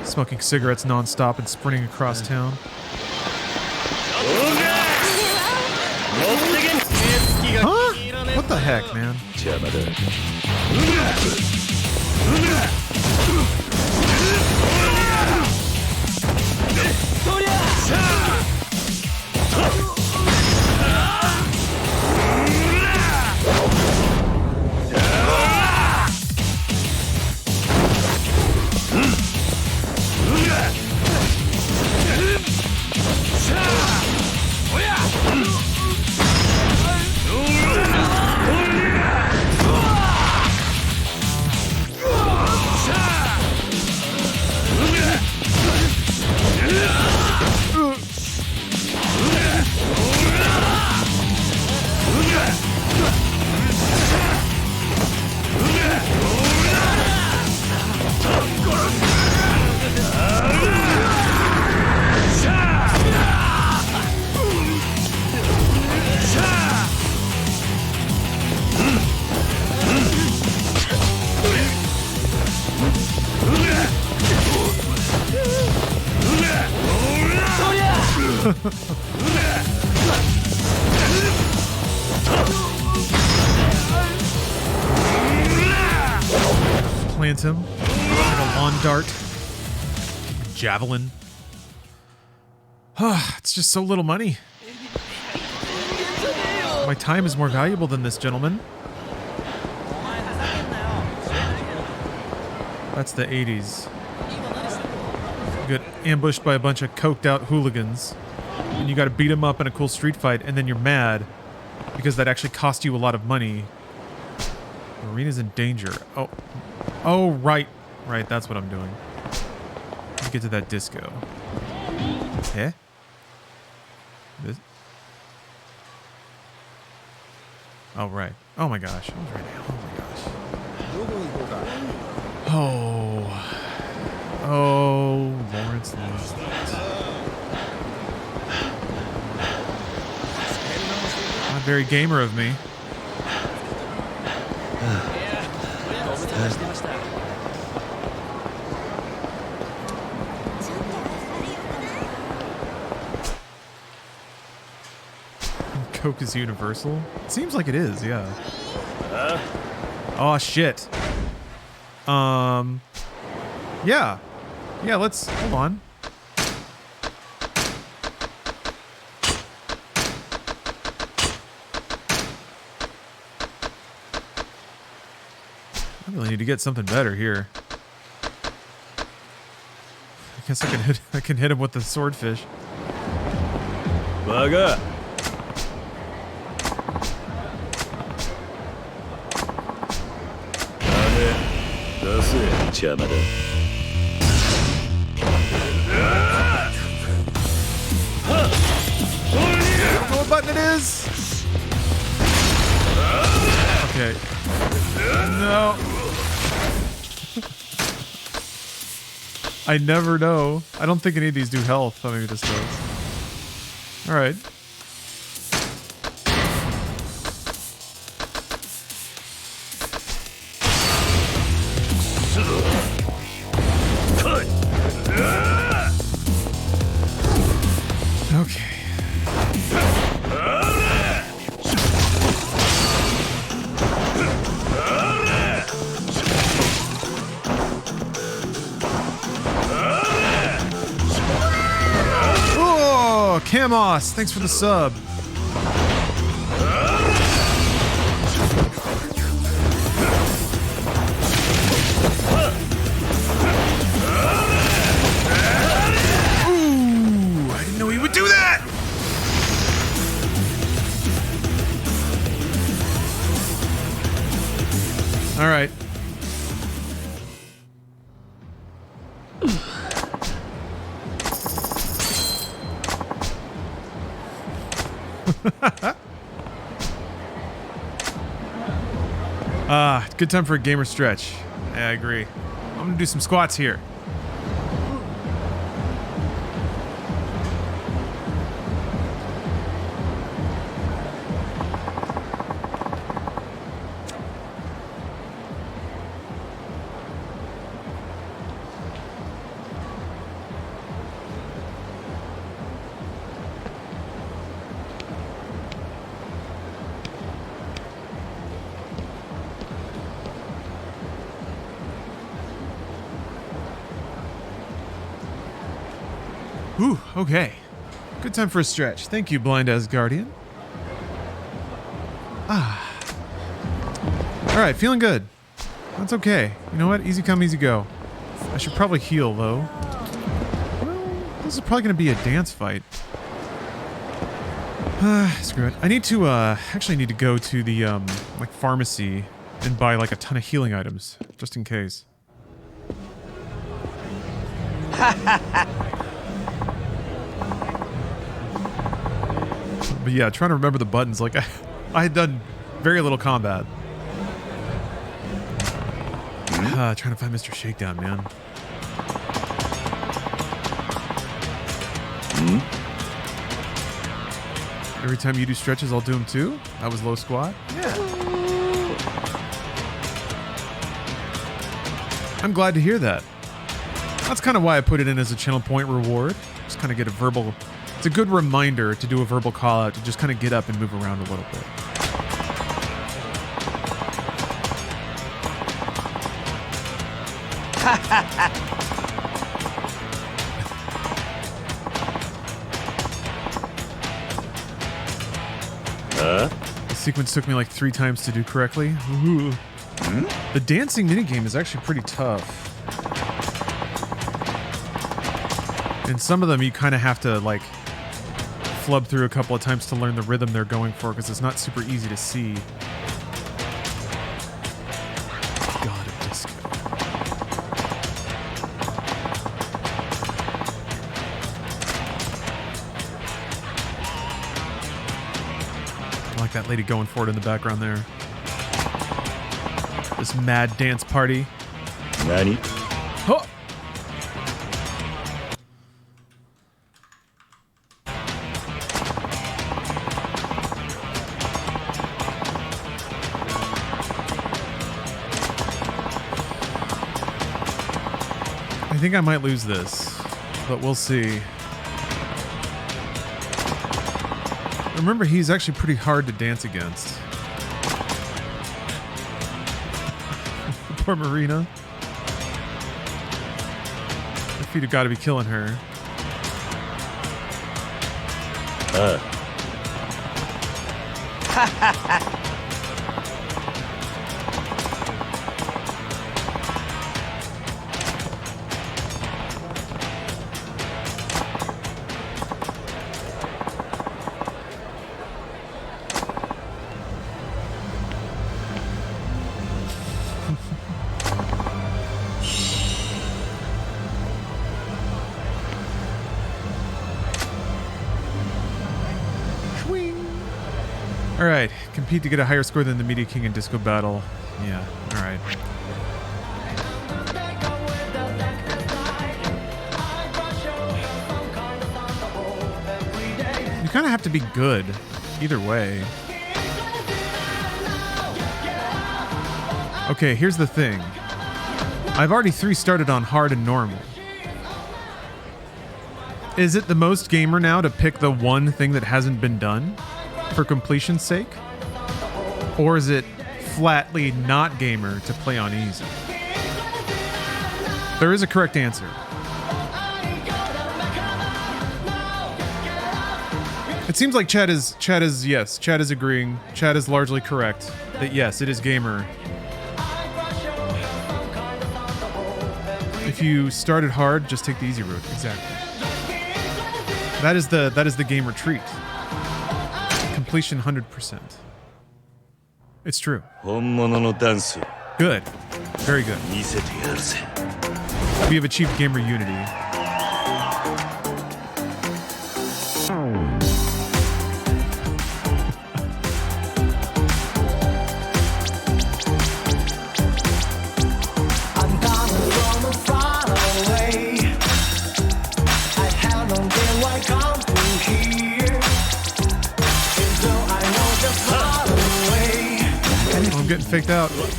Smoking cigarettes non-stop and sprinting across town. Huh? What the heck, man? Plant him. Like a lawn dart. Javelin. It's just so little money. My time is more valuable than this, gentlemen. That's the 80s. You get ambushed by a bunch of coked out hooligans. And you gotta beat them up in a cool street fight, and then you're mad because that actually cost you a lot of money. Marina's in danger. Oh, right. Right, that's what I'm doing. Let me get to that disco. Eh? This? Oh, right. Oh my gosh. I was right now. Oh my gosh. Oh, Lawrence. Not very gamer of me. Coke is universal? It seems like it is, yeah. Oh shit. Yeah. Yeah, let's hold on. I really need to get something better here. I guess I can hit him with the swordfish. Bugger. I don't know what button it is. Okay. No. I never know. I don't think any of these do health. Oh, maybe this does. Alright. Okay. Oh, Camos, thanks for the sub. Ooh, I didn't know he would do that. All right. Good time for a gamer stretch. Yeah, I agree. I'm gonna do some squats here. Ooh, okay. Good time for a stretch. Thank you, Blind Asgardian. Alright, feeling good. That's okay. You know what? Easy come, easy go. I should probably heal, though. Well, this is probably going to be a dance fight. Screw it. I need to, actually need to go to the, like, pharmacy and buy, like, a ton of healing items. Just in case. But yeah, trying to remember the buttons. Like, I had done very little combat. Trying to find Mr. Shakedown, man. Every time you do stretches, I'll do them too? That was low squat? Yeah. I'm glad to hear that. That's kind of why I put it in as a channel point reward. Just kind of get a verbal It's a good reminder to do a verbal call out to just kind of get up and move around a little bit. The sequence took me like 3 times to do correctly. Ooh. The dancing minigame is actually pretty tough. And some of them you kind of have to like flub through a couple of times to learn the rhythm they're going for because it's not super easy to see. God of disco. I like that lady going for it in the background there. This mad dance party. Nani? Oh! I think I might lose this, but we'll see. Remember, he's actually pretty hard to dance against. Poor Marina. Her feet have got to be killing her. All right, compete to get a higher score than the Media King in Disco Battle. Yeah, all right. You kind of have to be good either way. Okay, here's the thing. I've already 3 started on hard and normal. Is it the most gamer now to pick the one thing that hasn't been done for completion's sake? Or is it flatly not gamer to play on easy? There is a correct answer. It seems like Chad is agreeing. Chad is largely correct that yes, it is gamer. If you started hard, just take the easy route. Exactly. That is the gamer treat. Completion 100%. It's true. Good. Very good. We have achieved gamer unity. I'm getting faked out. Let's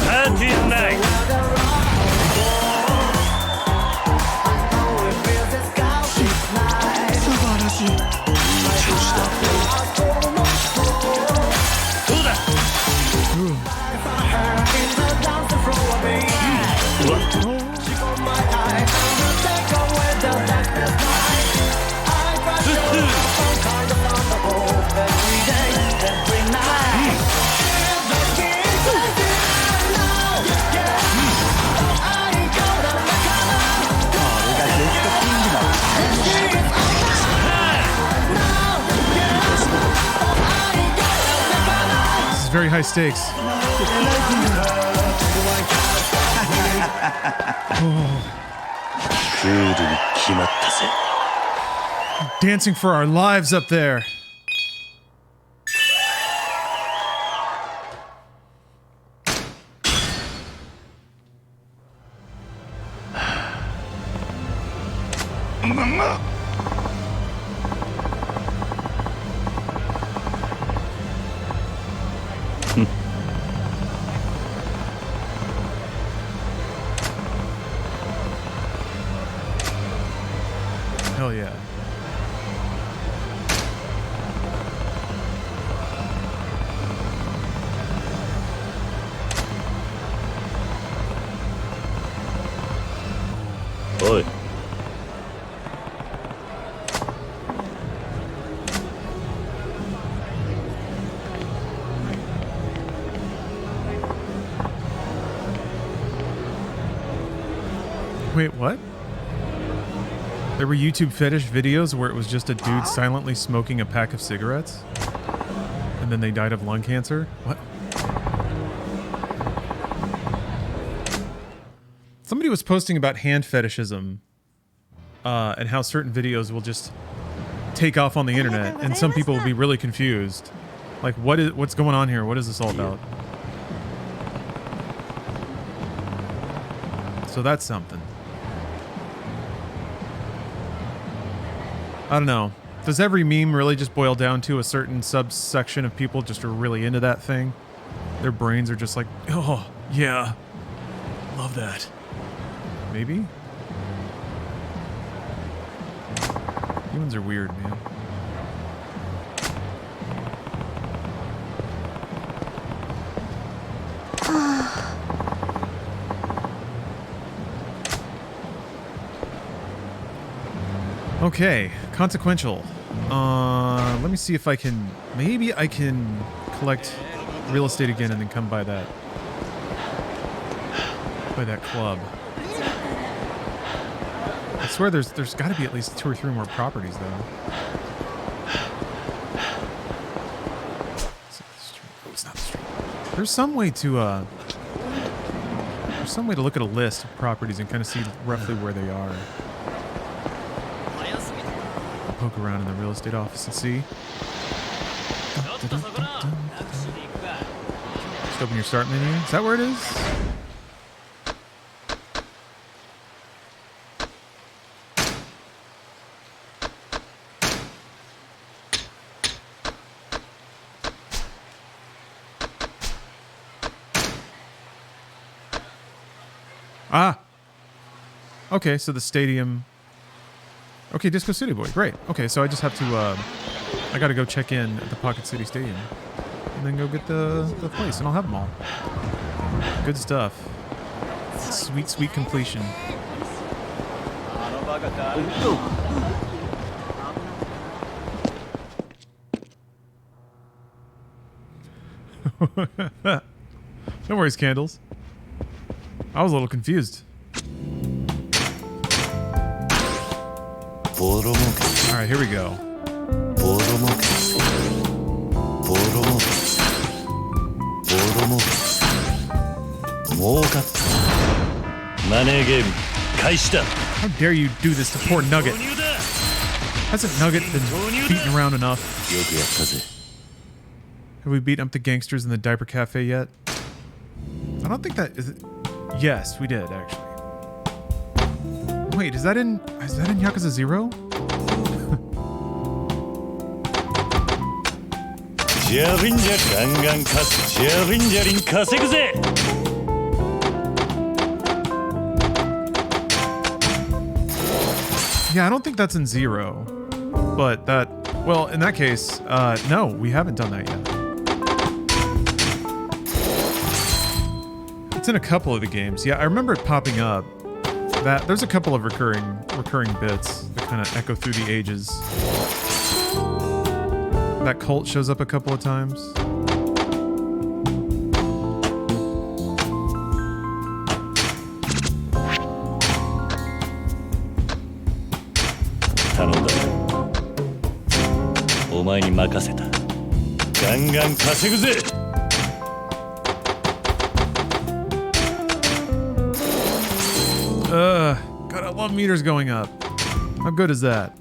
party night. Very high stakes. Dancing for our lives up there. hell yeah. Oi. Wait, what? There were YouTube fetish videos where it was just a dude silently smoking a pack of cigarettes? And then they died of lung cancer? What? Somebody was posting about hand fetishism and how certain videos will just take off on the internet and some people will be really confused. Like, what's going on here? What is this all about? So that's something. I don't know. Does every meme really just boil down to a certain subsection of people just are really into that thing? Their brains are just like, oh, yeah. Love that. Maybe? Humans are weird, man. Okay, consequential. Let me see if I can... Maybe I can collect real estate again and then come by that club. I swear there's got to be at least 2 or 3 more properties, though. It's not the street. There's some way to look at a list of properties and kind of see roughly where they are. Poke around in the real estate office and see. Just open your start menu. Is that where it is? Ah! Okay, so the stadium... Okay, Disco City Boy, great. Okay, so I just have to, I gotta go check in at the Pocket City Stadium. And then go get the place, and I'll have them all. Good stuff. Sweet, sweet completion. No worries, Candles. I was a little confused. Alright, here we go. How dare you do this to poor Nugget? Hasn't Nugget been beaten around enough? Have we beaten up the gangsters in the Diaper Cafe yet? I don't think that is it. Yes, we did, actually. Wait, is that in Yakuza Zero? Yeah, I don't think that's in Zero. But that... Well, in that case, no, we haven't done that yet. It's in a couple of the games. Yeah, I remember it popping up. That there's a couple of recurring bits that kind of echo through the ages. That cult shows up a couple of times. God, I love meters going up. How good is that?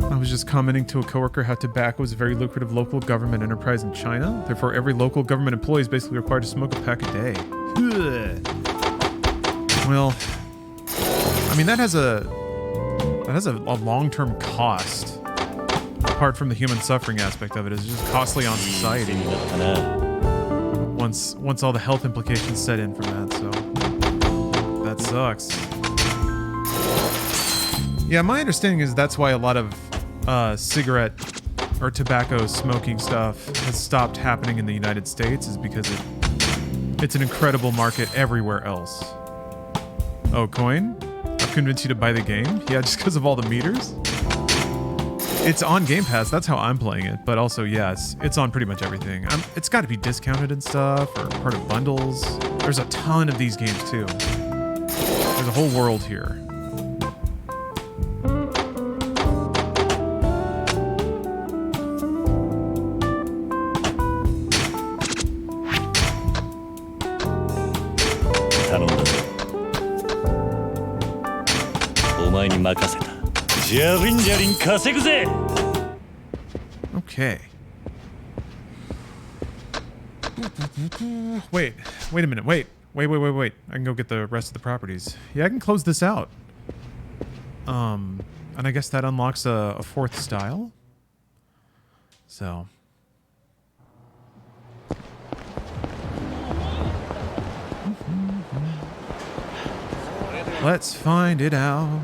I was just commenting to a coworker how tobacco is a very lucrative local government enterprise in China. Therefore, every local government employee is basically required to smoke a pack a day. Well, I mean, that has a long-term cost. Apart from the human suffering aspect of it, it's just costly on society. once all the health implications set in from that, so that sucks. Yeah, my understanding is that's why a lot of cigarette or tobacco smoking stuff has stopped happening in the United States, is because it's an incredible market everywhere else. Oh, coin? I've convinced you to buy the game? Yeah, just because of all the meters? It's on Game Pass, that's how I'm playing it, but also, yes, it's on pretty much everything. It's got to be discounted and stuff, or part of bundles. There's a ton of these games, too. There's a whole world here. Okay. Wait a minute. Wait. I can go get the rest of the properties. Yeah, I can close this out. And I guess that unlocks a fourth style. So. Let's find it out.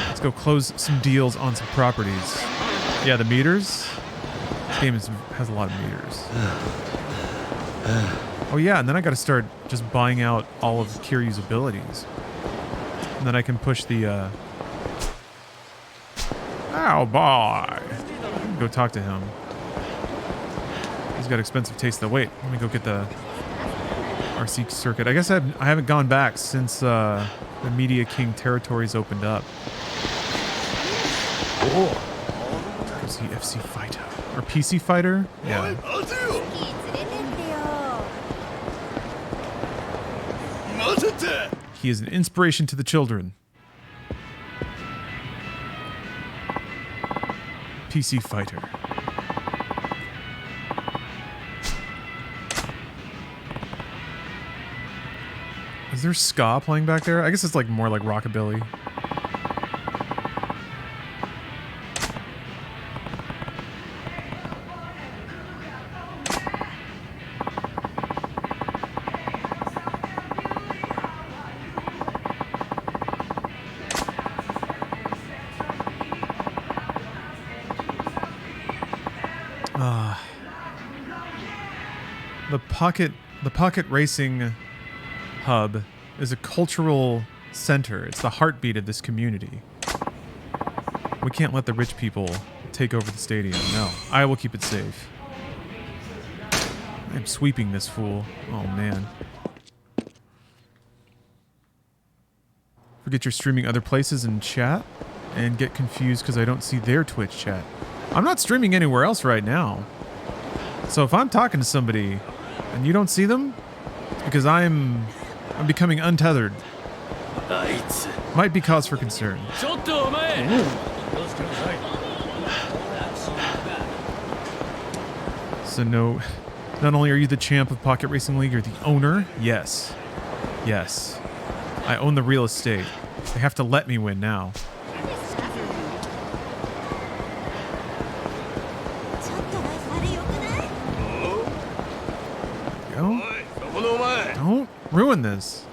Let's go close some deals on some properties. Yeah, the meters. This game has a lot of meters. Oh yeah, and then I gotta start just buying out all of Kiryu's abilities. And then I can push the, Oh boy! Go talk to him. He's got expensive taste though. Wait, let me go get the RC circuit. I guess I haven't gone back since the Media King territories opened up. Oh. Go see FC Fighter. Or PC Fighter? Yeah. He is an inspiration to the children. PC Fighter. Is there ska playing back there? I guess it's like more like rockabilly. The Pocket Racing Hub is a cultural center. It's the heartbeat of this community. We can't let the rich people take over the stadium. No, I will keep it safe. I'm sweeping this fool. Oh man. Forget you're streaming other places in chat and get confused because I don't see their Twitch chat. I'm not streaming anywhere else right now. So if I'm talking to somebody and you don't see them, it's because I'm becoming untethered. Might be cause for concern. So no, not only are you the champ of Pocket Racing League, you're the owner. Yes. Yes. I own the real estate. They have to let me win now. Don't ruin this.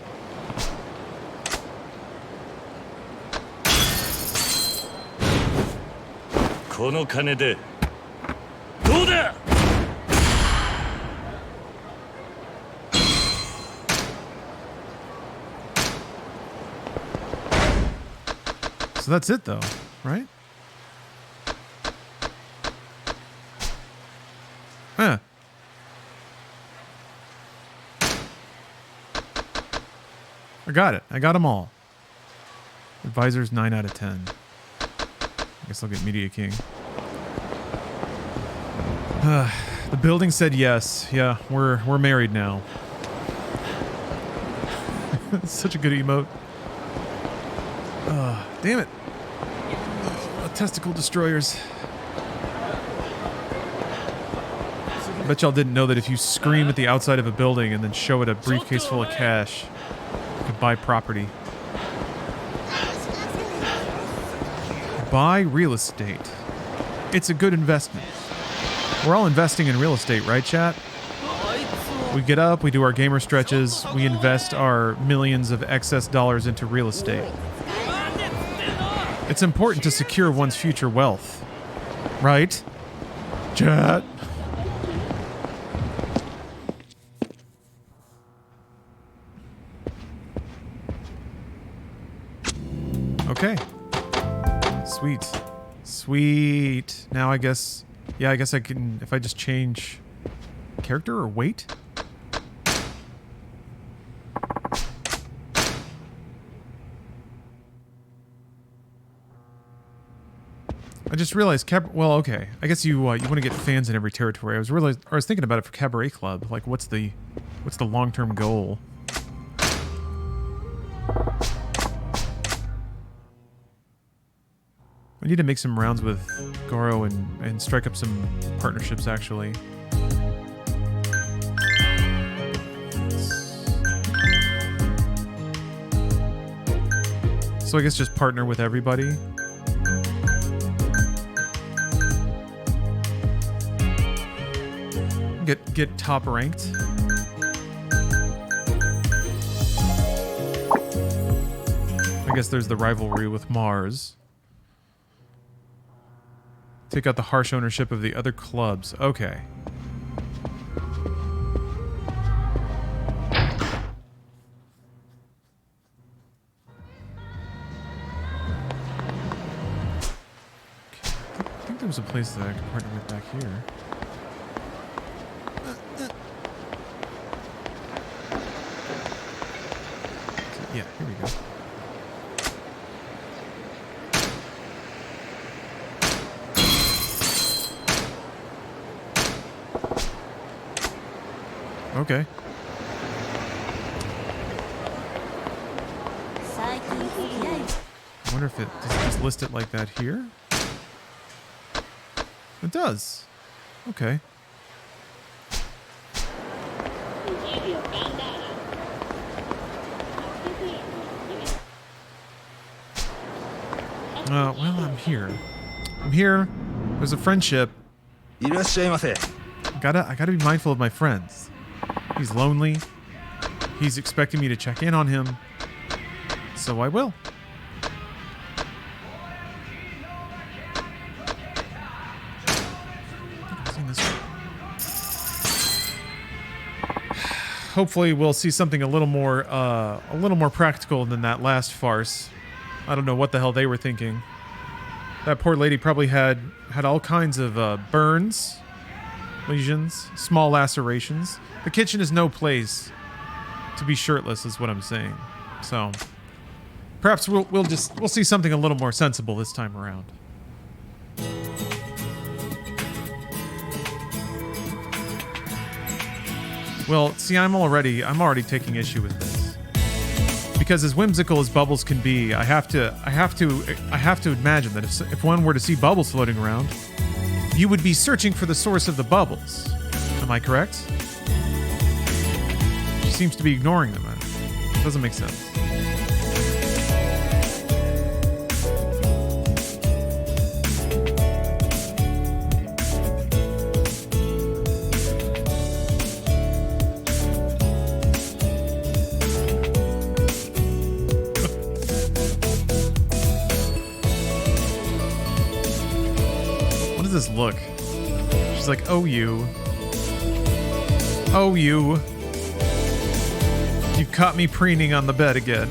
So that's it though, right? Huh. I got it. I got them all. Advisors 9 out of 10. I guess I'll get Media King. The building said yes. Yeah, we're married now. It's such a good emote. Damn it. Testicle destroyers. I bet y'all didn't know that if you scream at the outside of a building and then show it a briefcase full of cash, you could buy property. Buy real estate. It's a good investment. We're all investing in real estate, right, chat? We get up, we do our gamer stretches, we invest our millions of excess dollars into real estate. It's important to secure one's future wealth. Right? Chat. Okay. Sweet. Sweet. Now I guess... Yeah, I guess I can... If I just change... character or weight? I just realized well, okay. I guess you want to get fans in every territory. I was thinking about it for Cabaret Club. Like, what's the long-term goal? I need to make some rounds with Goro and strike up some partnerships, actually. So I guess just partner with everybody. Get top ranked. I guess there's the rivalry with Mars. Take out the harsh ownership of the other clubs. Okay. I think there was a place that I could partner with back here. Yeah, here we go. Okay. I wonder if it does it just list it like that here? It does. Okay. Well, I'm here. I'm here. There's a friendship. I gotta be mindful of my friends. He's lonely. He's expecting me to check in on him. So I will. Hopefully we'll see something a little more practical than that last farce. I don't know what the hell they were thinking. That poor lady probably had all kinds of burns, lesions, small lacerations. The kitchen is no place to be shirtless, is what I'm saying. So perhaps we'll see something a little more sensible this time around. Well, see, I'm already taking issue with this. Because as whimsical as bubbles can be, I have to imagine that if one were to see bubbles floating around, you would be searching for the source of the bubbles. Am I correct? She seems to be ignoring them. It doesn't make sense. This look. She's like, oh, you. Oh, you. You caught me preening on the bed again.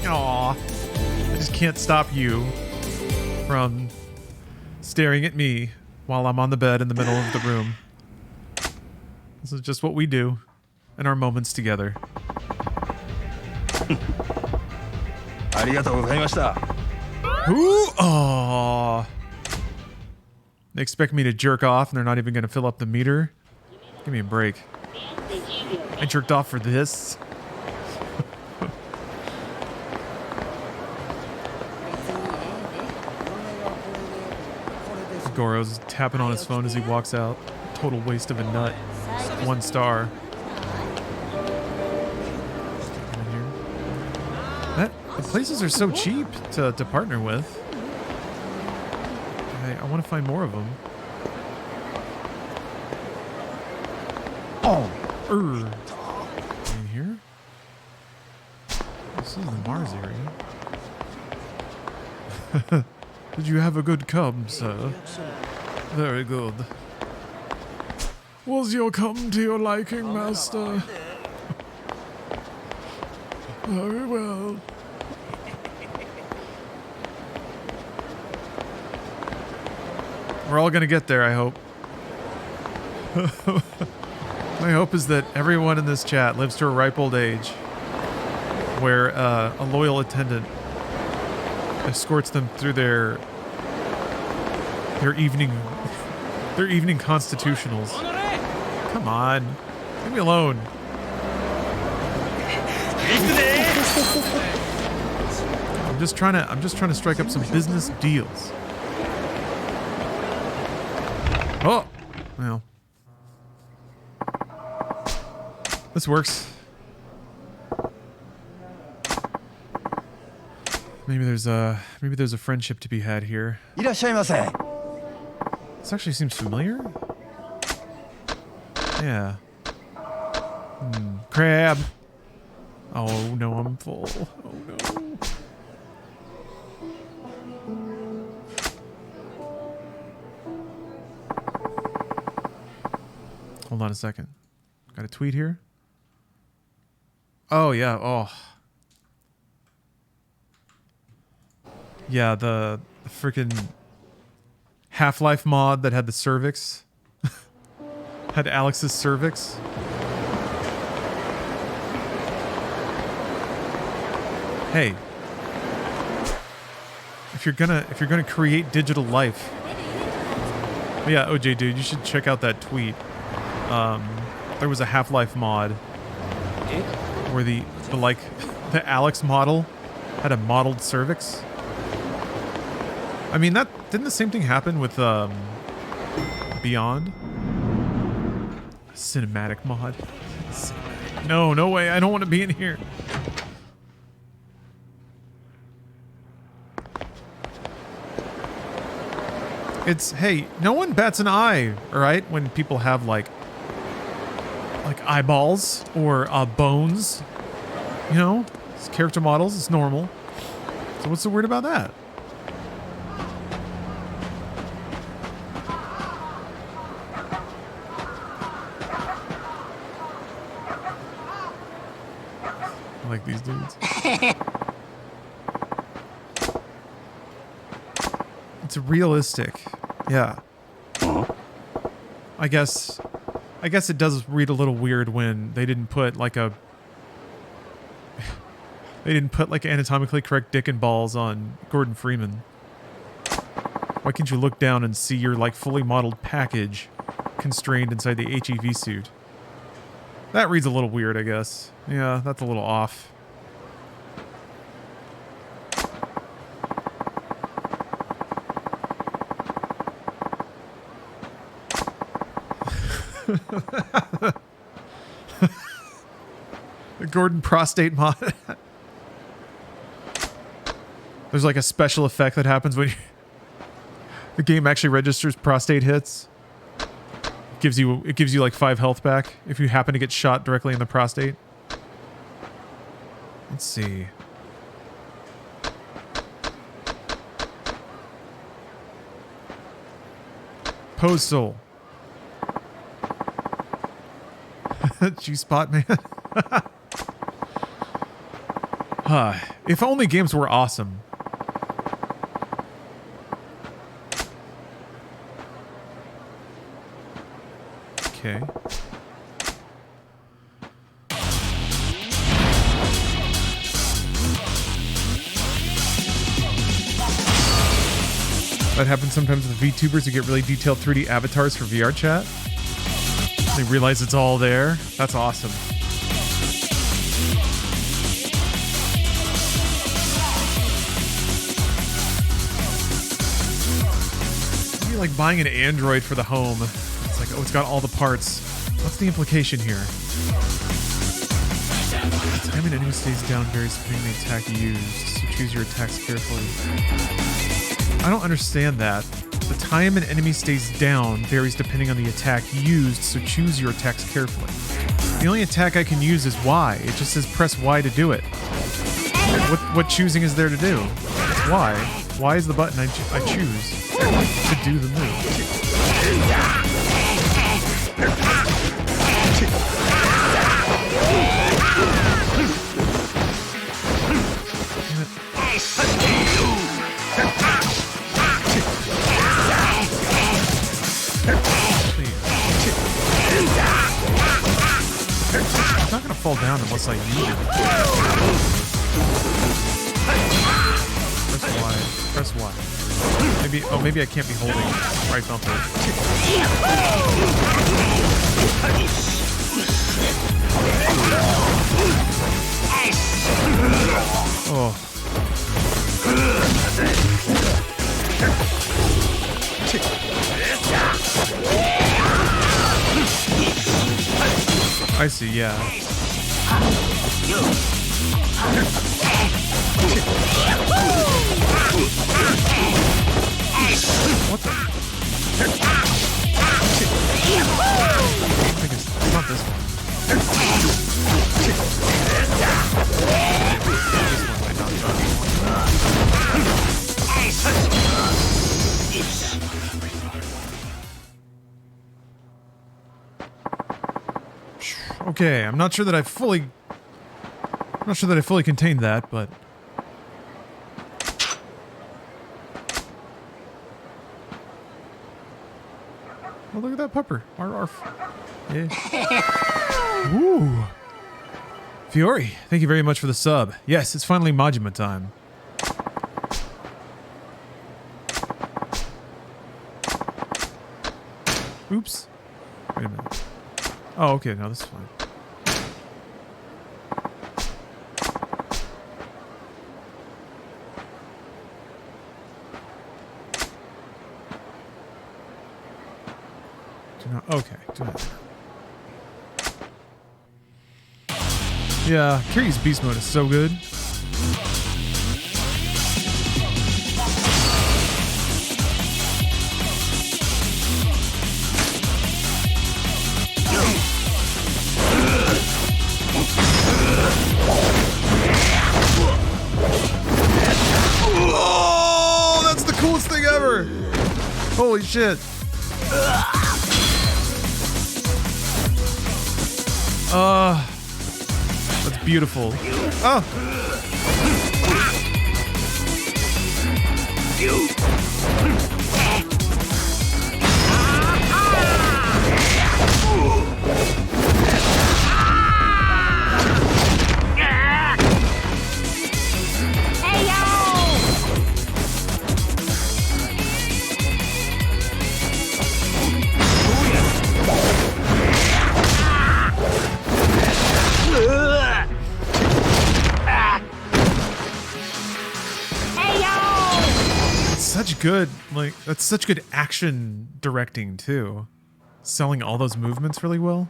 Aw. I just can't stop you from staring at me while I'm on the bed in the middle of the room. This is just what we do in our moments together. Ooh, aw. They expect me to jerk off and they're not even going to fill up the meter? Give me a break. I jerked off for this? Goro's tapping on his phone as he walks out. Total waste of a nut. 1 star. The places are so cheap to partner with. I want to find more of them. In here? This is the Mars area. Did you have a good cum, sir? Very good. Was your cum to your liking, master? Very well. We're all gonna get there, I hope. My hope is that everyone in this chat lives to a ripe old age where a loyal attendant escorts them through their evening constitutionals. Come on. Leave me alone. I'm just trying to strike up some business deals. Oh, well, this works. Maybe there's a friendship to be had here. This actually seems familiar. Yeah. Crab. Oh no, I'm full. Oh no. Hold on a second. Got a tweet here. Oh yeah. Oh. Yeah, the freaking Half-Life mod that had the cervix. Had Alex's cervix. Hey. If you're gonna create digital life. Yeah, OJ dude, you should check out that tweet. There was a Half-Life mod where the Alex model had a modeled cervix. I mean, didn't the same thing happen with Beyond? Cinematic mod. No way. I don't want to be in here. Hey, no one bats an eye, all right, when people have like eyeballs or bones. You know, it's character models. It's normal. So what's so weird about that? I like these dudes. It's realistic. Yeah. I guess it does read a little weird when they didn't put like anatomically correct dick and balls on Gordon Freeman. Why can't you look down and see your like fully modeled package constrained inside the HEV suit? That reads a little weird, I guess. Yeah, that's a little off. The Gordon prostate mod. There's like a special effect that happens when the game actually registers prostate hits. It gives you like 5 health back if you happen to get shot directly in the prostate. Let's see. Pose soul. G-spot man. If only games were awesome. Okay. That happens sometimes with VTubers who get really detailed 3D avatars for VR chat. They realize it's all there. That's awesome. Maybe like buying an Android for the home. It's like, oh, it's got all the parts. What's the implication here? The time an enemy stays down varies depending on the attack used, so choose your attacks carefully. I don't understand that. The time an enemy stays down varies depending on the attack used, so choose your attacks carefully. The only attack I can use is Y. It just says press Y to do it. What choosing is there to do? It's Y. Y is the button I choose to do the move. It's not gonna fall down unless I need it. Press Y. Press Y. Maybe I can't be holding right bumper. Oh. I see, yeah. What the? I think it's not this one. This one might not be on. Okay, I'm not sure that I fully contained that, but oh, look at that pupper. Arf. Yeah. Ooh. Fiore, thank you very much for the sub. Yes, it's finally Majima time. Oops. Wait a minute. Oh, okay, no, this is fine. Okay, do that. Yeah, Kiryu's beast mode is so good. Oh, that's the coolest thing ever! Holy shit. That's beautiful. Oh! Good, like, that's such good action directing too. Selling all those movements really well.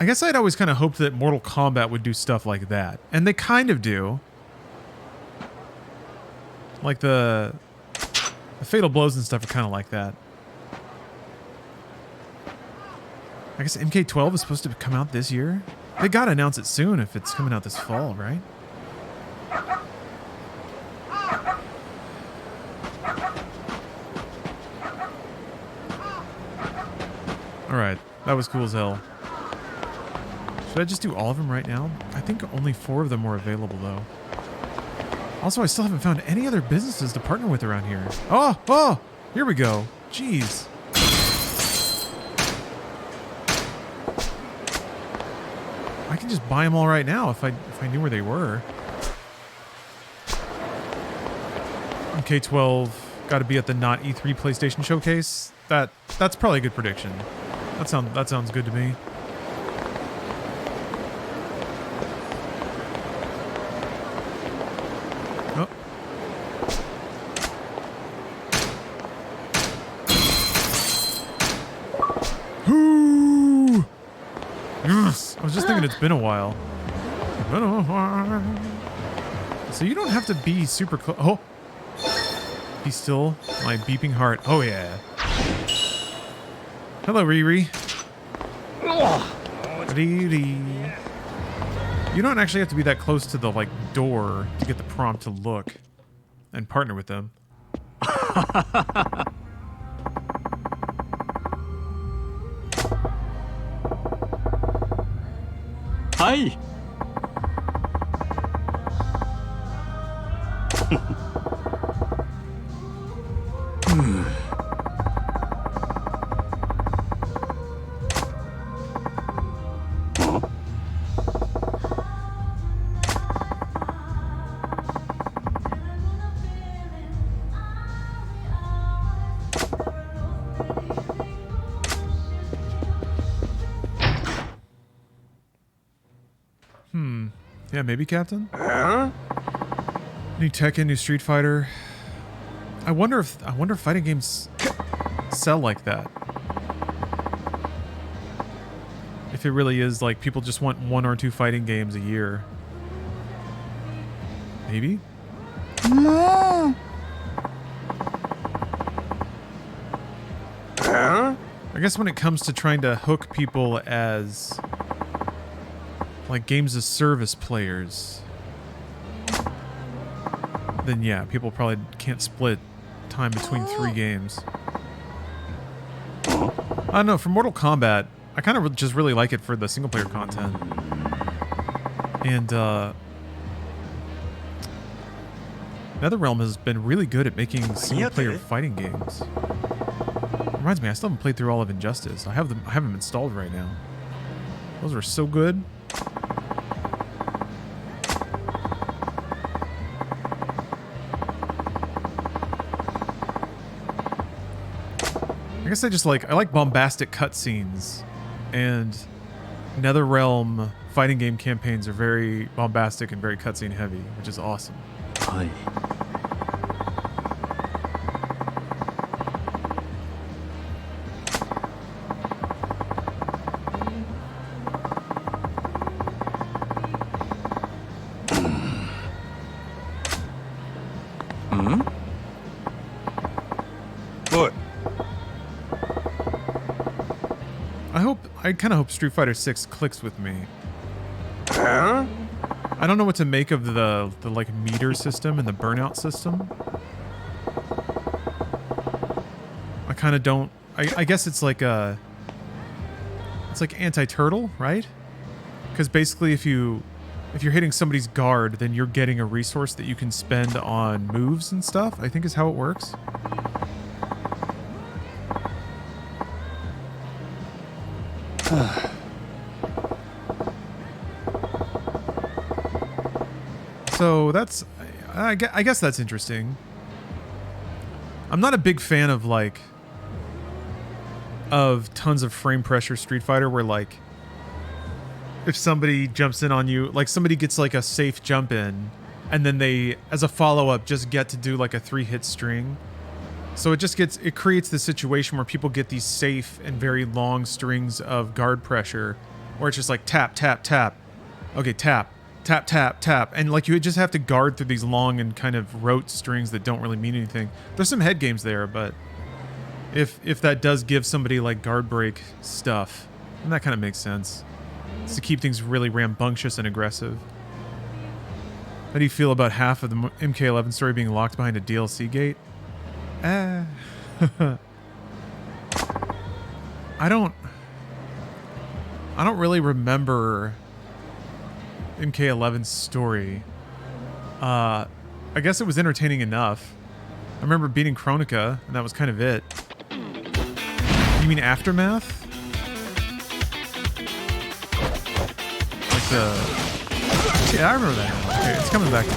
I guess I'd always kind of hoped that Mortal Kombat would do stuff like that. And they kind of do. Like the Fatal Blows and stuff are kind of like that. I guess MK12 is supposed to come out this year? They gotta announce it soon if it's coming out this fall, right? Alright, that was cool as hell. Should I just do all of them right now? I think only 4 of them were available, though. Also, I still haven't found any other businesses to partner with around here. Oh! Here we go. Jeez. I can just buy them all right now if I knew where they were. MK12 got to be at the not E3 PlayStation showcase. That's probably a good prediction. That sounds good to me. I was just thinking it's been a while. So you don't have to be super close. Oh! Be still, my beeping heart. Oh yeah. Hello, Riri. Riri. You don't actually have to be that close to the like door to get the prompt to look and partner with them. Hi. Yeah, maybe, Captain? New Tekken, new Street Fighter. I wonder if fighting games sell like that. If it really is like people just want 1 or 2 fighting games a year. Maybe? Mom. I guess when it comes to trying to hook people as like games as service players, then yeah, people probably can't split time between 3 games. I don't know, for Mortal Kombat, I kind of just really like it for the single player content. And NetherRealm has been really good at making single player fighting games. Reminds me, I still haven't played through all of Injustice. I have them installed right now. Those are so good. I guess I like bombastic cutscenes, and NetherRealm fighting game campaigns are very bombastic and very cutscene heavy, which is awesome. Hi. What? I kind of hope Street Fighter 6 clicks with me. I don't know what to make of the like meter system and the burnout system. I kind of don't. I guess it's like anti-turtle, right? Because basically, if you're hitting somebody's guard, then you're getting a resource that you can spend on moves and stuff, I think is how it works. So that's, I guess that's interesting. I'm not a big fan of tons of frame pressure Street Fighter where like, if somebody jumps in on you, like somebody gets like a safe jump in and then they, as a follow-up, just get to do like a 3-hit string. So it creates the situation where people get these safe and very long strings of guard pressure where it's just like tap, tap, tap. Okay, tap, tap, tap, tap. And like you just have to guard through these long and kind of rote strings that don't really mean anything. There's some head games there, but if that does give somebody like guard break stuff, then that kind of makes sense. It's to keep things really rambunctious and aggressive. How do you feel about half of the MK11 story being locked behind a DLC gate? I don't really remember MK11's story. I guess it was entertaining enough. I remember beating Chronica, and that was kind of it. You mean Aftermath? Like the... Yeah, I remember that now. Okay, it's coming back to me.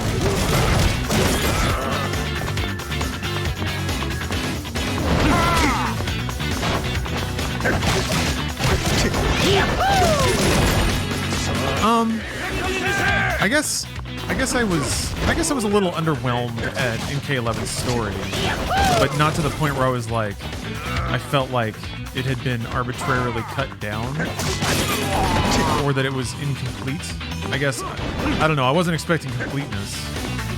I guess I was a little underwhelmed at MK11's story, but not to the point where I was like, I felt like it had been arbitrarily cut down or that it was incomplete. I guess, I don't know, I wasn't expecting completeness.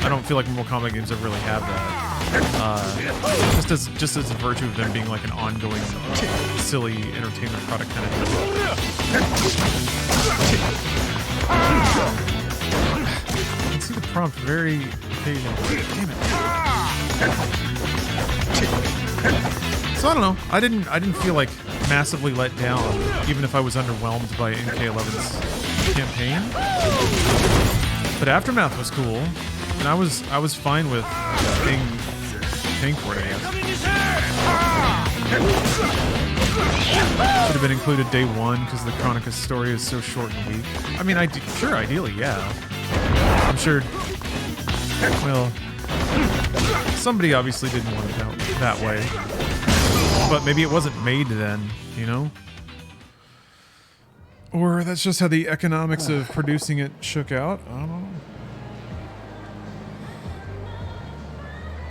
I don't feel like Mortal Kombat games ever really have that. Just as a virtue of them being like an ongoing, silly entertainment product kind of thing. I can see the prompt very occasionally. Damn it. So I don't know. I didn't feel like massively let down, even if I was underwhelmed by MK11's campaign. But Aftermath was cool, and I was fine with paying for it, I guess. Should have been included day one because the Chronicus story is so short and weak. I mean, sure, ideally, yeah. I'm sure. Well, somebody obviously didn't want it that way, but maybe it wasn't made then, you know? Or that's just how the economics of producing it shook out. I don't know.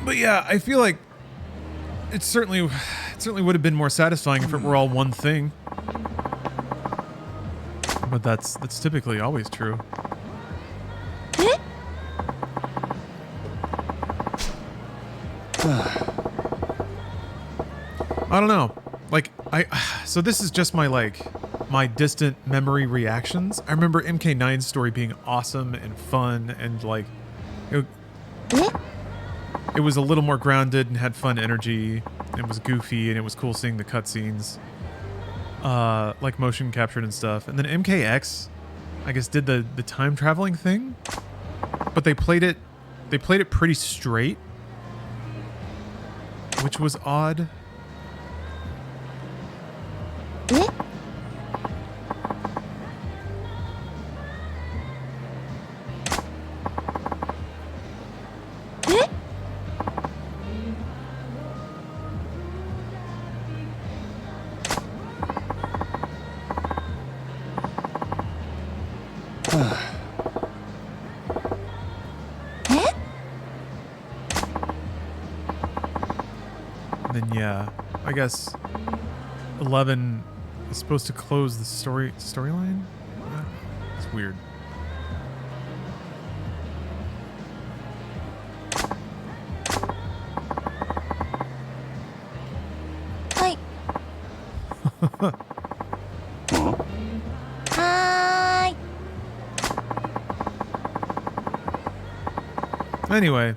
But yeah, I feel like it certainly would have been more satisfying if it were all one thing. But that's typically always true. I don't know. Like so this is just my distant memory reactions. I remember MK9's story being awesome and fun and like it was a little more grounded and had fun energy. It was goofy and it was cool seeing the cutscenes, like motion captured and stuff. And then MKX, I guess, did the time traveling thing, but they played it pretty straight, which was odd. I guess 11 is supposed to close the storyline? It's weird. Hi. Hi. Anyway,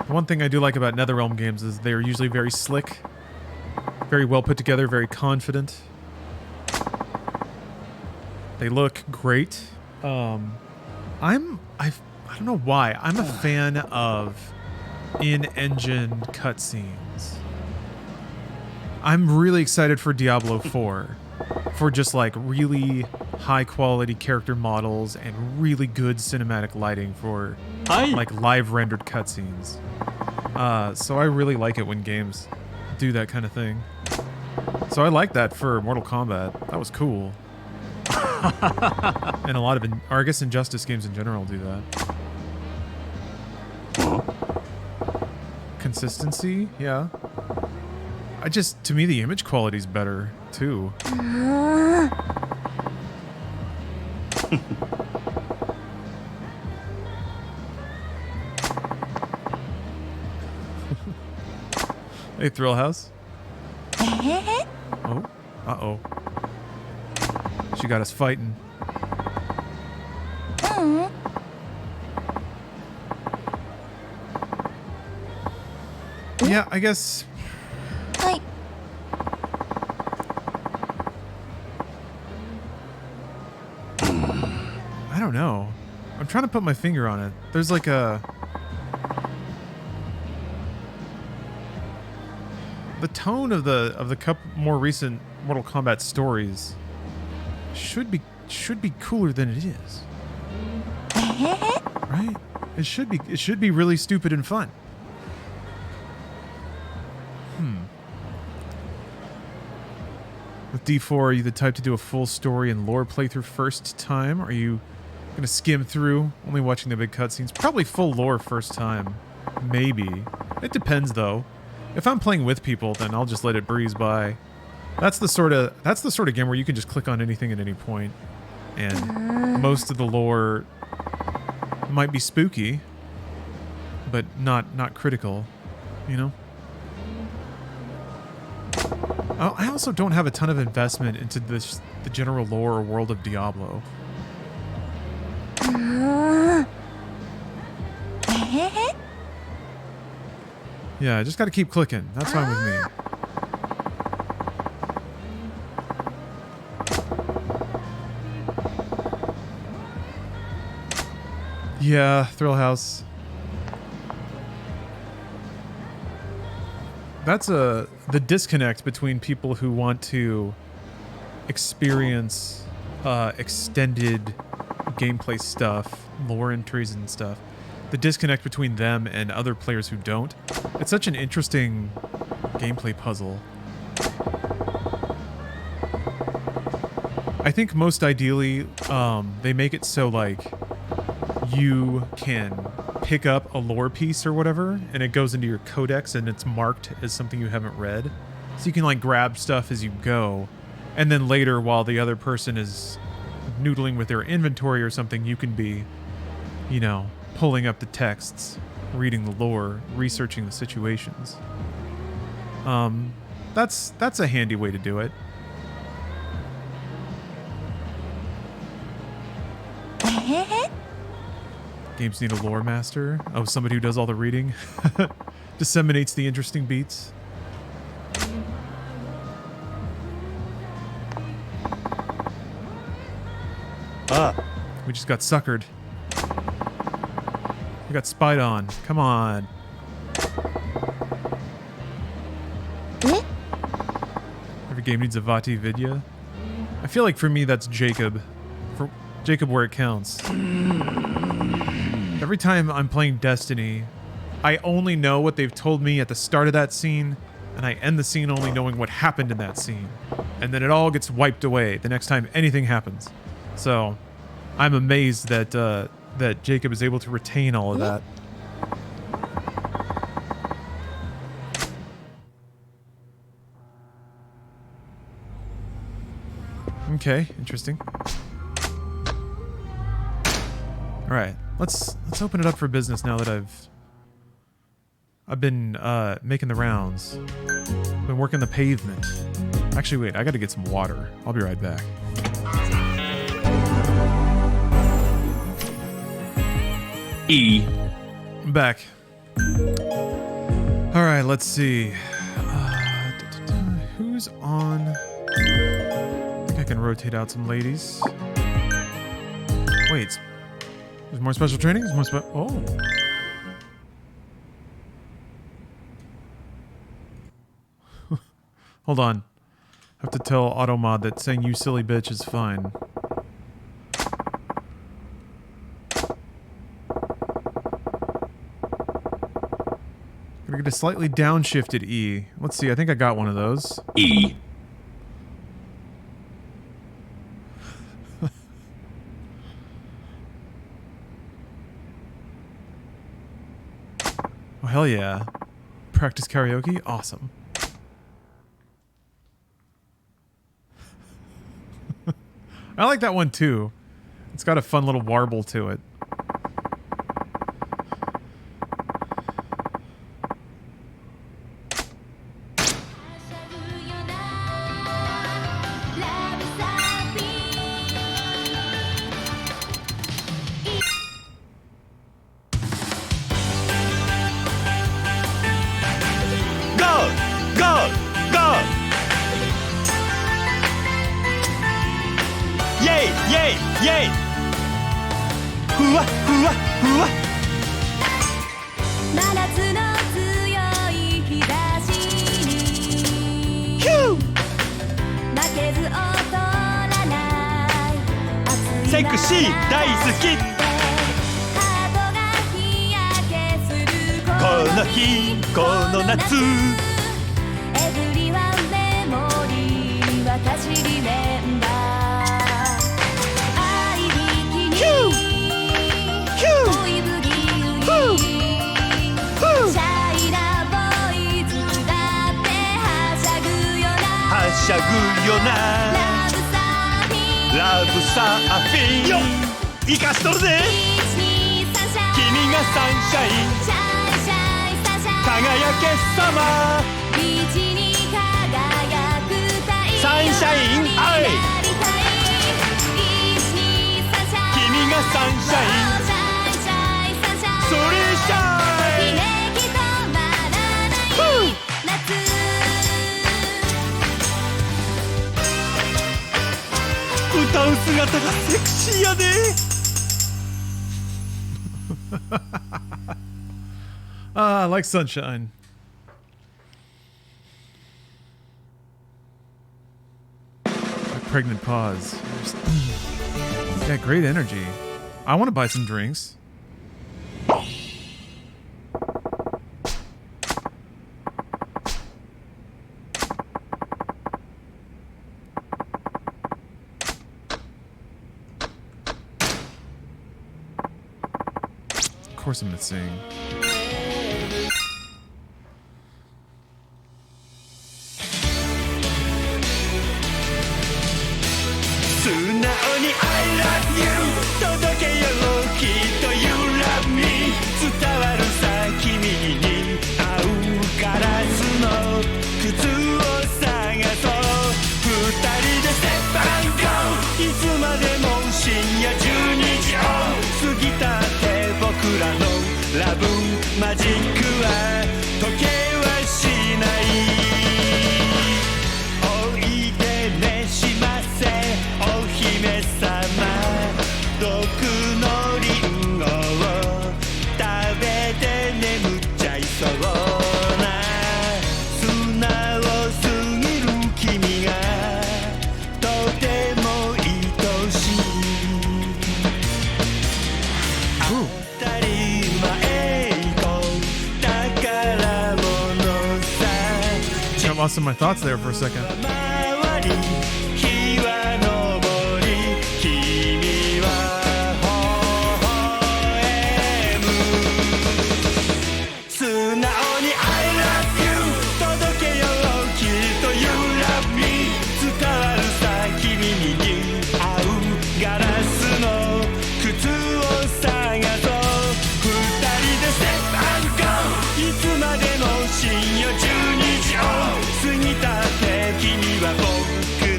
one thing I do like about NetherRealm games is they're usually very slick, very well put together, very confident. They look great. I don't know why. I'm a fan of in-engine cutscenes. I'm really excited for Diablo 4 for just like really high quality character models and really good cinematic lighting for like live rendered cutscenes. So I really like it when games do that kind of thing. So I like that for Mortal Kombat. That was cool. And a lot of, or I guess Injustice games in general do that. Consistency, yeah. To me the image quality's better, too. Hey, Thrill House. Oh, uh-oh. She got us fighting. Yeah, I guess. Hi. I don't know. I'm trying to put my finger on it. There's like a. The tone of the couple more recent Mortal Kombat stories should be cooler than it is. Right? It should be really stupid and fun. With D4, are you the type to do a full story and lore playthrough first time? Or are you gonna skim through, only watching the big cutscenes? Probably full lore first time. Maybe. It depends though. If I'm playing with people, then I'll just let it breeze by. That's the sort of game where you can just click on anything at any point, and most of the lore might be spooky, but not critical, you know? I also don't have a ton of investment into the general lore or world of Diablo. Yeah, I just got to keep clicking. That's fine with me. Yeah, Thrill House. That's the disconnect between people who want to experience extended gameplay stuff, lore entries and stuff. The disconnect between them and other players who don't. It's such an interesting gameplay puzzle. I think most ideally, they make it so like you can pick up a lore piece or whatever, and it goes into your codex and it's marked as something you haven't read. So you can like grab stuff as you go, and then later while the other person is noodling with their inventory or something, you can be, you know, pulling up the texts, reading the lore, researching the situations. That's a handy way to do it. Games need a lore master. Oh, somebody who does all the reading. Disseminates the interesting beats. We just got suckered. We got spied on. Come on. Every game needs a Vati Vidya. I feel like for me that's Jacob. For Jacob where it counts. Every time I'm playing Destiny, I only know what they've told me at the start of that scene, and I end the scene only knowing what happened in that scene. And then it all gets wiped away the next time anything happens. So, I'm amazed that that Jacob is able to retain all of that. Okay, interesting. All right, let's open it up for business now that I've been making the rounds. Been working the pavement. Actually, wait, I got to get some water. I'll be right back. E. I'm back. All right, let's see. Who's on? I think I can rotate out some ladies. Wait, there's more special training? There's more oh. Hold on. I have to tell Automod that saying you silly bitch is fine. Gonna get a slightly downshifted E. Let's see, I think I got one of those. E. Oh, hell yeah. Practice karaoke? Awesome. I like that one too. It's got a fun little warble to it. 輝け様サンシャインアイ君がサンシャインそれシャイン歌う姿がセクシーやでI like sunshine. A pregnant pause. Yeah, great energy. I want to buy some drinks. Of course I'm gonna sing. I love you 届けよきっと You love me 伝わるさ君に合うガラスの靴を探そう二人で Step and Go いつまでも深夜12時を過ぎたって僕らのラブマジックは時計はしないおいでねしませお姫様毒のリンゴを食べて眠っちゃいそうな素直すぎる君がとても愛しい当たり前と宝物さ I lost some of my thoughts there for a second. 周り日は昇り君は微笑む素直に I love you 届けよきっと You love me 伝わるさ君に合うガラスの靴を探そう二人で Step and Go いつまでも深夜12時を過ぎたって君は僕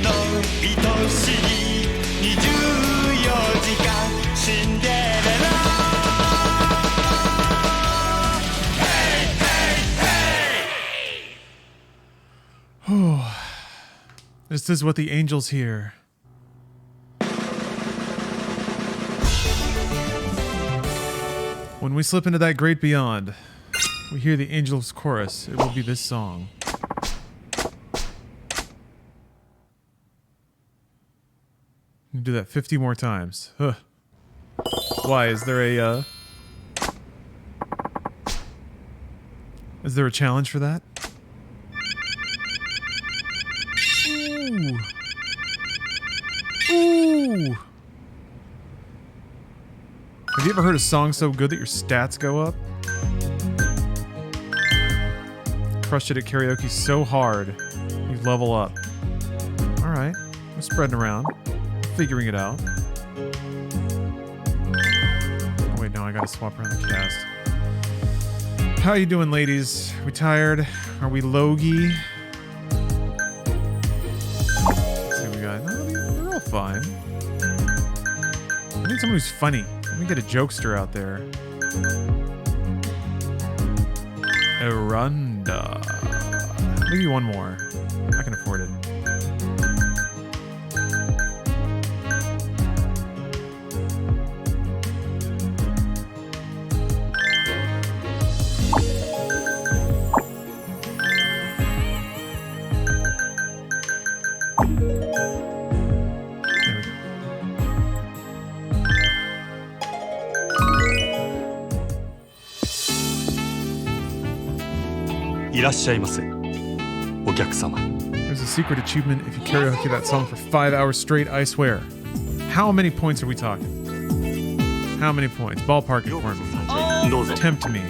の愛しい24時間シンデレラ Hey hey hey This is what the angels hear. When we slip into that great beyond, we hear the angels' chorus. It will be this song. You can do that 50 more times. Huh. Why? Is there a challenge for that? Ooh. Ooh. Have you ever heard a song so good that your stats go up? Crushed it at karaoke so hard, you level up. Alright, we're spreading around, figuring it out. Oh wait, no, I gotta swap around the cast. How you doing, ladies? We tired? Are we logy? Let's see what we got. No, they're all fine. I need someone who's funny. Let me get a jokester out there. Arunda. Maybe one more. I can afford it. There's a secret achievement if you karaoke that song for 5 hours straight, I swear. How many points are we talking? How many points? Ballpark it for me. Tempt me.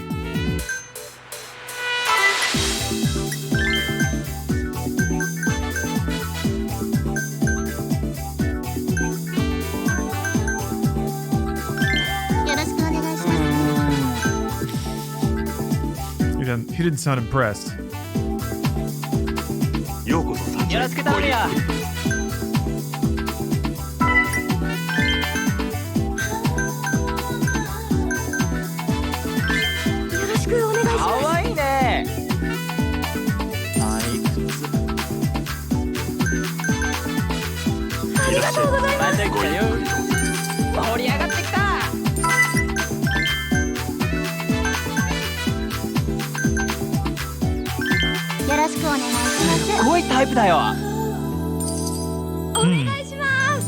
You'd didn't sound impressed. ようこそ参よろしく頼むよ。よろしくお願いします。かわいいね。ありがとうございます。また来たよ。盛り上がってきた。よろしくお願いします。すごいタイプだよ。お願いします。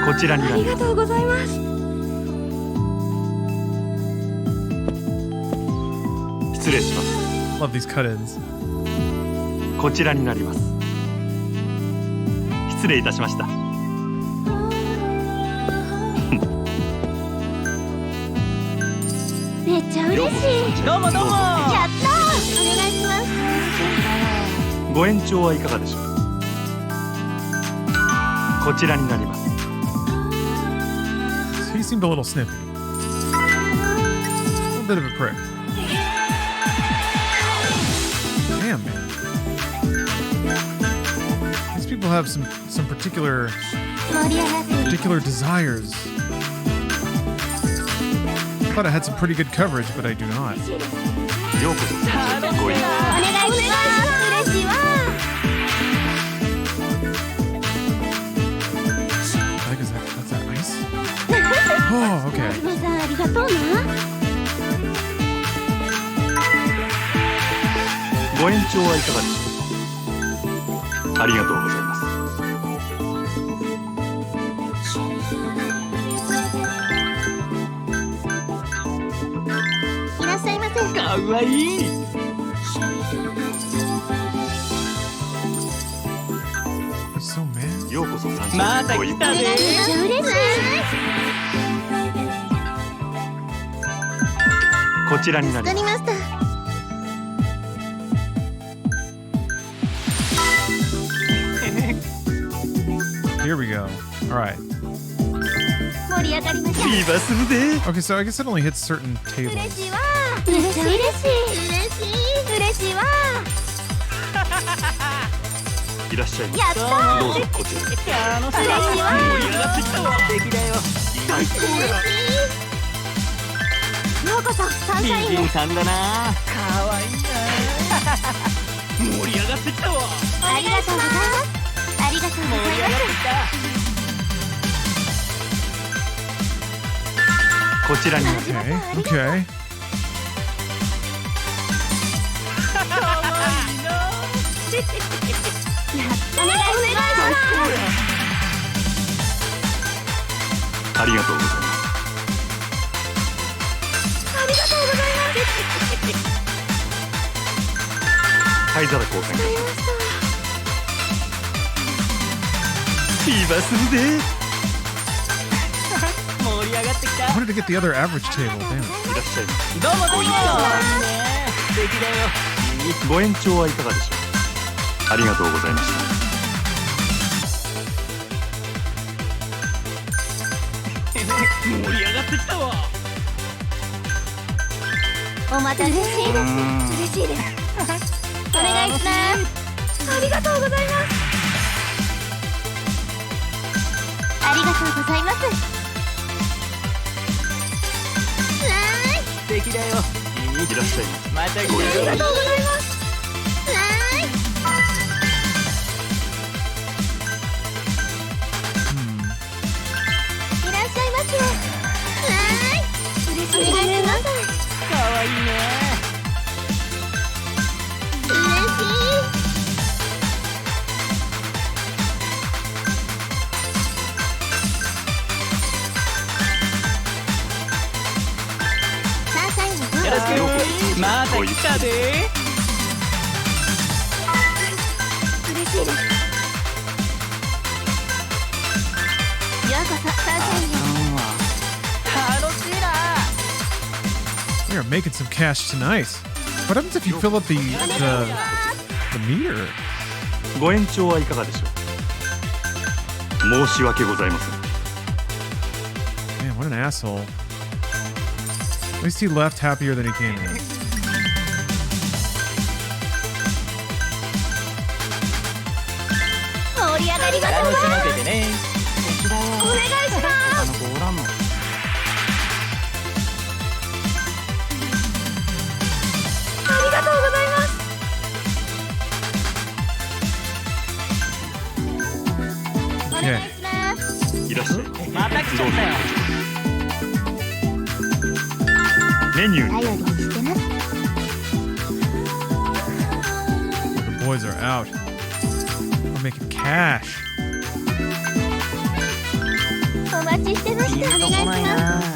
こちらになりありがとうございます。失礼します。 Love these cut-ins. こちらになります。失礼いたしました。めっちゃ嬉しい。どうもどうも。やったー。お願いします。ご延長はいかがでしょう。こちらになります。 So he seemed a little snippy. A little bit of a prick. Damn, man. These people have some particular 盛り上がってる。 particular desires. I thought I had some pretty good coverage, but I do not. ようこそ参加ご意お願いします。嬉しいわ。 Like, that's that ice? Oh, okay. 皆さんありがとうな。ご延長はいかがでしょう。ありがとうございます。いらっしゃいませ。かわいい。 He's so mad. ようこそ参また加ご意来たね。めっちゃ嬉しい。こちらになります。わかりました。 Here we go. All right. 盛り上がりました。いますので。 Okay, so I guess it only hits certain 嬉 tables. しいわ。めっちゃ嬉しい。嬉しいわ。いらっしゃいまやったー。どうぞこちらへ。楽し嬉しいわ。盛り上がってきたわ。素敵だよ。最高だ。ようこそサンシャインへ。美人さんだな。かわいいな。盛り上がってきたわ。ありがとうございます。ありがとうござい盛り上がってきた。こちらになります。 Okay, okay. お願いします。ありがとうございます。ありがとうございます。灰皿交換。ありました。いますので。盛り上がってきた。 I wanted to get the other average table. Damn it. いらっしゃいませ。どうもどうも。いいね。素敵だよ。ご延長はいかがでしょう。ありがとうございました。盛り上がってきたわ。お待たせ。嬉しいです。嬉しいです。お願いします。ありがとうございます。ありがとうございます。素敵だよ。いらっしゃいませ。また来たよ。ありがとうございます。いらっしゃいませ。嬉しい。ごめんなさい。かわいいね。嬉しい。 よろしく。また来たで。嬉しいです。ようこそサンシャインへ。楽しいな。 We are making some cash tonight. What happens if you fill up the meter? ご延長はいかがでしょう。申し訳ございません。 Man, what an asshole. At least he left happier than he came in. 盛り上がりましょう。楽しませてね。お願いします。ご覧も。ありがとうございます。お願いします。いらっしゃい。また来ちゃったよ。メニューに頼りにしてます。 The boys are out. We're making cash. お待ちしてました。お願いします。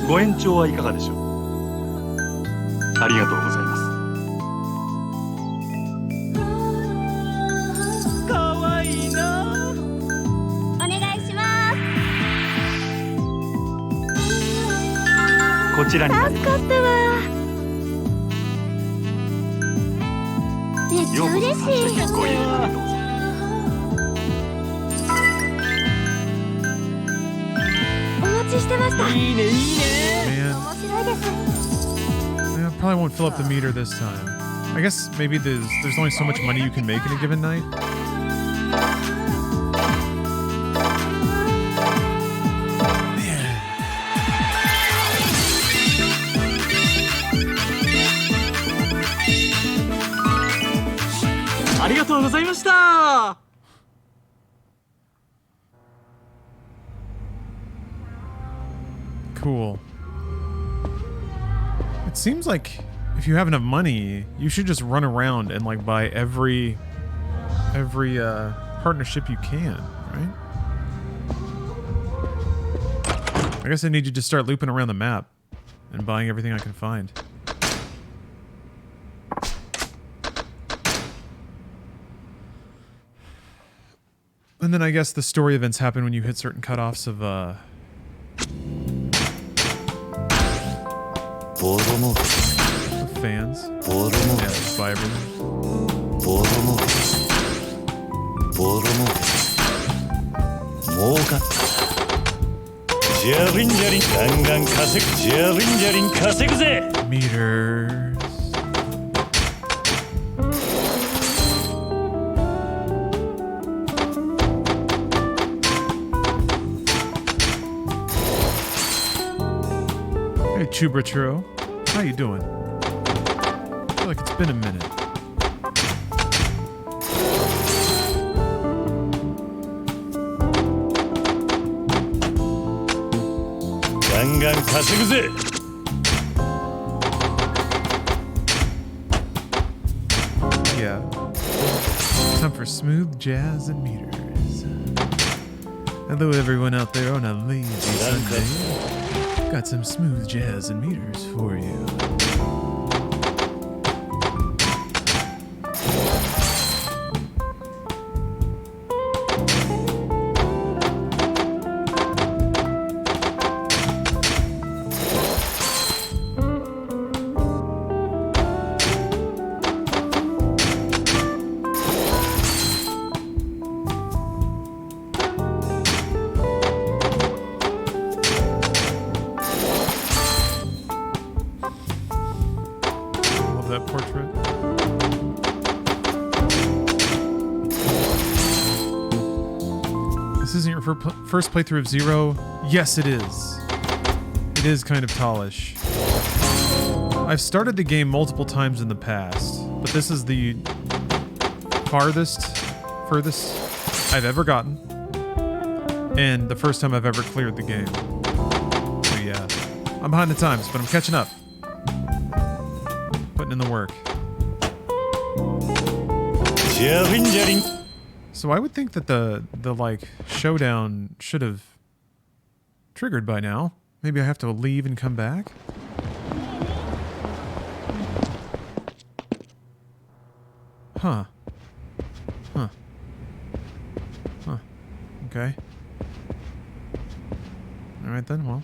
ご延長はいかがでしょう。ありがとうございます。かわいいな。お願いします。こちらになり助かったわ。めっちゃようこそ嬉しい。ごゆっくりどうぞ。お待ちしてました。いいねいいね。 Man, 面白いです。 I probably won't fill up the meter this time. I guess maybe there's only so much money you can make in a given night. Man. ありがとうございました。 Cool. It seems like if you have enough money, you should just run around and like buy every partnership you can, right? I guess I need you to start looping around the map and buying everything I can find. And then I guess the story events happen when you hit certain cutoffs of fans. Yeah, just buy everything. Meters. Hey, Chubachuro. How you doing? I feel like it's been a minute. Yeah. Time for smooth jazz and meters. Hello everyone out there on a lazy Sunday. Got some smooth jazz and meters for you. First playthrough of Zero? Yes, it is. It is kind of tallish. I've started the game multiple times in the past, but this is the furthest I've ever gotten, and the first time I've ever cleared the game. So yeah, I'm behind the times, but I'm catching up. Putting in the work. So I would think that the like showdown should have triggered by now. Maybe I have to leave and come back. Huh. Huh. Huh. Okay. All right then. Well,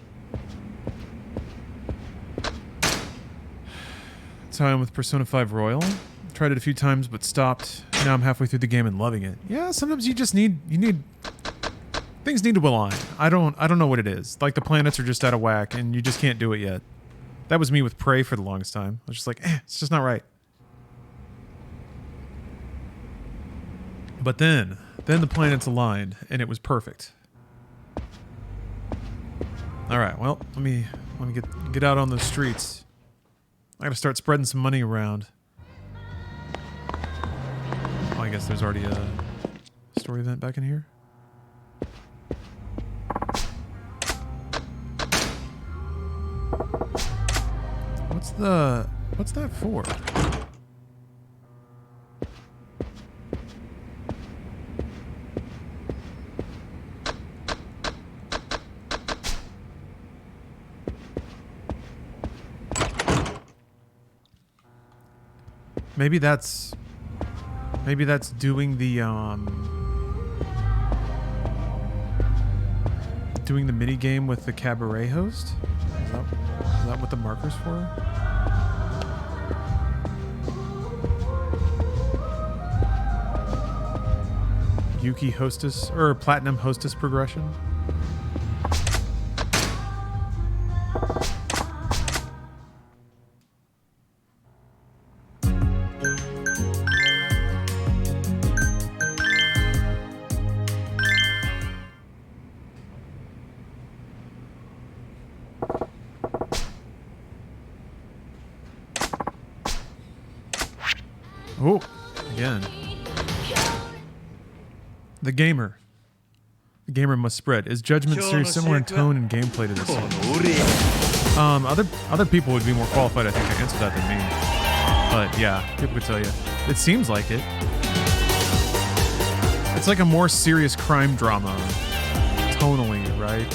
that's how I am with Persona 5 Royal. Tried it a few times, but stopped. Now I'm halfway through the game and loving it. Yeah, sometimes you just need... Think Things need to align. I don't know what it is. Like the planets are just out of whack and you just can't do it yet. That was me with Prey for the longest time. I was just like, it's just not right. But then the planets aligned and it was perfect. All right, well, let me get out on the streets. I gotta start spreading some money around. Oh, I guess there's already a story event back in here. What's that for? Maybe that's doing the mini game with the cabaret host? Is that what the marker's for? Yuki hostess or platinum hostess progression? Oh, again. The gamer. The gamer must spread. Is Judgment series similar in tone and gameplay to this? Other people would be more qualified, I think, to answer that than me. But yeah, people could tell you. It seems like it. It's like a more serious crime drama, tonally, right?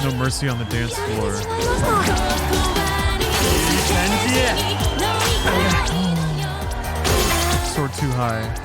No mercy on the dance floor. Soared too high.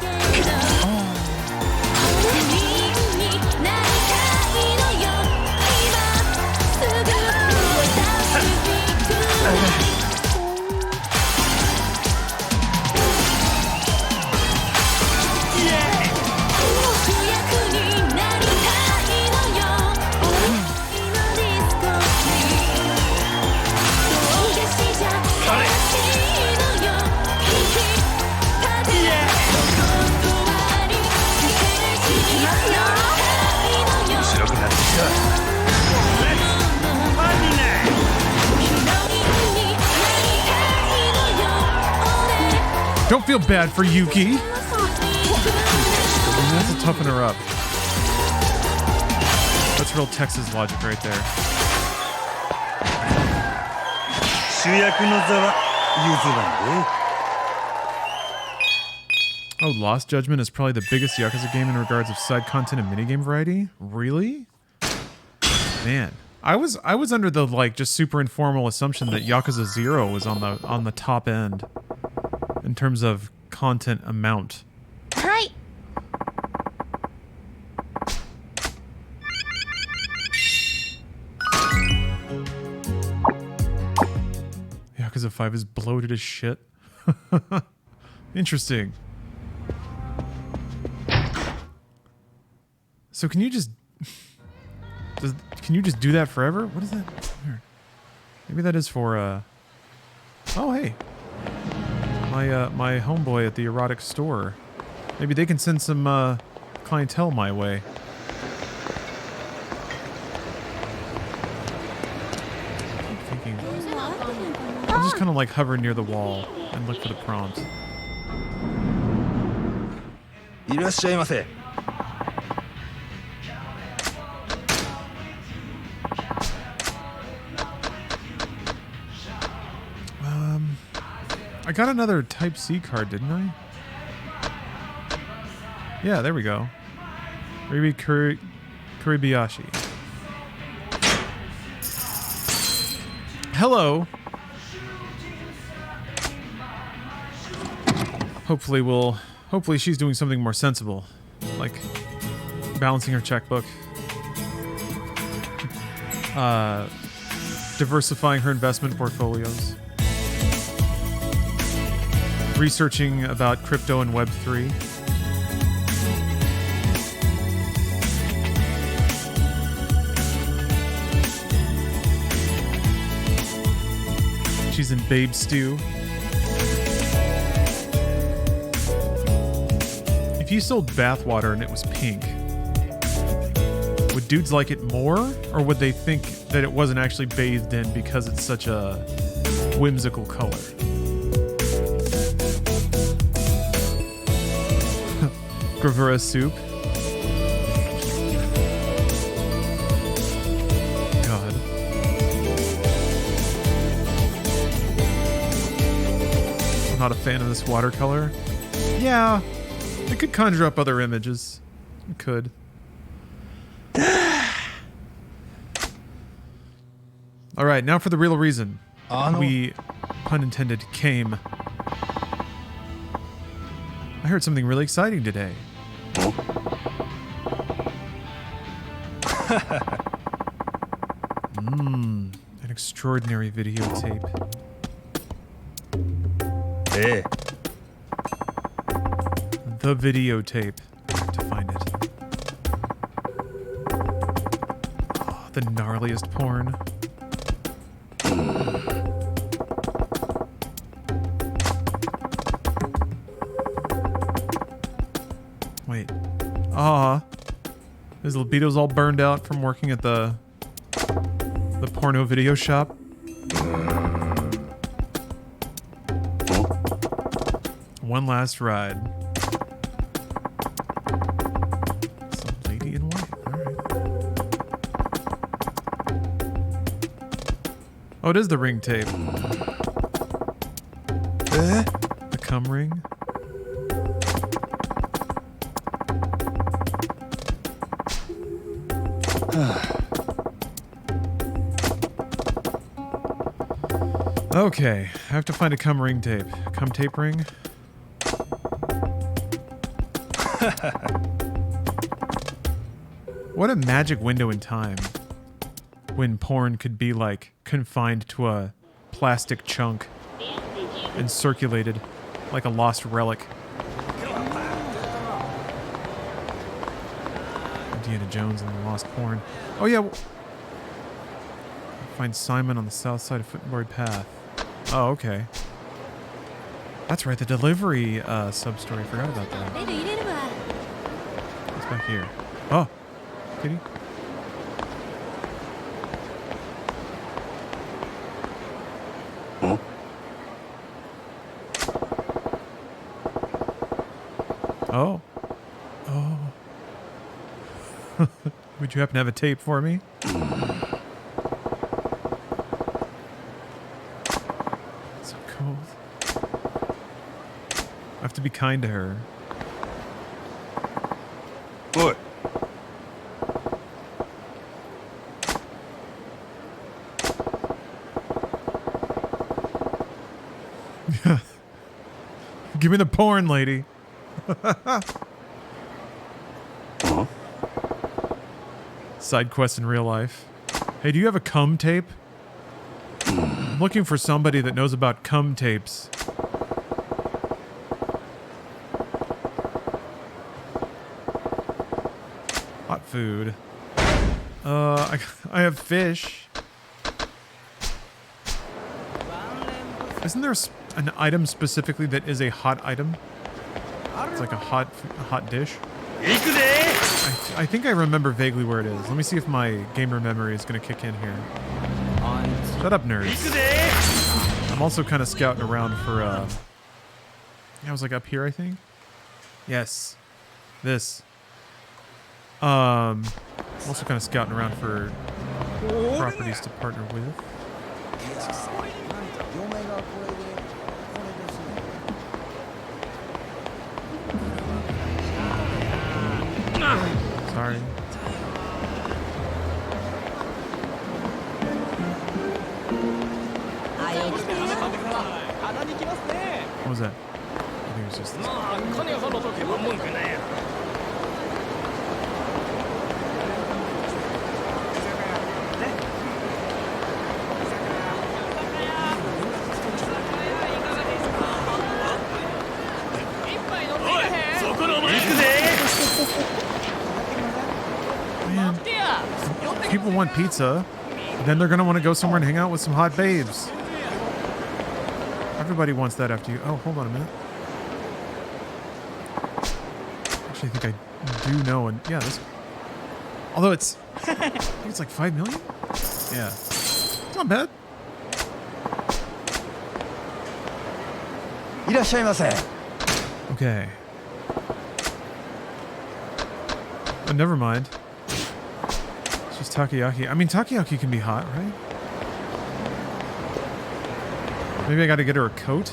Don't feel bad for Yuki. That's a toughen her up. That's real Texas logic right there. Oh, Lost Judgment is probably the biggest Yakuza game in regards of side content and minigame variety? Really? Man. I was under the just super informal assumption that Yakuza Zero was on the top end in terms of content amount. Hi. Yakuza 5 is bloated as shit. Interesting. So can you just do that forever? What is that? Weird. Maybe that is for oh hey. My homeboy at the erotic store. Maybe they can send some clientele my way. I'm thinking I'll just kind of hover near the wall and look for the prompt. いらっしゃいませ。got another Type-C card, didn't I? Yeah, there we go. Ribi Kuribayashi. Hello. Hopefully she's doing something more sensible, like balancing her checkbook, diversifying her investment portfolios, researching about crypto and Web3. She's in Babe Stew. If you sold bathwater and it was pink, would dudes like it more, or would they think that it wasn't actually bathed in because it's such a whimsical color? Gravura soup. God. I'm not a fan of this watercolor. Yeah. It could conjure up other images. It could. All right, now for the real reason we, pun intended, came. I heard something really exciting today. An extraordinary videotape. Hey. The videotape. To find it. Oh, the gnarliest porn. Wait. His libido's all burned out from working at the porno video shop. One last ride. Some lady in white. Alright. Oh, it is the ring tape. The cum ring. Okay, I have to find a cum ring tape. Cum tape ring? What a magic window in time when porn could be like confined to a plastic chunk and circulated like a lost relic. Indiana Jones and the lost porn. Oh yeah. Find Simon on the south side of Footboard Path. Oh, okay. That's right, the delivery sub-story. I forgot about that. What's back here? Oh, kitty. Huh? Oh. Oh. Would you happen to have a tape for me? So cold. I have to be kind to her. What? Give me the porn, lady. Huh? Side quest in real life. Hey, do you have a cum tape? I'm looking for somebody that knows about cum tapes. Hot food. I have fish. Isn't there an item specifically that is a hot item? It's like a hot dish. I think I remember vaguely where it is. Let me see if my gamer memory is going to kick in here. Shut up, nerds. I'm also kind of scouting around for, I was like up here, I think. Yes. This. I'm also kind of scouting around for properties to partner with. Sorry. What was that? I think it was just this. Man, people want pizza, then they're gonna want to go somewhere and hang out with some hot babes. Everybody wants that after you. Oh, hold on a minute. Actually, I think I do know, and yeah, this. Although it's, I think it's like 5 million. Yeah, it's not bad. いらっしゃいませ。 Okay. Oh, never mind. It's just takoyaki. I mean, takoyaki can be hot, right? Maybe I gotta get her a coat?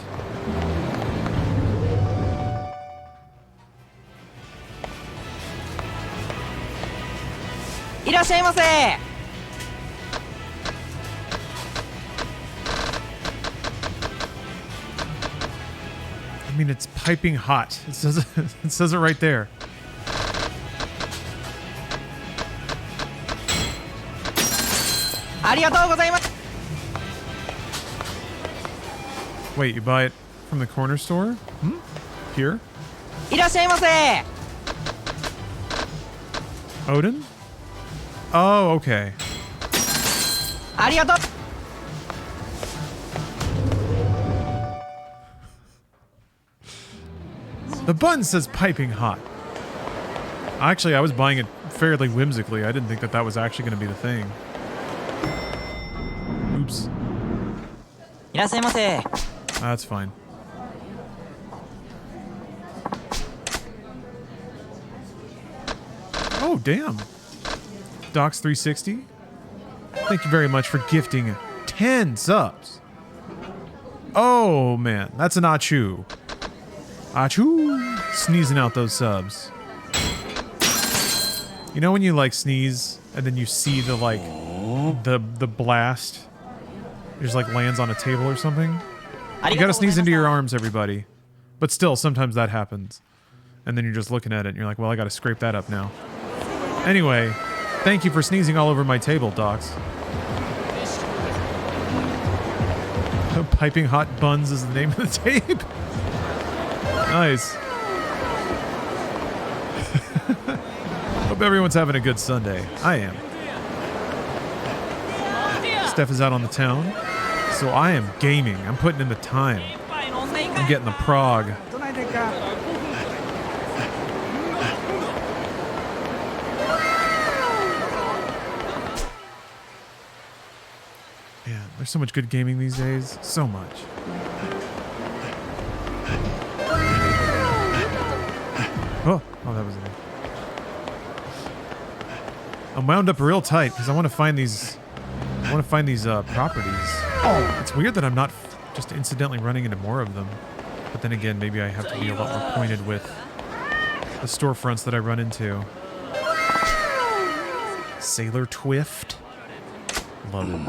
I mean, it's piping hot. It says it says it right there. Wait, you buy it from the corner store? Hmm? Here? Odin? Oh, okay. The bun says piping hot. Actually, I was buying it fairly whimsically. I didn't think that that was actually going to be the thing. Oops. That's fine. Oh, damn. Docs 360. Thank you very much for gifting 10 subs. Oh, man. That's an Achu. Achoo. Sneezing out those subs. You know when you, like, sneeze and then you see the, like, the blast? It just, like, lands on a table or something? You gotta sneeze into your arms, everybody. But still, sometimes that happens. And then you're just looking at it and you're like, well, I gotta scrape that up now. Anyway, thank you for sneezing all over my table, Docs. Piping hot buns is the name of the tape. Nice. Hope everyone's having a good Sunday. I am. Steph is out on the town, so I am gaming. I'm putting in the time. I'm getting the prog. Yeah, there's so much good gaming these days. So much. Oh, that was it. I'm wound up real tight because I want to find these. I want to find these properties. Oh, it's weird that I'm not just incidentally running into more of them. But then again, maybe I have to be a lot more pointed with the storefronts that I run into. Sailor Twift. Love it.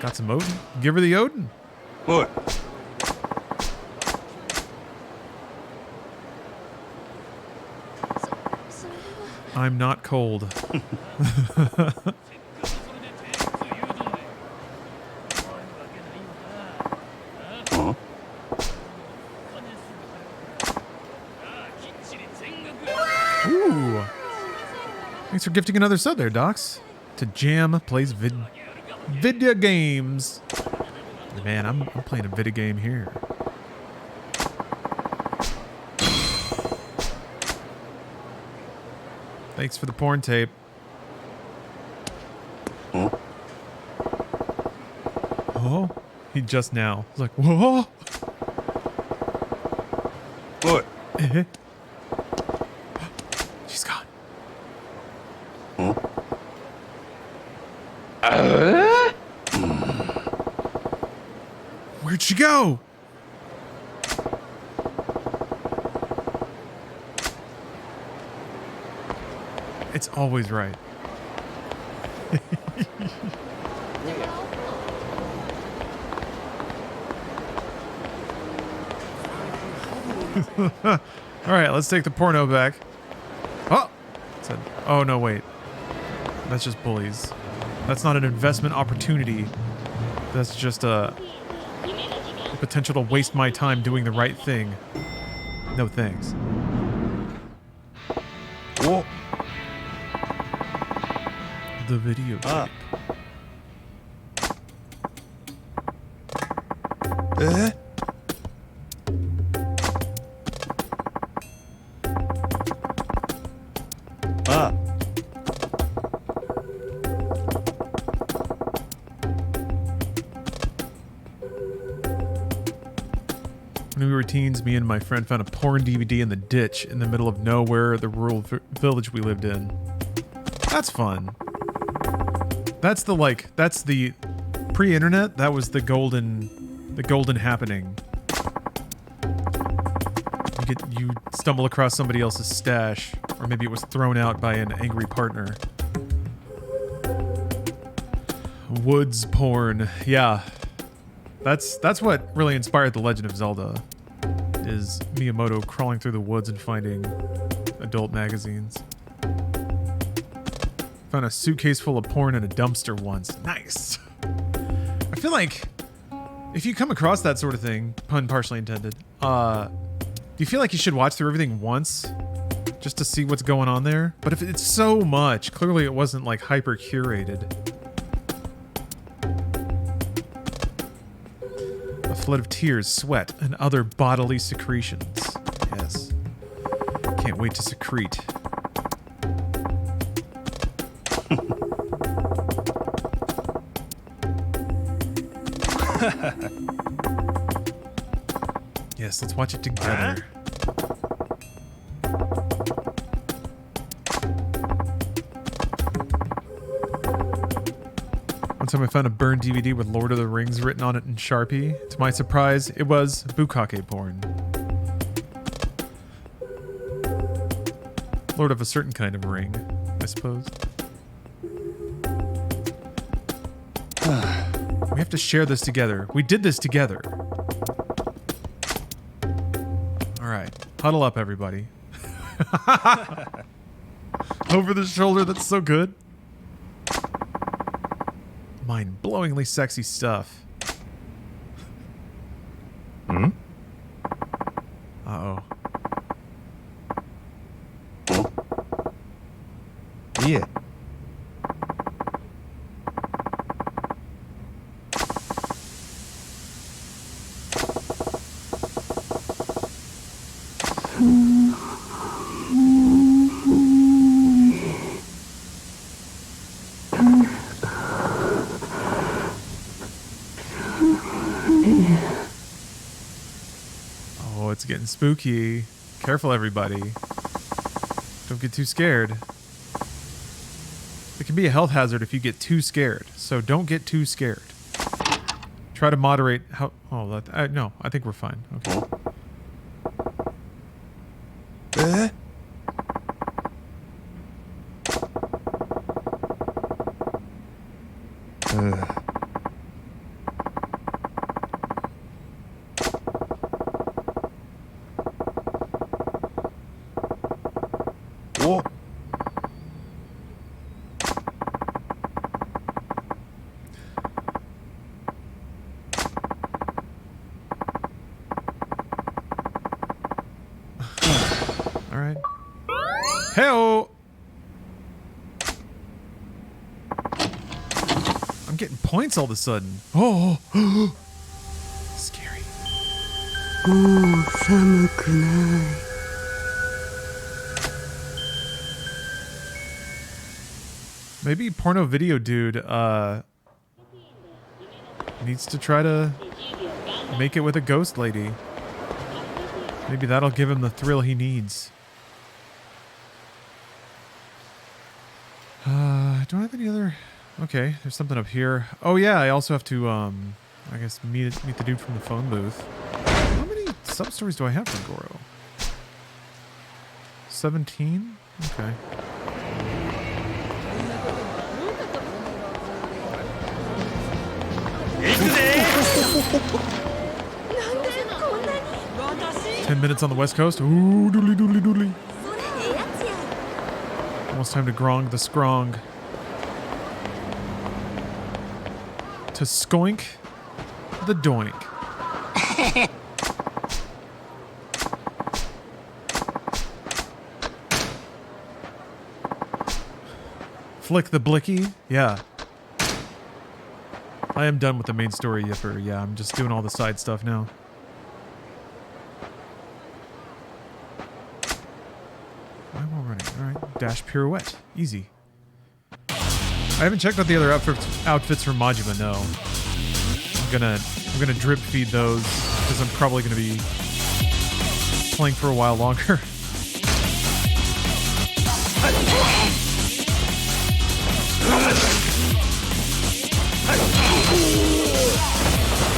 Got some Odin. Give her the Odin. What? I'm not cold. Ooh. Thanks for gifting another sub there, Docs. To Jam plays video games. Man, I'm playing a video game here. Thanks for the porn tape. Oh, he just now. He's like, whoa. What? She's gone. Where'd she go? It's always right. All right, let's take the porno back. Oh, oh no, wait. That's just bullies. That's not an investment opportunity. That's just a potential to waste my time doing the right thing. No thanks. Whoa. The video tape. When we were teens, me and my friend found a porn DVD in the ditch in the middle of nowhere at the rural village we lived in. That's fun. That's the pre-internet. That was the golden happening. You stumble across somebody else's stash, or maybe it was thrown out by an angry partner. Woods porn, yeah. That's what really inspired The Legend of Zelda, is Miyamoto crawling through the woods and finding adult magazines. Found a suitcase full of porn in a dumpster once. Nice. I feel like if you come across that sort of thing, pun partially intended, do you feel like you should watch through everything once just to see what's going on there? But if it's so much, clearly it wasn't like hyper curated. A flood of tears, sweat, and other bodily secretions. Yes. Can't wait to secrete. Yes, let's watch it together. One time I found a burned DVD with Lord of the Rings written on it in Sharpie. To my surprise, it was bukkake porn. Lord of a certain kind of ring, I suppose. We have to share this together. We did this together. Alright. Huddle up, everybody. Over the shoulder, that's so good. Mind-blowingly sexy stuff. Hmm? Uh-oh. Yeah. Oh, it's getting spooky. Careful, everybody. Don't get too scared. It can be a health hazard if you get too scared, so don't get too scared. Try to moderate how... Oh, no, I think we're fine. Okay. Whoa. All right. Hey-oh! I'm getting points all of a sudden. Oh! Scary. Maybe porno video dude needs to try to make it with a ghost lady. Maybe that'll give him the thrill he needs. Do I have any other... Okay, there's something up here. Oh yeah, I also have to, I guess meet the dude from the phone booth. How many sub-stories do I have from Goro? 17? Okay. 10 minutes on the West Coast. Ooh, doodly doodly doodly. Almost time to grong the scrong. To skoink the doink. Flick the blicky? Yeah. I am done with the main story, Yipper. Yeah, I'm just doing all the side stuff now. Why am I running? Alright. Dash pirouette. Easy. I haven't checked out the other outfits from Majima, no. I'm gonna drip feed those, because I'm probably gonna be playing for a while longer.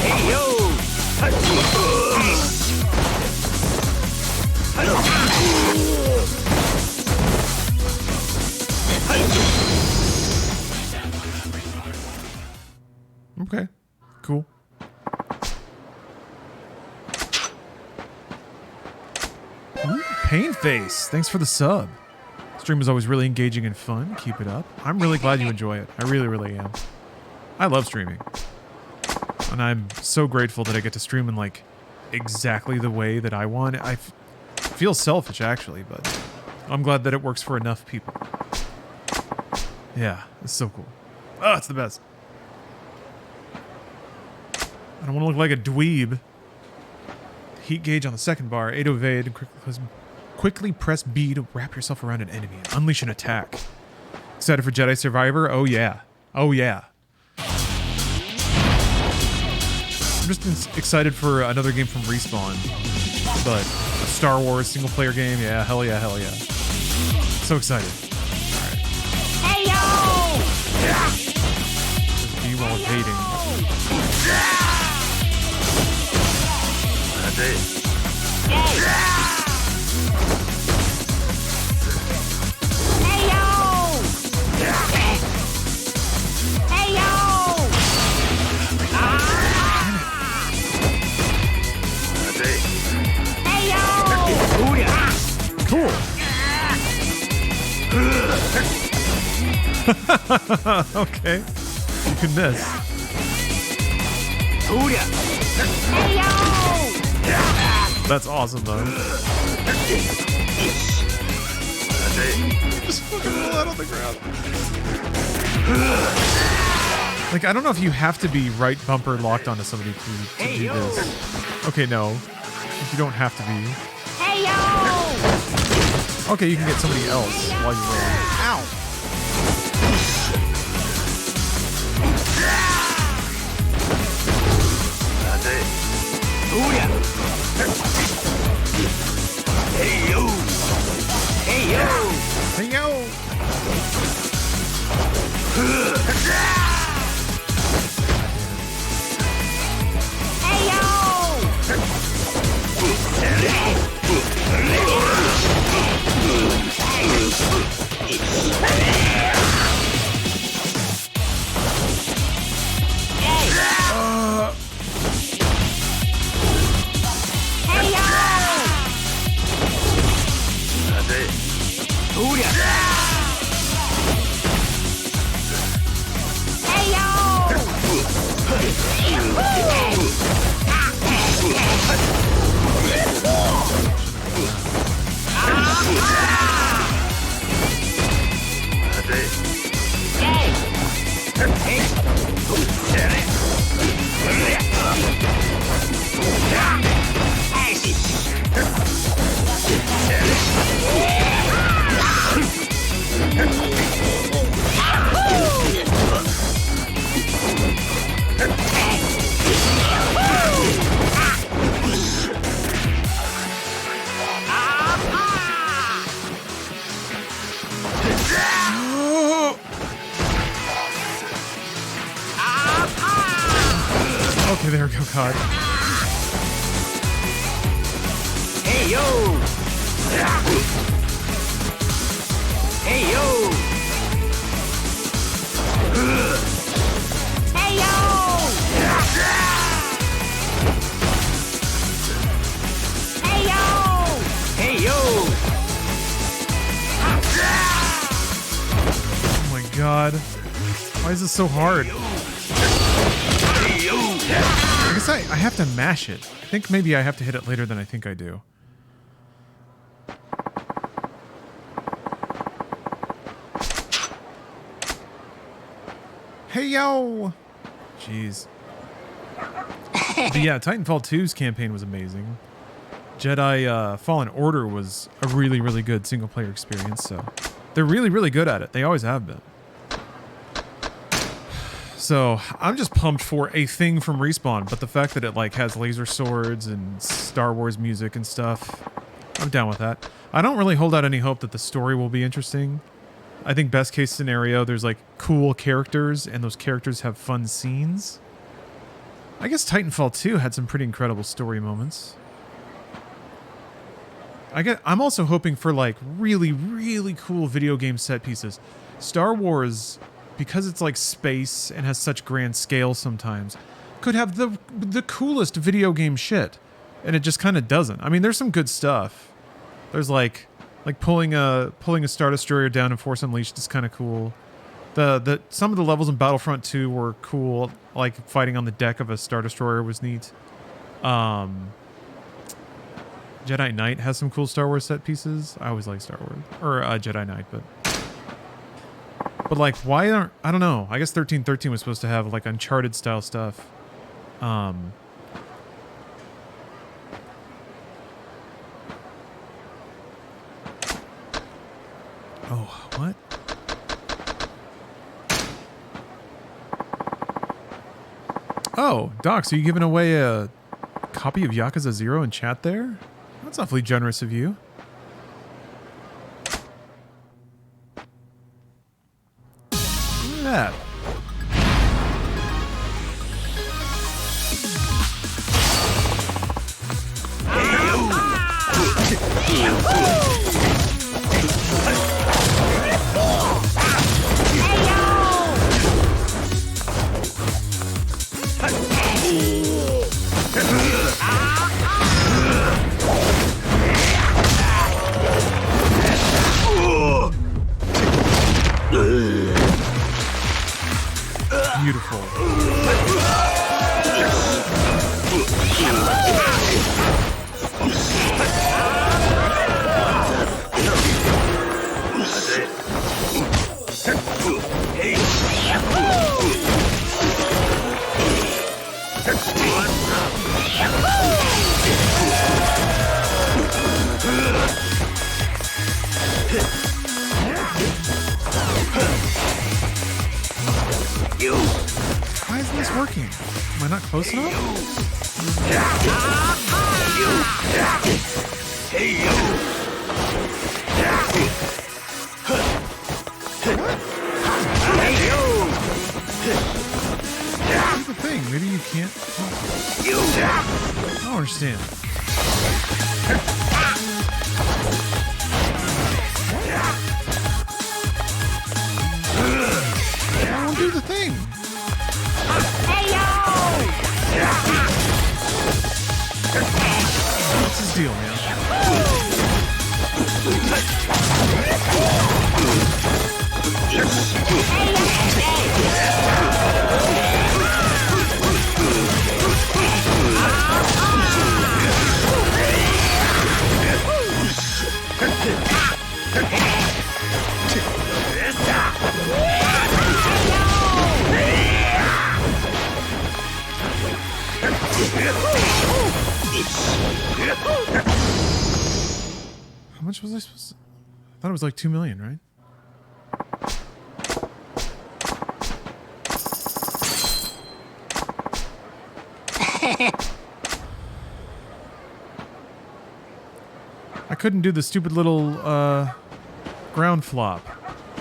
Hey yo! Okay, cool. Ooh, Pain Face, thanks for the sub. Stream is always really engaging and fun. Keep it up. I'm really glad you enjoy it. I really, really am. I love streaming. And I'm so grateful that I get to stream in, like, exactly the way that I want. I feel selfish, actually, but I'm glad that it works for enough people. Yeah, it's so cool. Oh, it's the best. I don't want to look like a dweeb. Heat gauge on the second bar. 8 evade. Quickly press B to wrap yourself around an enemy and unleash an attack. Excited for Jedi Survivor? Oh yeah. Oh yeah. I'm just excited for another game from Respawn. But a Star Wars single player game? Yeah, hell yeah, hell yeah. So excited. Alright. Hey yo! Just B while evading. Cool. Okay. You can miss. That's awesome, though. Just fucking roll out on the ground. Like, I don't know if you have to be right bumper locked onto somebody to do this. Okay, no. If you don't have to be. Okay, you can get somebody else while you roll. Ow! Hey yo! Hey yo! Hey yo! Okay, there we go, God. Hey yo! Hey yo! Hey yo! god. Why is this so hard? I guess I have to mash it. I think maybe I have to hit it later than I think I do. Hey yo! Jeez. But yeah, Titanfall 2's campaign was amazing. Jedi Fallen Order was a really, really good single player experience, so they're really, really good at it. They always have been. So I'm just pumped for a thing from Respawn, but the fact that it like has laser swords and Star Wars music and stuff, I'm down with that. I don't really hold out any hope that the story will be interesting. I think best case scenario, there's like cool characters and those characters have fun scenes. I guess Titanfall 2 had some pretty incredible story moments. I'm also hoping for like really, really cool video game set pieces. Star Wars, because it's like space and has such grand scale sometimes, could have the coolest video game shit. And it just kind of doesn't. I mean, there's some good stuff. There's like pulling a Star Destroyer down in Force Unleashed is kind of cool. Some of the levels in Battlefront 2 were cool, like fighting on the deck of a Star Destroyer was neat. Jedi Knight has some cool Star Wars set pieces. I always like Star Wars or Jedi Knight, but like why aren't, I don't know. I guess 1313 was supposed to have like Uncharted style stuff. Oh, what? Oh, Docs, are you giving away a copy of Yakuza Zero in chat there? That's awfully generous of you. Look at that. Beautiful. Why isn't this working? Am I not close enough? Here's the thing. Maybe you can't. I don't understand. I won't do the thing. What's his deal, man? How much was I supposed to? I thought it was like 2 million, right? I couldn't do the stupid little ground flop.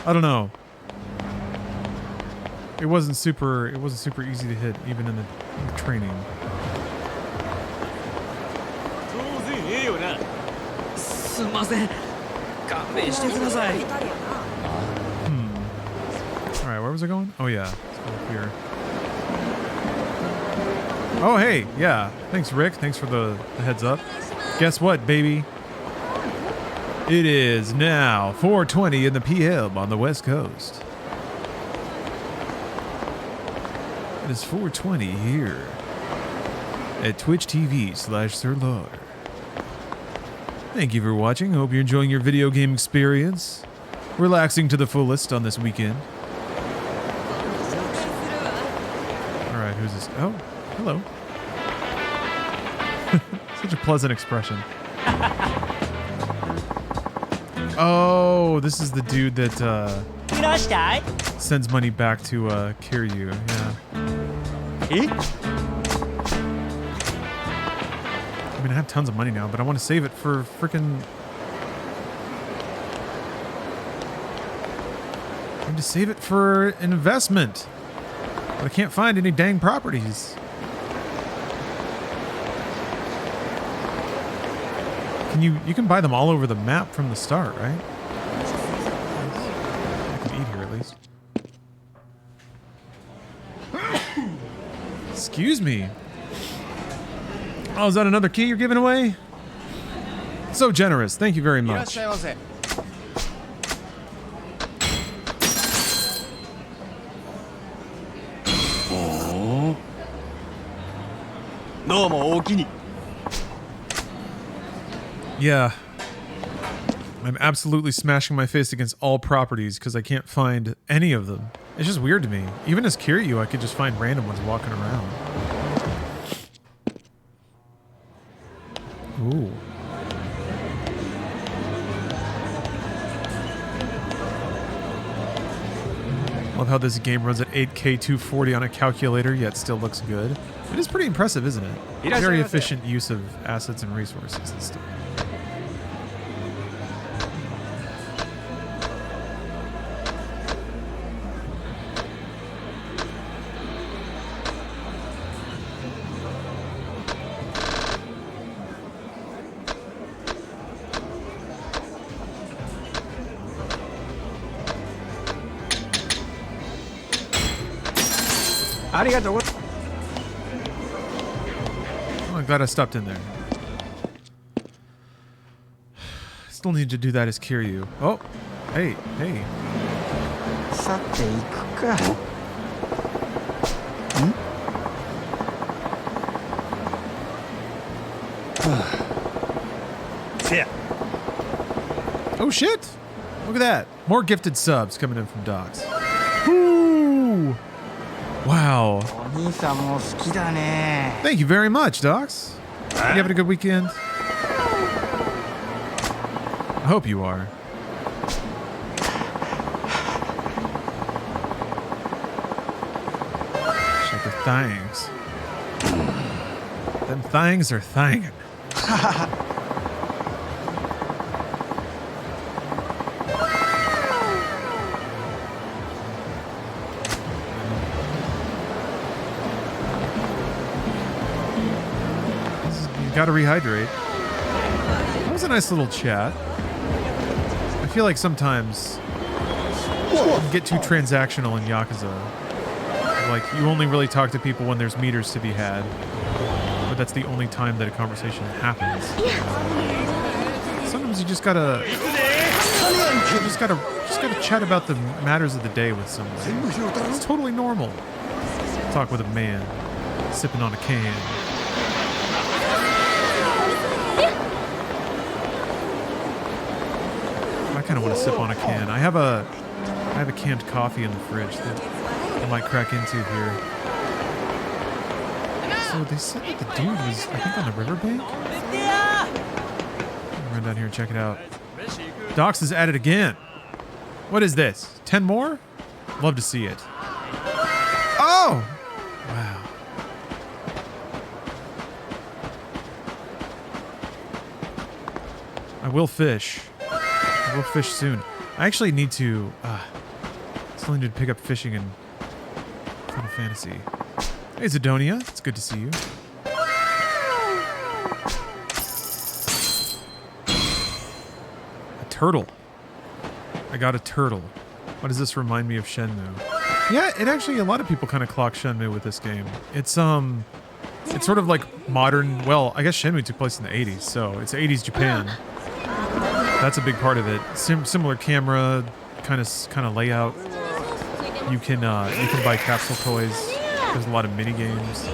I don't know. It wasn't super easy to hit even in the training. Alright, where was I going? Oh yeah, let's go up here. Oh hey, yeah. Thanks Rick, thanks for the heads up. Guess what, baby? It is now 4:20 in the PM on the West Coast. is 420 here at Twitch TV/SirLar. Thank you for watching. Hope you're enjoying your video game experience. Relaxing to the fullest on this weekend. Alright, who's this? Oh, hello. Such a pleasant expression. Oh, this is the dude that sends money back to Kiryu. Yeah. I mean, I have tons of money now, but I want to save it for freaking. I need to save it for an investment, but I can't find any dang properties. You can buy them all over the map from the start, right? I can eat here at least. Excuse me. Oh, is that another key you're giving away? So generous. Thank you very much. Yeah. I'm absolutely smashing my face against all properties because I can't find any of them. It's just weird to me. Even as Kiryu, I could just find random ones walking around. Ooh. Love how this game runs at 8K 240 on a calculator, yet still looks good. It is pretty impressive, isn't it? Very efficient use of assets and resources and stuff. Oh, I'm glad I stopped in there. Still need to do that as Kiryu. Oh, hey, hey. Oh shit! Look at that. More gifted subs coming in from Docs. Ooh. Wow. Thank you very much, Docs. You having a good weekend? I hope you are. Check the things. Them things are thangin'. Gotta rehydrate. That was a nice little chat. I feel like sometimes you get too transactional in Yakuza. Like, you only really talk to people when there's meters to be had. But that's the only time that a conversation happens. Sometimes you just gotta chat about the matters of the day with somebody. It's totally normal. Talk with a man sipping on a can. I kind of want to sip on a can. I have a canned coffee in the fridge that I might crack into here. So they said that the dude was, I think, on the riverbank. I'll run down here and check it out. Docs is at it again. What is this? 10 more? Love to see it. Oh! Wow. I will fish. I will fish soon. I actually need to still need to pick up fishing in Final Fantasy. Hey Zidonia, it's good to see you. A turtle. I got a turtle. Why does this remind me of Shenmue? Yeah, it actually, a lot of people kind of clock Shenmue with this game. It's sort of like modern, well, I guess Shenmue took place in the 80s, so it's 80s Japan. That's a big part of it. Similar camera, kind of layout. You can buy capsule toys. There's a lot of mini games.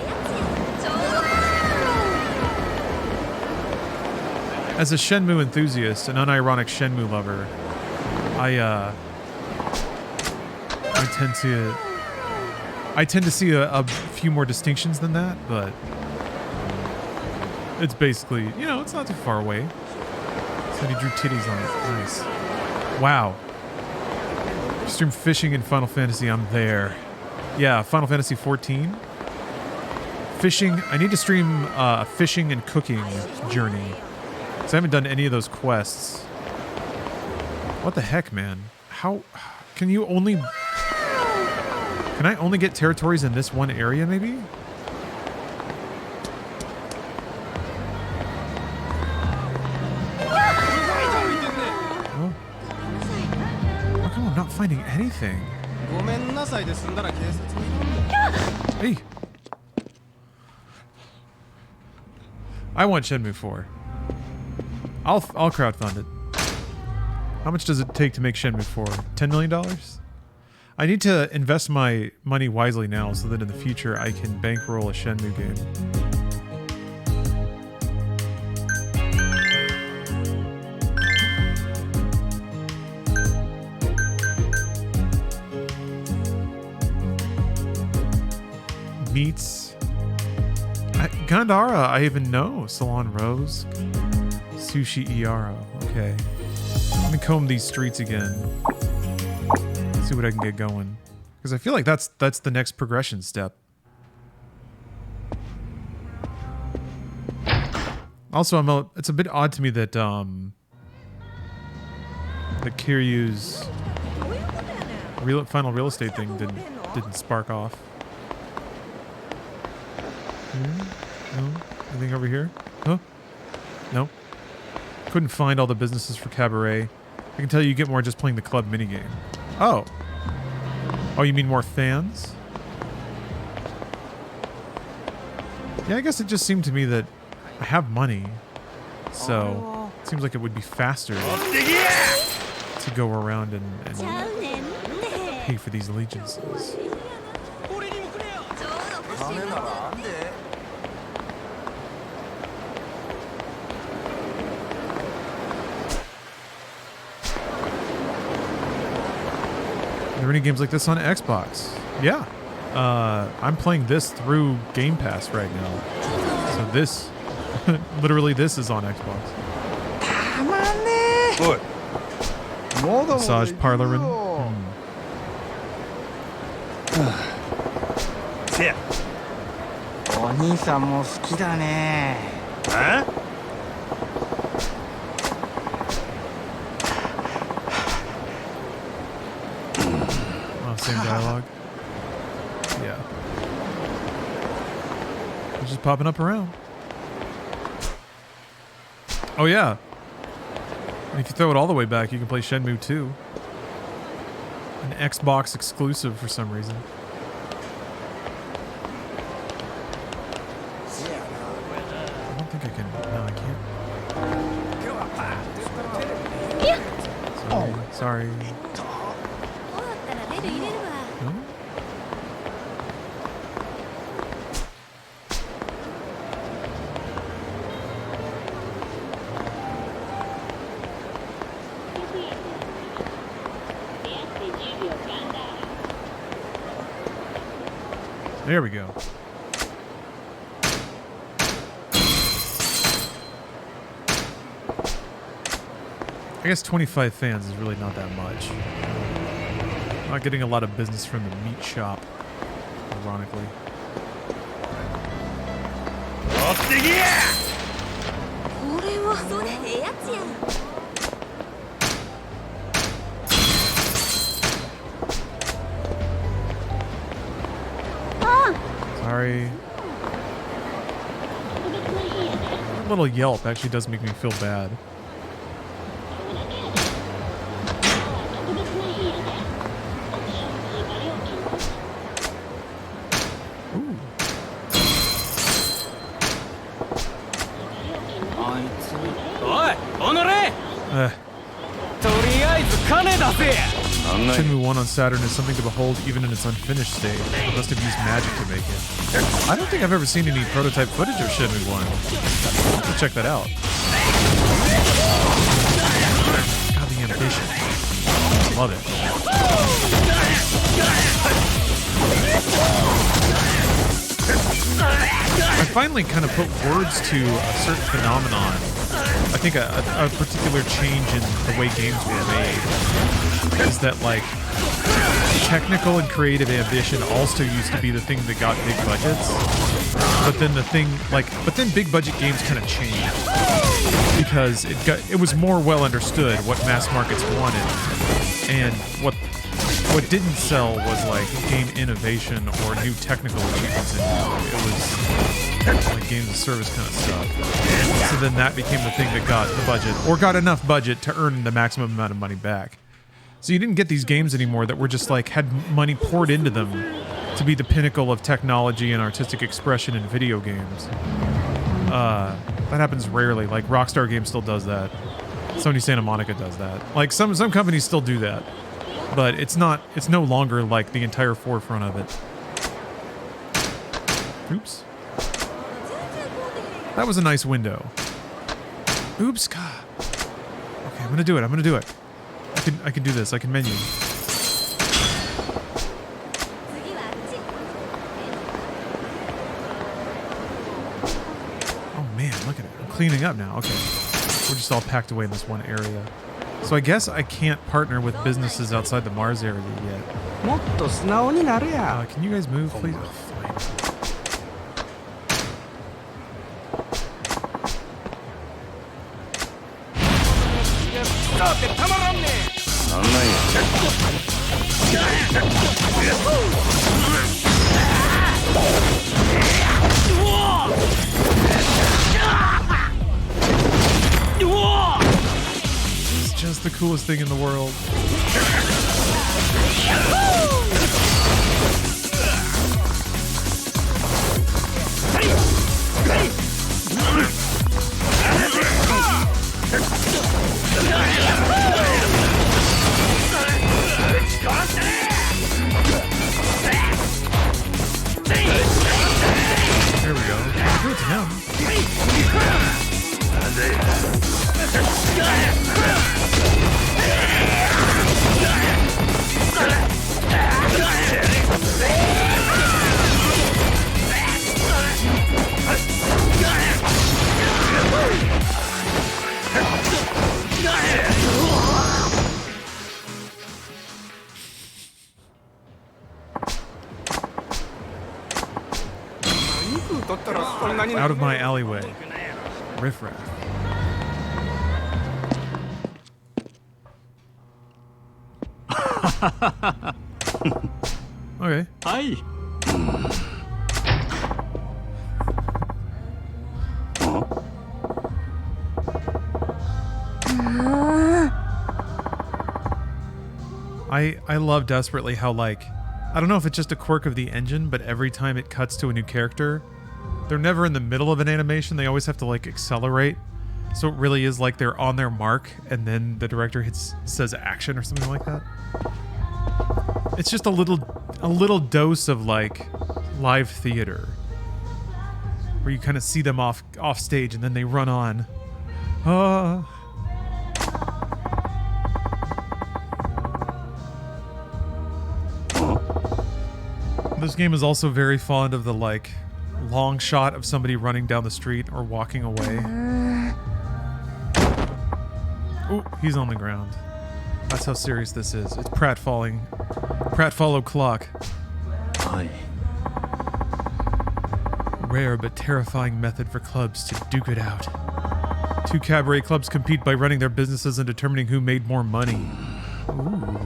As a Shenmue enthusiast, an unironic Shenmue lover, I tend to see a few more distinctions than that, but it's basically, you know, it's not too far away. Said he drew titties on it. Nice. Wow. Stream fishing in Final Fantasy. I'm there. Yeah, Final Fantasy 14. Fishing. I need to stream a fishing and cooking journey. Because I haven't done any of those quests. What the heck, man? How can you only... Can I only get territories in this one area, maybe? Oh. How come I'm not finding anything? Hey. I want Shenmue 4. I'll crowdfund it. How much does it take to make Shenmue 4? $10 million? I need to invest my money wisely now so that in the future I can bankroll a Shenmue game. Meats. Gandara, I even know. Salon Rose. Sushi Iaro. Okay. Let me comb these streets again. See what I can get going. Because I feel like that's the next progression step. Also, it's a bit odd to me that the Kiryu's final real estate thing didn't spark off. No? Anything over here? Huh? No. Couldn't find all the businesses for Cabaret. I can tell you get more just playing the club minigame. Oh. Oh, you mean more fans? Yeah, I guess it just seemed to me that I have money. So, it seems like it would be faster to go around and pay for these allegiances. Are there any games like this on Xbox? Yeah. I'm playing this through Game Pass right now. So this, literally this is on Xbox. Massage parlorin. Huh? Same dialogue. Yeah. It's just popping up around. Oh yeah. And if you throw it all the way back, you can play Shenmue 2. An Xbox exclusive for some reason. I don't think I can. No, I can't. Sorry. There we go. I guess 25 fans is really not that much. I'm not getting a lot of business from the meat shop, ironically. Sorry. A little yelp actually does make me feel bad. Shenmue 1 on Saturn is something to behold even in its unfinished state. They must have used magic to make it. I don't think I've ever seen any prototype footage of Shenmue 1. Let's check that out. God, the ambition. Love it. I finally kind of put words to a certain phenomenon. I think a particular change in the way games were made is that, like, technical and creative ambition also used to be the thing that got big budgets. But then big budget games kind of changed because it was more well understood what mass markets wanted, and what didn't sell was like game innovation or new technical achievements. It was like games as service kind of stuff. So then that became the thing that got the budget, or got enough budget to earn the maximum amount of money back. So you didn't get these games anymore that were just like had money poured into them to be the pinnacle of technology and artistic expression in video games. That happens rarely. Like Rockstar Games still does that. Sony Santa Monica does that. Like some companies still do that, but it's no longer like the entire forefront of it. Oops. That was a nice window. Oops. God. Okay, I'm gonna do it. I can do this. I can menu. Oh man, look at it. I'm cleaning up now. Okay. We're just all packed away in this one area. So I guess I can't partner with businesses outside the Mars area yet. Can you guys move, please? Oh, fine. It's just the coolest thing in the world. There we go. Do it to him. Out of my alleyway. Riffraff. Okay. Hi. I love desperately how, like, I don't know if it's just a quirk of the engine, but every time it cuts to a new character, they're never in the middle of an animation. They always have to like accelerate. So it really is like they're on their mark and then the director says action or something like that. It's just a little dose of like live theater where you kind of see them off stage and then they run on. This game is also very fond of the like long shot of somebody running down the street or walking away. Ooh, he's on the ground. That's how serious this is. It's pratfalling. Pratfall o'clock. Hi. Rare but terrifying method for clubs to duke it out. Two cabaret clubs compete by running their businesses and determining who made more money. Ooh.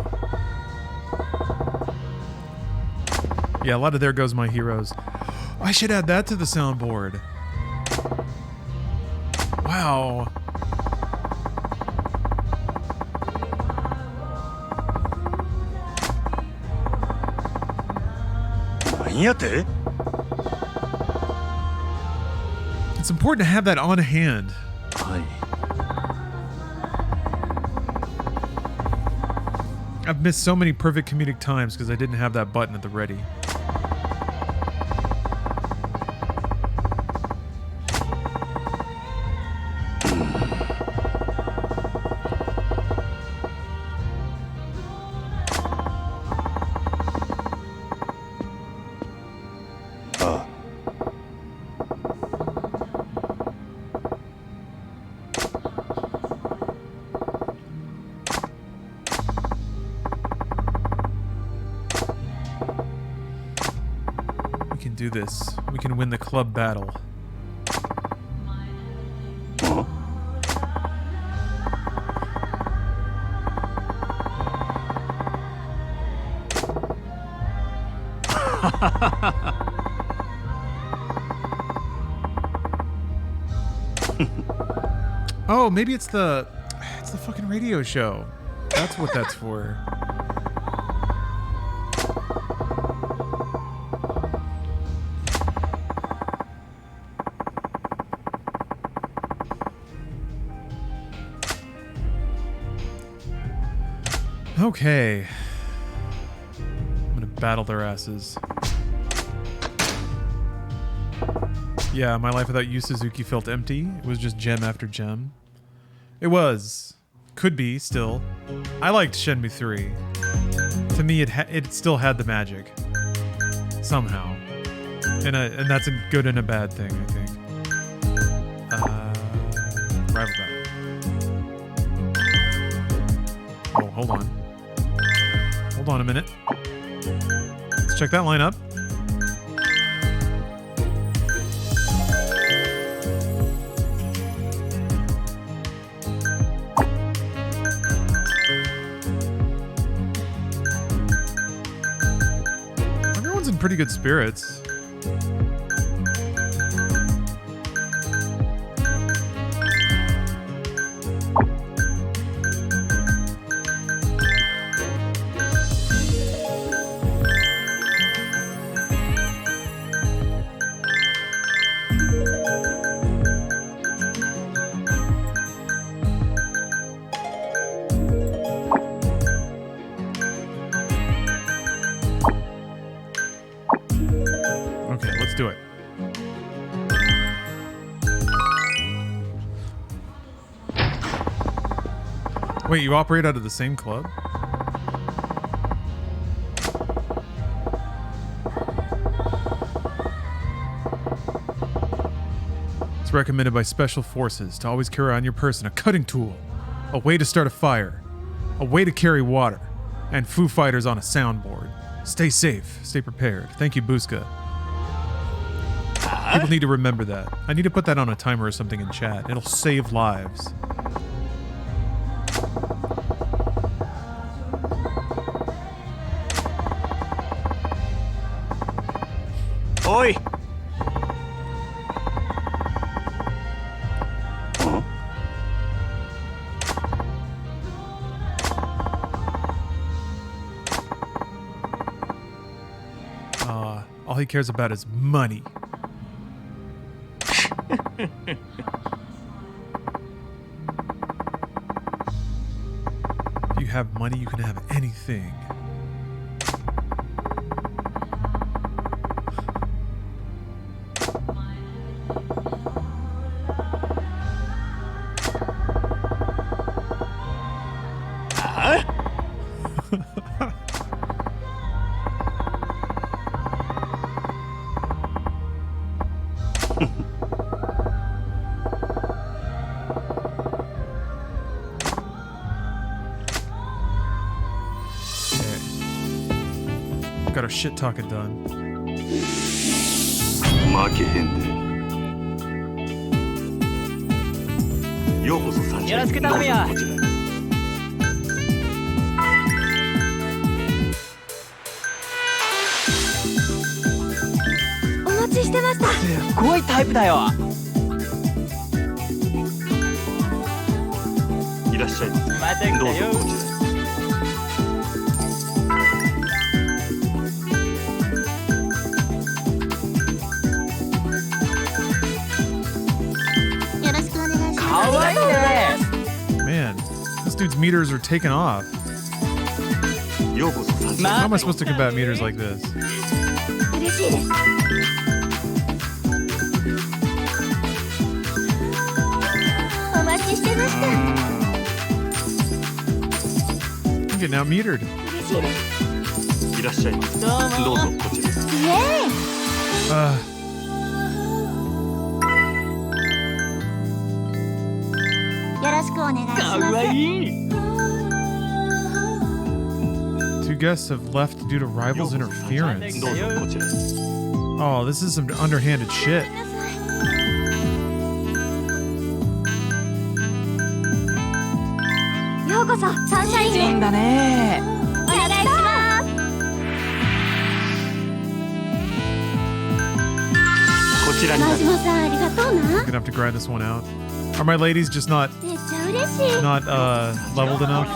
Yeah, a lot of There Goes My Heroes. I should add that to the soundboard. Wow. It's important to have that on hand. Hi. I've missed so many perfect comedic times because I didn't have that button at the ready. Do this. We can win the club battle. Oh, maybe it's the fucking radio show. That's what that's for. Okay. I'm gonna battle their asses. Yeah, my life without Yu Suzuki felt empty. It was just gem after gem. It was. Could be, still. I liked Shenmue 3. To me, it still had the magic. Somehow. And that's a good and a bad thing, I think. Rival battle. Oh, hold on. Hold on a minute. Let's check that line up. Everyone's in pretty good spirits. Wait, you operate out of the same club? It's recommended by special forces to always carry on your person a cutting tool, a way to start a fire, a way to carry water, and Foo Fighters on a soundboard. Stay safe, stay prepared. Thank you, Buska. People need to remember that. I need to put that on a timer or something in chat. It'll save lives. Oi! All he cares about is money. If you have money, you can have anything. Got our shit talking done. 負けへんで。ようこそ三茶に。どうぞこちらへ。お待ちしてました。すごいタイプだよ。いらっしゃい。また来たよ。どうぞこちらへ。Man, this dude's meters are taking off. ようこそサンシャイン。 How am I supposed to combat meters like this? 嬉しいです。お待ちしてました。I'm getting out metered. 嬉しいです。いらっしゃいませ。どうぞこちら。イエーイ。よろしくお願いします。かわいい。 Two guests have left due to rivals interference. どうぞこちら。 Oh, this is some underhanded shit. ようこそサンシャインへ。だね。お願いします。こちらになマジる。モさんありがとうな。 Gonna have to grind this one out. Are my ladies just not めっちゃ嬉しい。 leveled enough?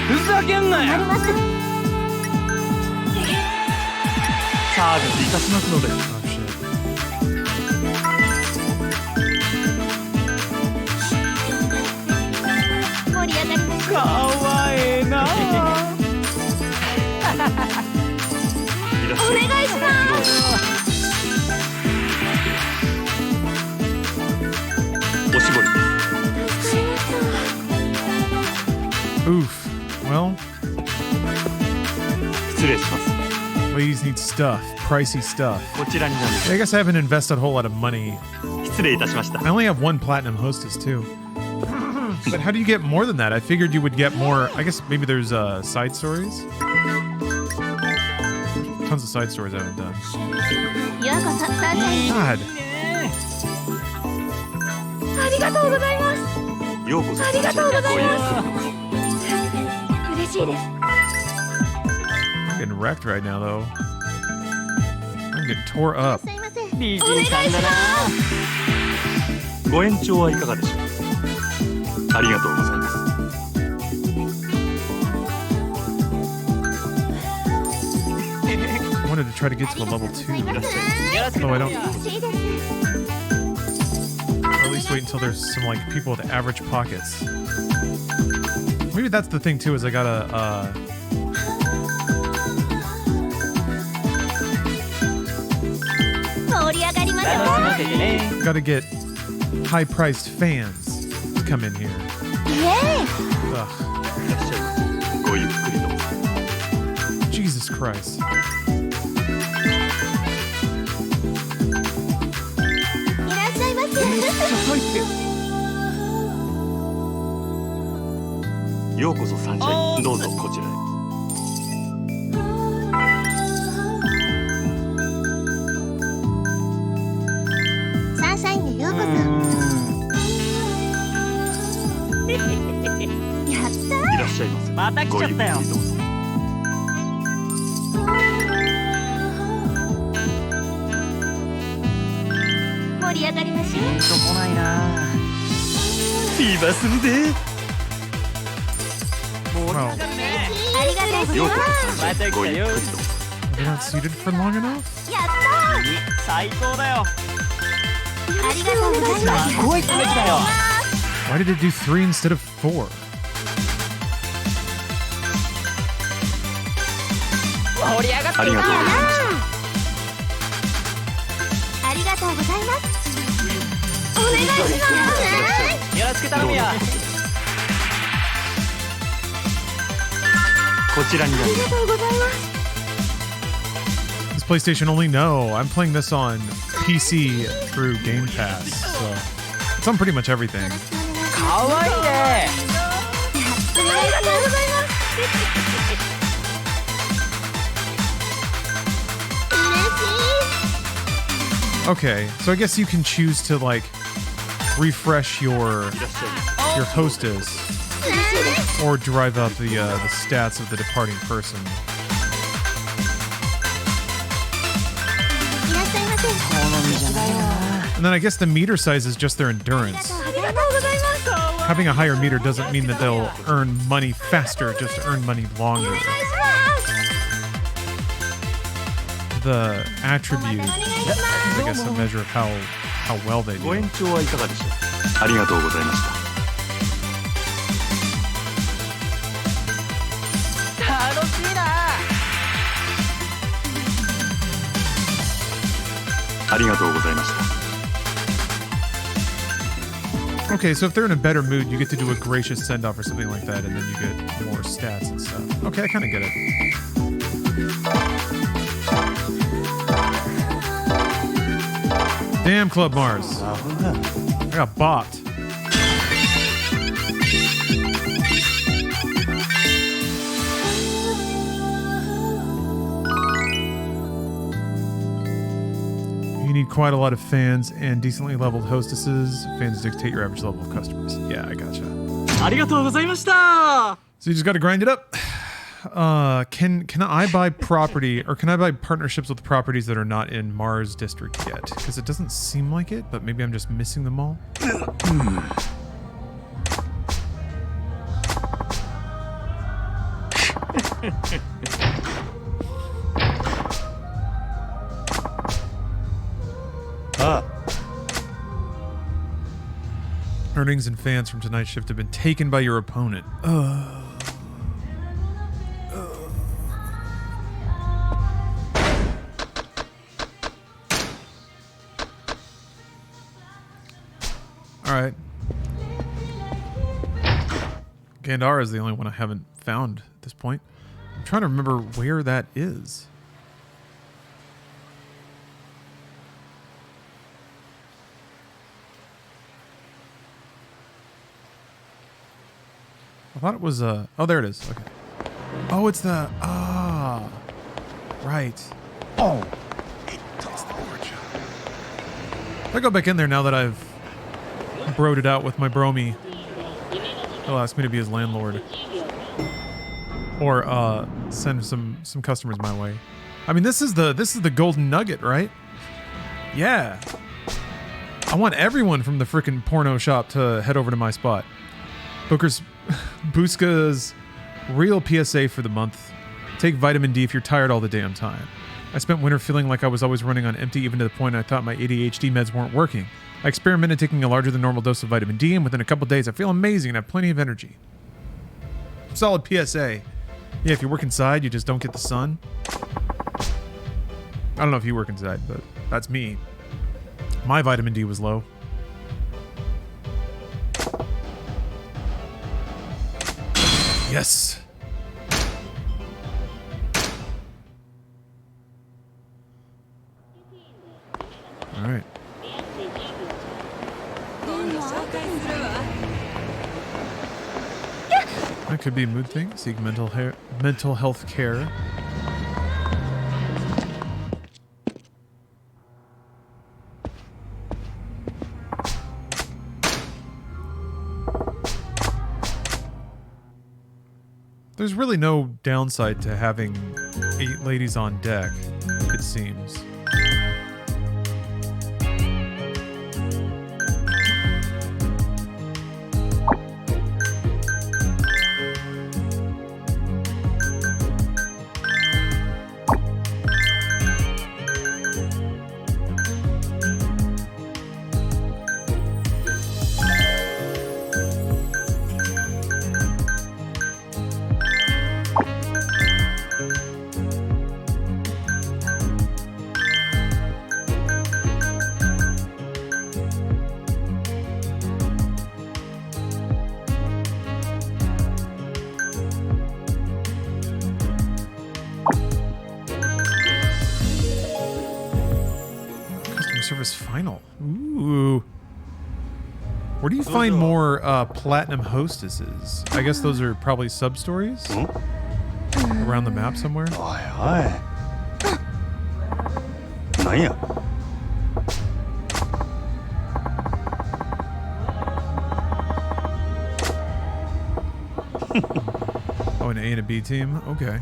ふざけんなよ。あります。サービスいたしますので。 Oh shit. 盛り上がりました。かわええな。いらっしゃいませ。お願いします。おしぼり。 Oof. Well, 失礼します。 ladies need stuff. Pricey stuff. こちらになる。 I guess I haven't invested a whole lot of money. 失礼いたしました。 I only have one platinum hostess too. But how do you get more than that? I figured you would get more. I guess maybe there's side stories. Tons of side stories I haven't done. ようこそサンシャイン。 God. ありがとうございます。ようこそありがとうございますごゆっくりどうぞ。嬉しいです。 I'm getting wrecked right now though. I'm getting tore up. すいません。美お願いし人さんだな。ます。ご延長はいかがでしょう。ありがとうございます。 I wanted to try to get to a level 2. いらっしゃい。よろしく Oh, I ど don't. うぞ。嬉しいです。 Or at least wait until there's some like people with average pockets. Maybe that's the thing too. Is I gotta gotta get high-priced fans to come in here. Ugh. いらっしゃいませ。ごゆっくりどうぞ。 Jesus Christ. ようこそサンシャイン。どうぞこちらへ。サンシャインへようこそ。やったいらっしゃいませ。また来ちゃったよ。ごゆっくりどうぞ。盛り上がりましょう。ピンとこないな。ビバするで。Well, ありがとうございようこます。そサンシャイン。ごゆっくりどうぞ。 they're not seated for long enough. やった最高だよ。ー。ありがとうございます。すごい攻撃だよ。 Why did it do 3 instead of 4? 盛り上がってるな。ありがとうございました。ありがとうございます。お願いします。よろしく頼むよ。こちらになる。ありがとうございます。 This PlayStation only? No, I'm playing this on PC through Game Pass, so it's on pretty much everything. かわいいね。ありがとうございます。Okay, so I guess you can choose to like refresh your いらっしゃいま your hostess or drive up the stats of the departing person. いらっしゃいませ。好みじゃないな。 And then I guess the meter size is just their endurance. ありがとうございます。 Having a higher meter doesn't mean that they'll earn money faster, just earn money longer. お願いします。 The attribute お願いし is, I guess, a measure of how well they す。ご do. 延長はいかがでしょう。ありがとうございました。ありがとうございました。 Okay, so if they're in a better mood, you get to do a gracious send-off or something like that, and then you get more stats and stuff. Okay, I kind of get it. Damn, Club Mars. I got bopped. You need quite a lot of fans and decently leveled hostesses. Fans dictate your average level of customers. Yeah, I gotcha. ありがとうございました。 So you just got to grind it up. Can I buy property, or can I buy partnerships with properties that are not in Mars District yet? Because it doesn't seem like it, but maybe I'm just missing them all. Earnings and fans from tonight's shift have been taken by your opponent. Alright. Gandara is the only one I haven't found at this point. I'm trying to remember where that is. I thought it was oh, there it is. Okay. Oh, it's the right. Oh, it's the board shop. If I go back in there now that I've broed it out with my bromie, he'll ask me to be his landlord, or send some customers my way. I mean, this is the golden nugget, right? Yeah. I want everyone from the frickin' porno shop to head over to my spot. Buska's real PSA for the month. Take vitamin D if you're tired all the damn time. I spent winter feeling like I was always running on empty, even to the point I thought my ADHD meds weren't working. I experimented taking a larger than normal dose of vitamin D, and within a couple days I feel amazing and have plenty of energy. Solid PSA. Yeah, if you work inside, you just don't get the sun. I don't know if you work inside, but that's me. My vitamin D was low. Yes. All right. That could be a mood thing. Seek mental health care. There's really no downside to having 8 ladies on deck, it seems. Service final. Ooh. Where do you find more platinum hostesses? I guess those are probably sub-stories? Around the map somewhere? Oh, an A and a B team? Okay.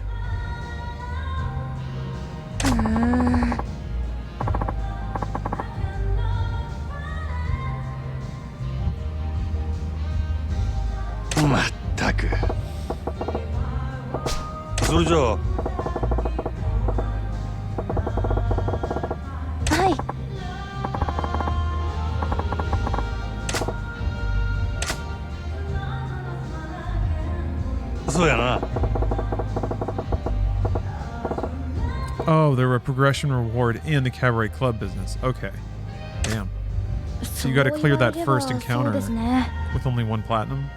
Oh, there were a progression reward in the Cabaret Club business. Okay. Damn. So you got to clear that first encounter with only 1 platinum?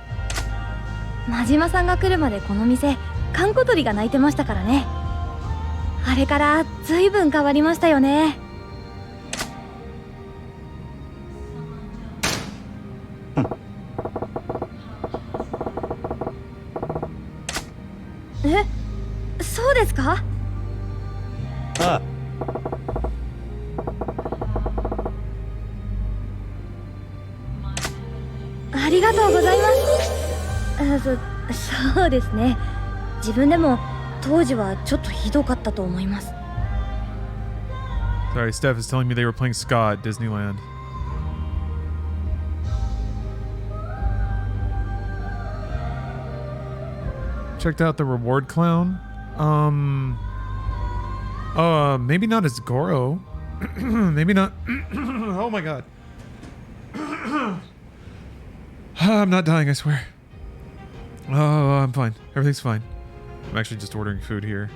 真島さんが来るまでこの店閑古鳥が鳴いてましたからね。あれからずいぶん変わりましたよね。え、そうですか？あありがとうございます。そうですね。自分でも当時はちょっとひどかったと思います。 Sorry, Steph is telling me they were playing ska at Disneyland. Checked out the reward clown. Maybe not as Goro. Maybe not. Oh my god. I'm not dying, I swear. Oh, I'm fine. Everything's fine. I'm actually just ordering food here.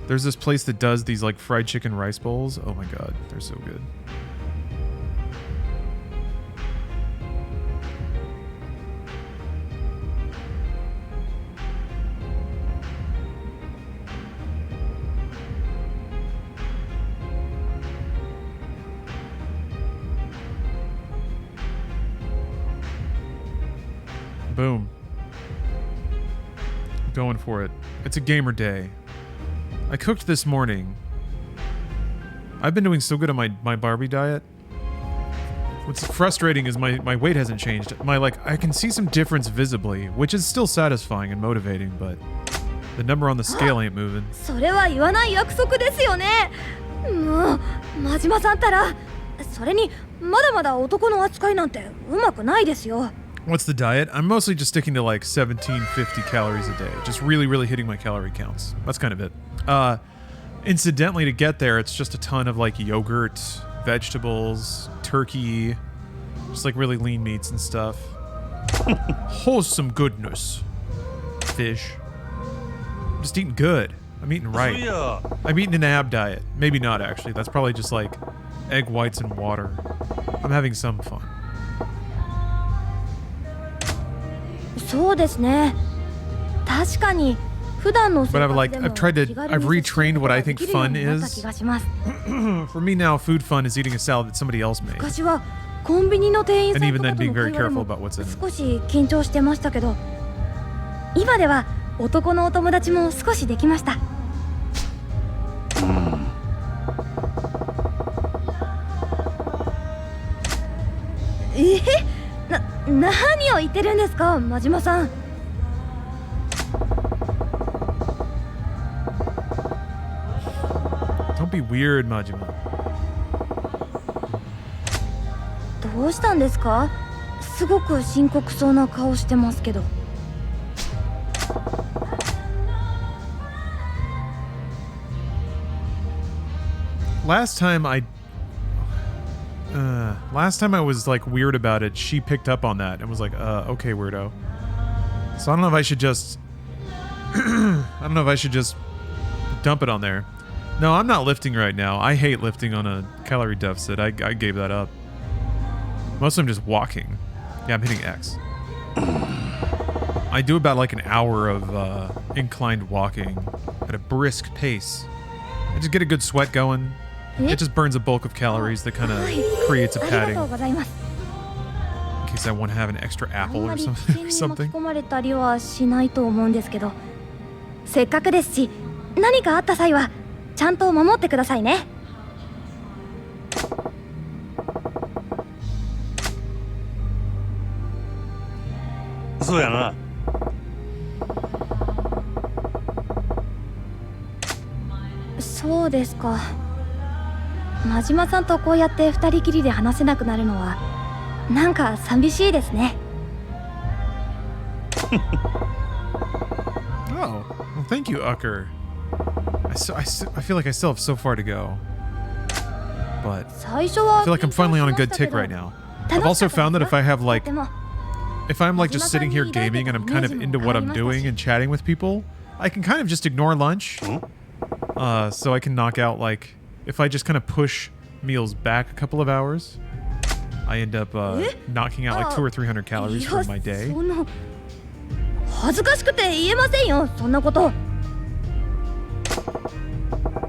There's this place that does these like fried chicken rice bowls. Oh my god, they're so good. Boom. Going for it. It's a gamer day. I cooked this morning. I've been doing so good on my Barbie diet. What's frustrating is my weight hasn't changed. I can see some difference visibly, which is still satisfying and motivating, but the number on the scale ain't moving. それは言わない約束ですよね。もう真島さんったら、それにまだまだ男の扱いなんてうまくないですよ。 What's the diet? I'm mostly just sticking to like 1750 calories a day. Just really hitting my calorie counts. That's kind of it. Incidentally, to get there, it's just a ton of like yogurt, vegetables, turkey, just like really lean meats and stuff. Wholesome goodness. Fish. I'm just eating good. I'm eating right. I'm eating an ab diet. Maybe not actually. That's probably just like egg whites and water. I'm having some fun. そうですね。確かに普段の生活でも I've retrained what I think fun is. For me now, food fun is eating a salad that somebody else made. 昔はコンビニの店員さんとかとの And even then being very 会話 careful で about what's in も it. 少し緊張してましたけど、今では男のお友達も少しできました。何を言ってるんですか、真島さん。Don't be weird, Majima. どうしたんですか？すごく深刻そうな顔してますけど。Last time I was like weird about it, she picked up on that and was like, okay, weirdo. So I don't know if I should just dump it on there. No, I'm not lifting right now. I hate lifting on a calorie deficit. I gave that up. Mostly I'm just walking. Yeah, I'm hitting X. I do about like an hour of inclined walking at a brisk pace. I just get a good sweat going. It just burns a bulk of calories that kind of creates a padding. In case I want to have an extra apple or something. 巻き込まれたりはしないと思うんですけど、せっかくですし、何かあった際はちゃんと守ってくださいね。そうやな。そうですか。真島さんとこうやって二人きりで話せなくなるのはなんか寂しいですね。Oh, well, thank you, Ucker. I feel like I still have so far to go. But I feel like I'm finally on a good tick right now. I've also found that if I'm like just sitting here gaming and I'm kind of into what I'm doing and chatting with people, I can kind of just ignore lunch So I can knock out, like, if I just kind of push meals back a couple of hours, I end up knocking out like 200 or 300 calories for my day. 恥ずかしくて言えませんよ、そんなこと。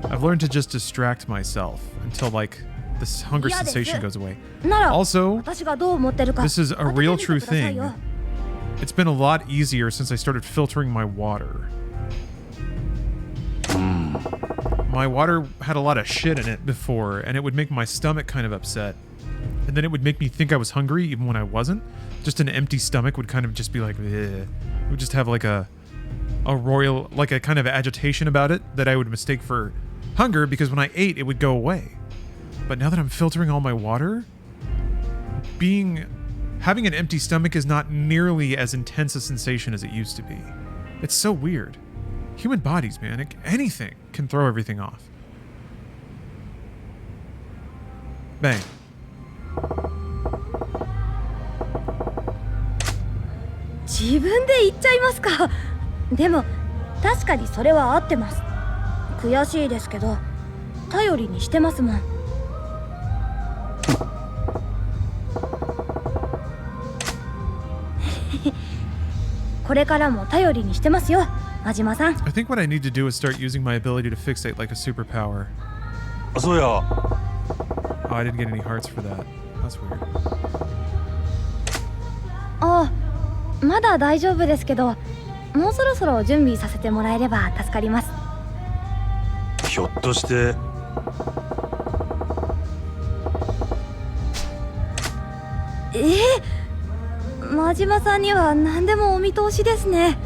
I've learned to just distract myself until like this hunger sensation goes away. なら、 Also, 私がどう思ってるか。 this is a real true 当ててみてください thing. よ。 It's been a lot easier since I started filtering my water. My water had a lot of shit in it before, and it would make my stomach kind of upset. And then it would make me think I was hungry even when I wasn't. Just an empty stomach would kind of just be like, "Ugh." It would just have like a royal, like a kind of agitation about it that I would mistake for hunger, because when I ate, it would go away. But now that I'm filtering all my water, having an empty stomach is not nearly as intense a sensation as it used to be. It's so weird. Human bodies, man, anything can throw everything off. Bang.自分で言っちゃいますか。でも確かにそれは合ってます。悔しいですけど頼りにしてますもん。これからも頼りにしてますよ、真島さん。 I think what I need to do is start using my ability to fixate like a superpower. そうや。 Oh, I didn't get any hearts for that. That's weird. あ、まだ大丈夫ですけど、もうそろそろ準備させてもらえれば助かります。ひょっとして。真島さんには何でもお見通しですね。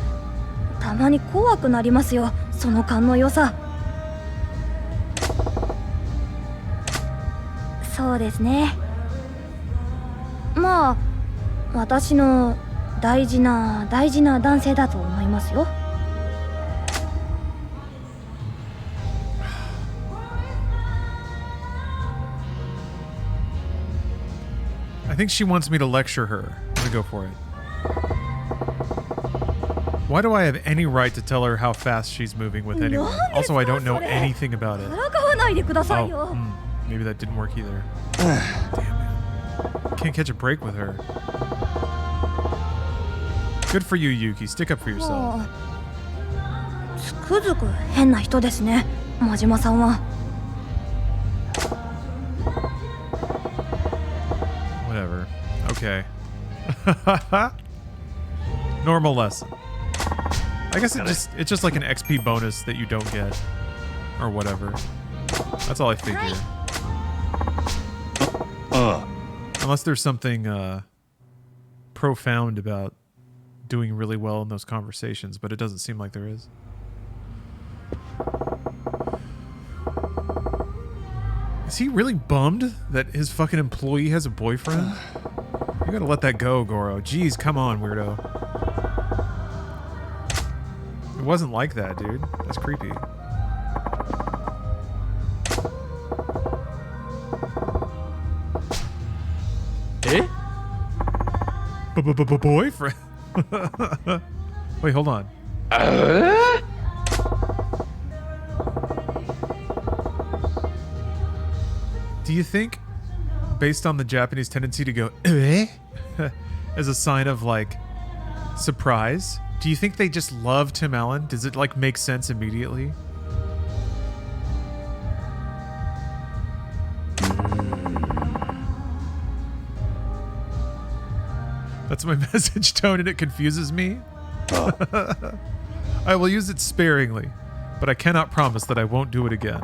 たまに怖くなりますよ、その勘の良さ。そうですね。まあ私の大事な男性だと思いますよ。I think she wants me to lecture her. I'm gonna go for it. Why do I have any right to tell her how fast she's moving with anyone? Also, I don't know anything about it. からかわないでくださいよ。 Maybe that didn't work either. Damn, man. Can't catch a break with her. Good for you, Yuki. Stick up for yourself. つくづく変な人ですね、真島さんは。 Whatever. Okay. Normal lesson. I guess it's just like an XP bonus that you don't get. Or whatever. That's all I figure. Unless there's something profound about doing really well in those conversations, but it doesn't seem like there is. Is he really bummed that his fucking employee has a boyfriend? You gotta let that go, Goro. Jeez, come on, weirdo. It wasn't like that, dude. That's creepy. Eh? Boyfriend? Wait, hold on. Do you think, based on the Japanese tendency to go as a sign of like surprise, do you think they just love Tim Allen? Does it like make sense immediately? That's my message tone and it confuses me. I will use it sparingly, but I cannot promise that I won't do it again.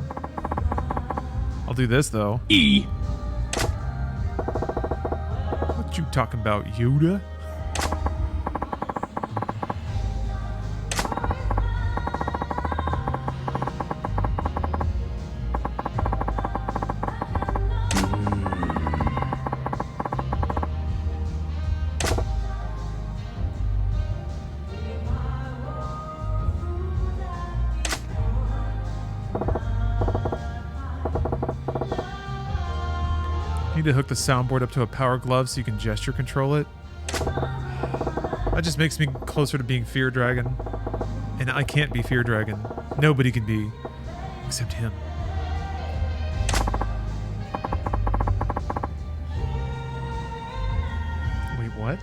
I'll do this though. E. What you talking about, Yoda? To hook the soundboard up to a power glove so you can gesture control it. That just makes me closer to being Fear Dragon. And I can't be Fear Dragon. Nobody can be. Except him. Wait, what?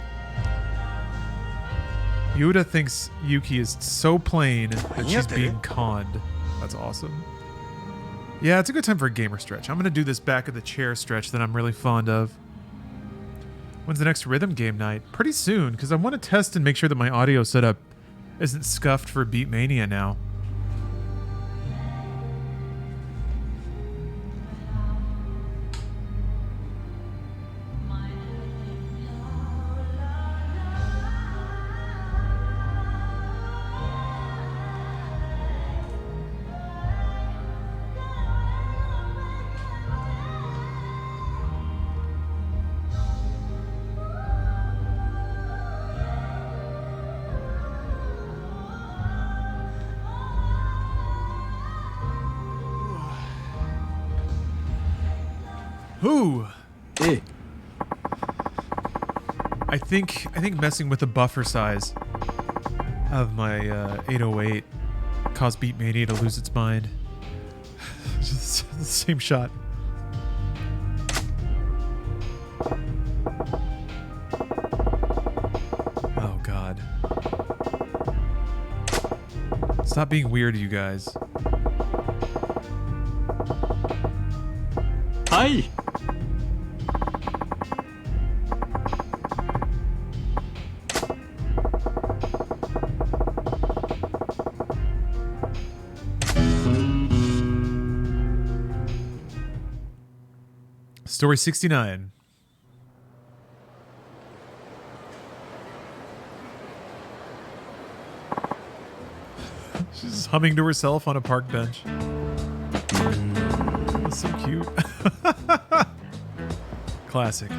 Yuta thinks Yuki is so plain that she's being conned. That's awesome. Yeah, it's a good time for a gamer stretch. I'm going to do this back of the chair stretch that I'm really fond of. When's the next rhythm game night? Pretty soon, because I want to test and make sure that my audio setup isn't scuffed for Beatmania now. Who? I think messing with the buffer size of my 808 caused Beatmania to lose its mind. Just the same shot. Oh God. Stop being weird, you guys. Hi. Story 69. She's humming to herself on a park bench. That's so cute. Classic.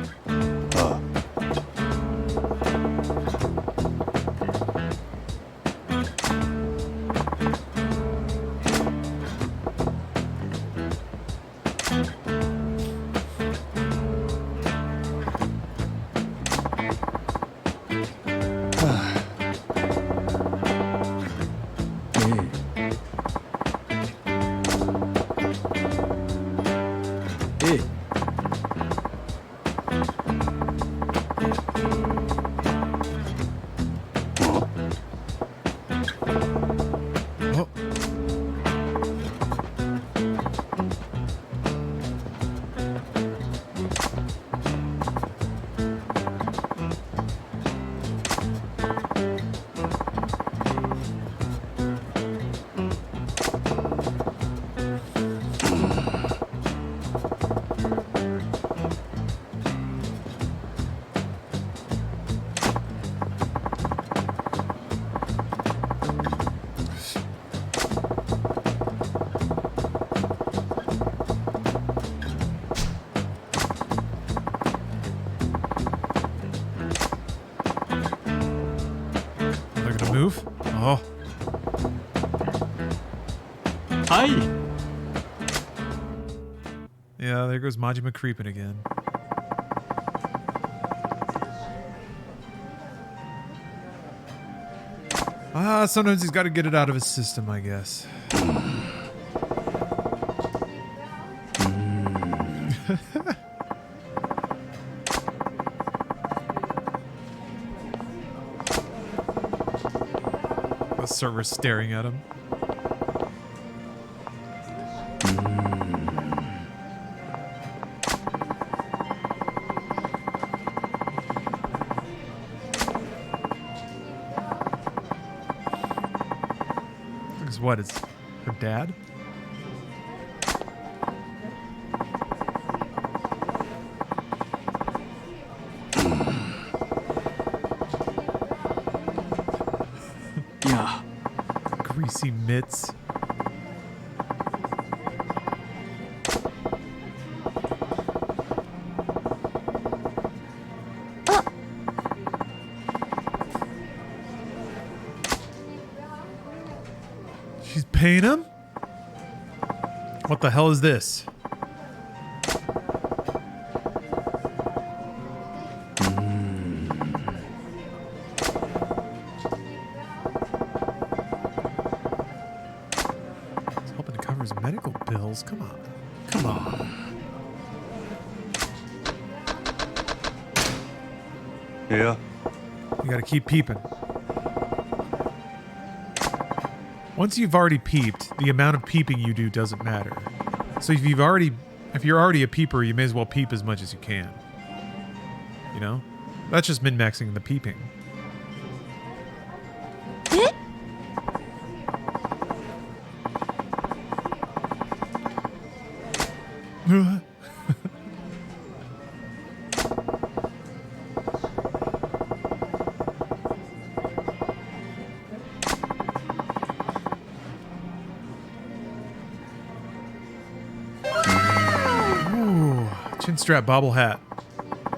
Move? Oh. Hi. Yeah, there goes Majima creeping again. Sometimes he's got to get it out of his system, I guess. The server's staring at him. What is her dad? Yeah. Greasy mitts. She's paying him? What the hell is this? Medical bills? Come on. Come on. Yeah. You gotta keep peeping. Once you've already peeped, the amount of peeping you do doesn't matter. So if you're already a peeper, you may as well peep as much as you can. You know? That's just min-maxing the peeping. Chinstrap Bobble Hat.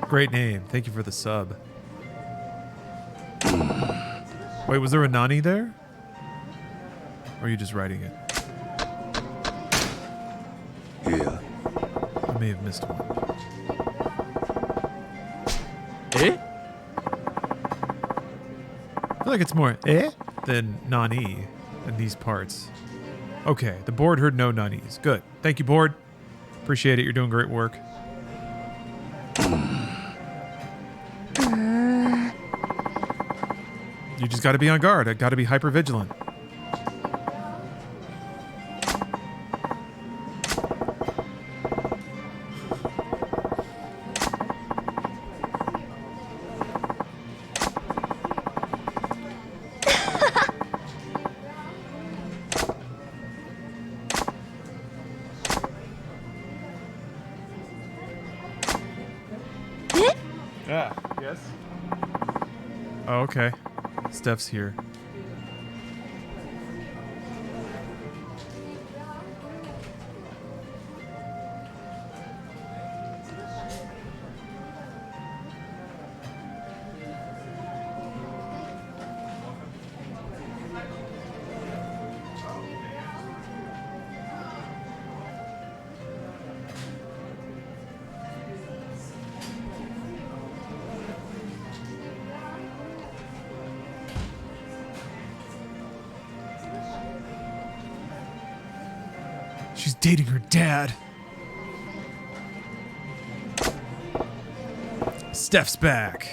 Great name. Thank you for the sub. Wait, was there a Nani there? Or are you just writing it? Yeah. I may have missed one. Eh? I feel like it's more eh than Nani in these parts. Okay, the board heard no Nanis. Good. Thank you, board. Appreciate it. You're doing great work. You just got to be on guard. I got to be hyper vigilant. Yes. Oh, okay. Steph's here. She's dating her dad. Steph's back.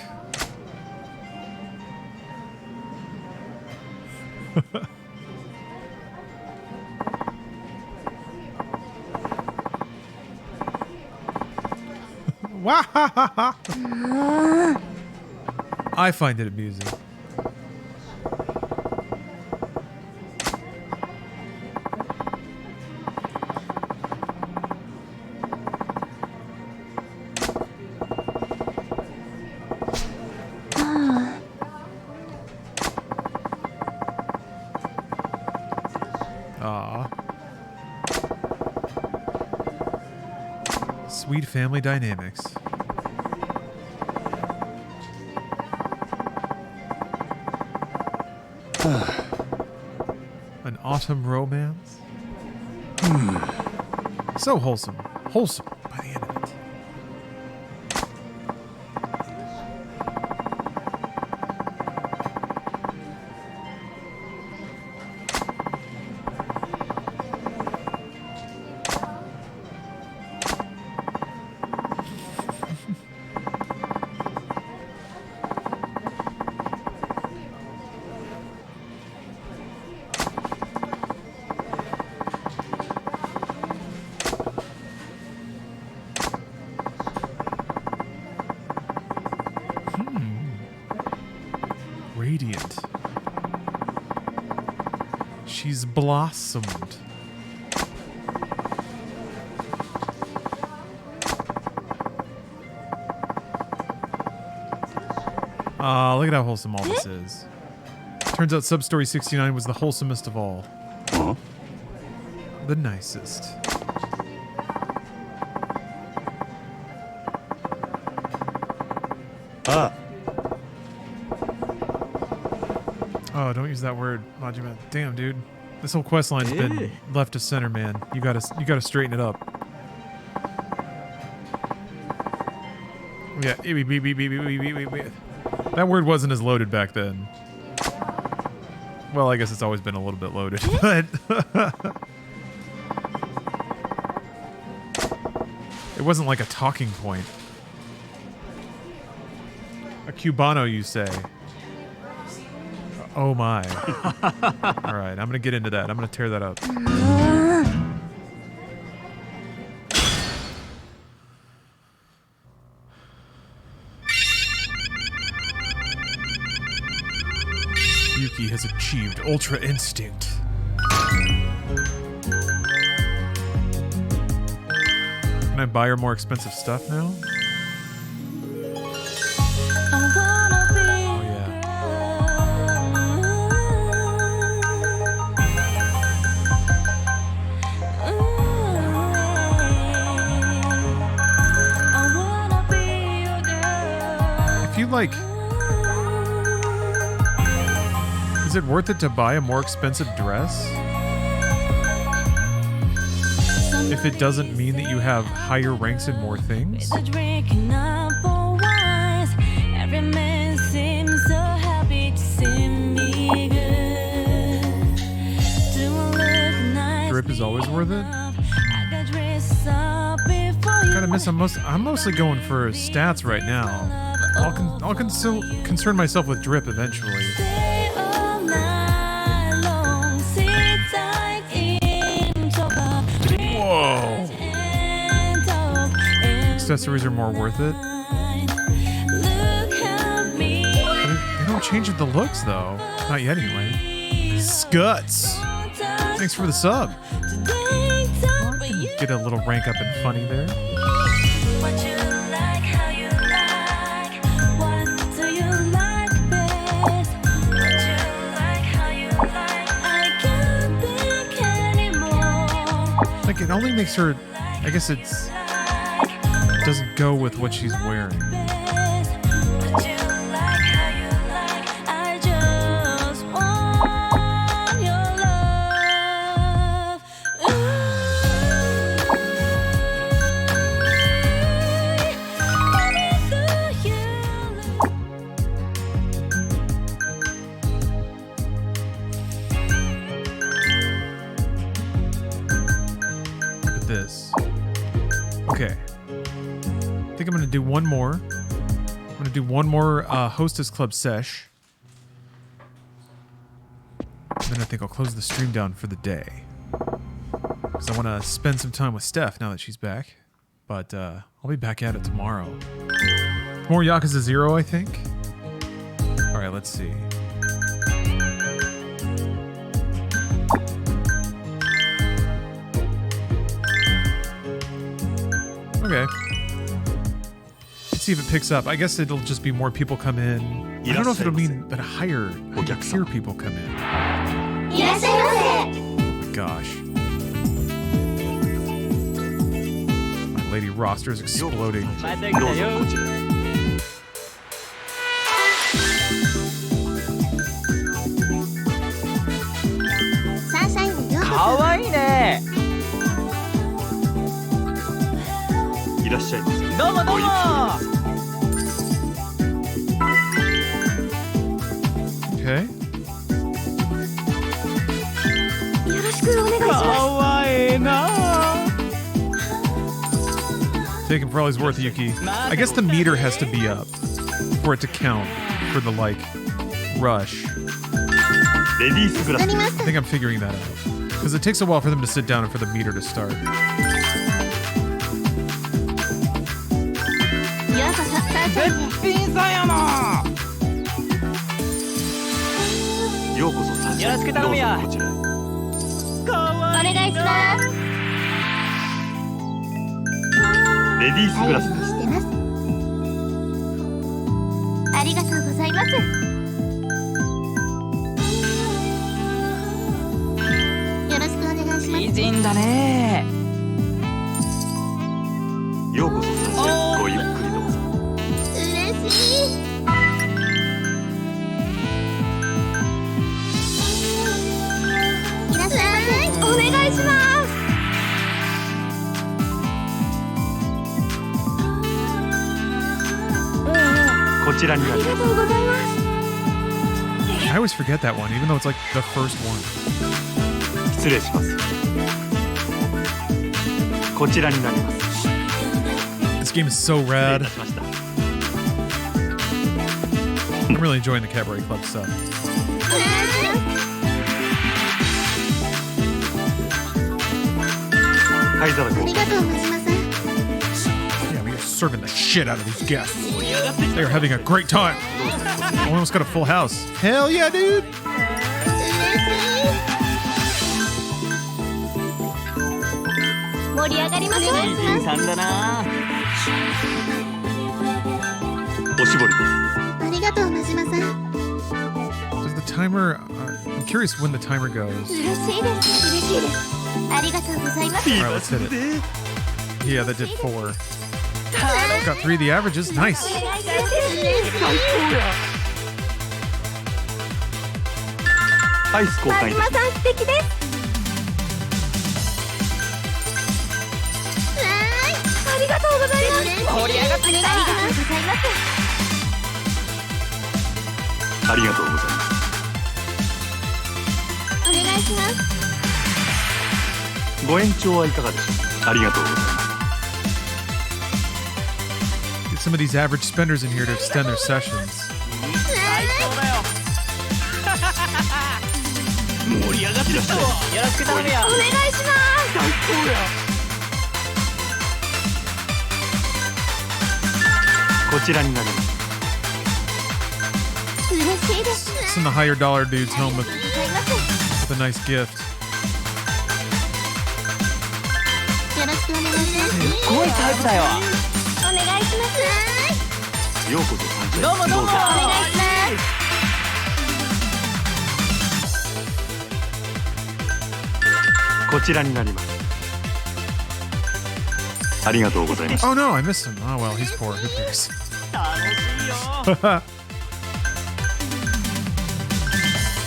I find it amusing. Sweet family dynamics. An autumn romance? So wholesome. Wholesome by the end of it. Radiant. She's blossomed. Look at how wholesome all this is. Turns out Substory 69 was the wholesomest of all. Huh? The nicest. Oh, don't use that word, Majima. Damn, dude. This whole quest line's been left to center, man. You gotta straighten it up. Yeah. That word wasn't as loaded back then. Well, I guess it's always been a little bit loaded, but wasn't like a talking point. A Cubano, you say? Oh my. All right, I'm gonna get into that. I'm gonna tear that up. Yuki has achieved Ultra Instinct. Can I buy her more expensive stuff now? Oh yeah. If you like... Is it worth it to buy a more expensive dress? If it doesn't mean that you have higher ranks and more things? Drip is always worth it? Gotta miss, I'm mostly going for stats right now. I'll concern myself with drip eventually. Whoa! Accessories are more worth it. They don't change the looks though. Not yet anyway. Skuts! Thanks for the sub. Get a little rank up and funny there. Like, it only makes her... I guess it doesn't go with what she's wearing. Okay. I think I'm going to do one more. I'm going to do one more Hostess Club sesh. And then I think I'll close the stream down for the day. Because I want to spend some time with Steph now that she's back. But I'll be back at it tomorrow. More Yakuza Zero, I think. Alright, let's see. Okay. Let's see if it picks up. I guess it'll just be more people come in. I don't know if it'll mean that higher tier people come in. Oh my gosh. My lady roster is exploding. Kawaii. いらっしゃいませ。どうもどうも。 Okay. よろしくお願いします。可愛いな。 Take him for all he's worth, Yuki. I guess the meter has to be up for it to count for the, like, rush. レディースグラス。 I think I'm figuring that out. Because it takes a while for them to sit down and for the meter to start. 絶品さんやな。ようこそサンシャイン。よろしく頼むよ。どうぞこちらへ。お願いします。レディースグラスです。してます。ありがとうございます。よろしくお願いします。美人だね。ようこそサンシャイン。ごゆっくりどうぞ。嬉しい。いらっしゃいませ。お願いします。 こちらにあります。 I always forget that one, even though it's like the first one. 失礼します。こちらになります。This game is so 失礼い rad. たしました。 I'm really enjoying the Cabaret Club stuff. 灰皿ごありがとう真島さん Yeah, we are serving the shit out of these guests. They are having a great time. We almost got a full house. Hell yeah, dude. 盛り上がりましょう美人さんだな。おしぼりありがとう真島さん Does the timer... I'm curious when the timer goes. 嬉しいです嬉しいですありがとうございます All right, let's hit it. Yeah, that did 4. Got 3 of the averages. Nice. アイス交換いたします。真島さん素敵ですありがとうございます盛り上がってきたありがとうございますありがとうございます。お願いしますご延長はいかがでしょう。ありがとうございます。 Get some of these average spenders in here to extend their sessions. 最高だよ。盛り上がってきたわ。よろしく頼むよ。お願いします最高だよ。こちらになります。嬉しいです Send the higher dollar dudes home with ございます a nice gift. よろしくお願いしますすごいタイプだよ。お願いしますようこそサンシャイン。どうもどうも。お願いしますこちらになります。ありがとうございました。 Oh no, I missed him. Oh well, he's poor. Who cares? 楽しいよ。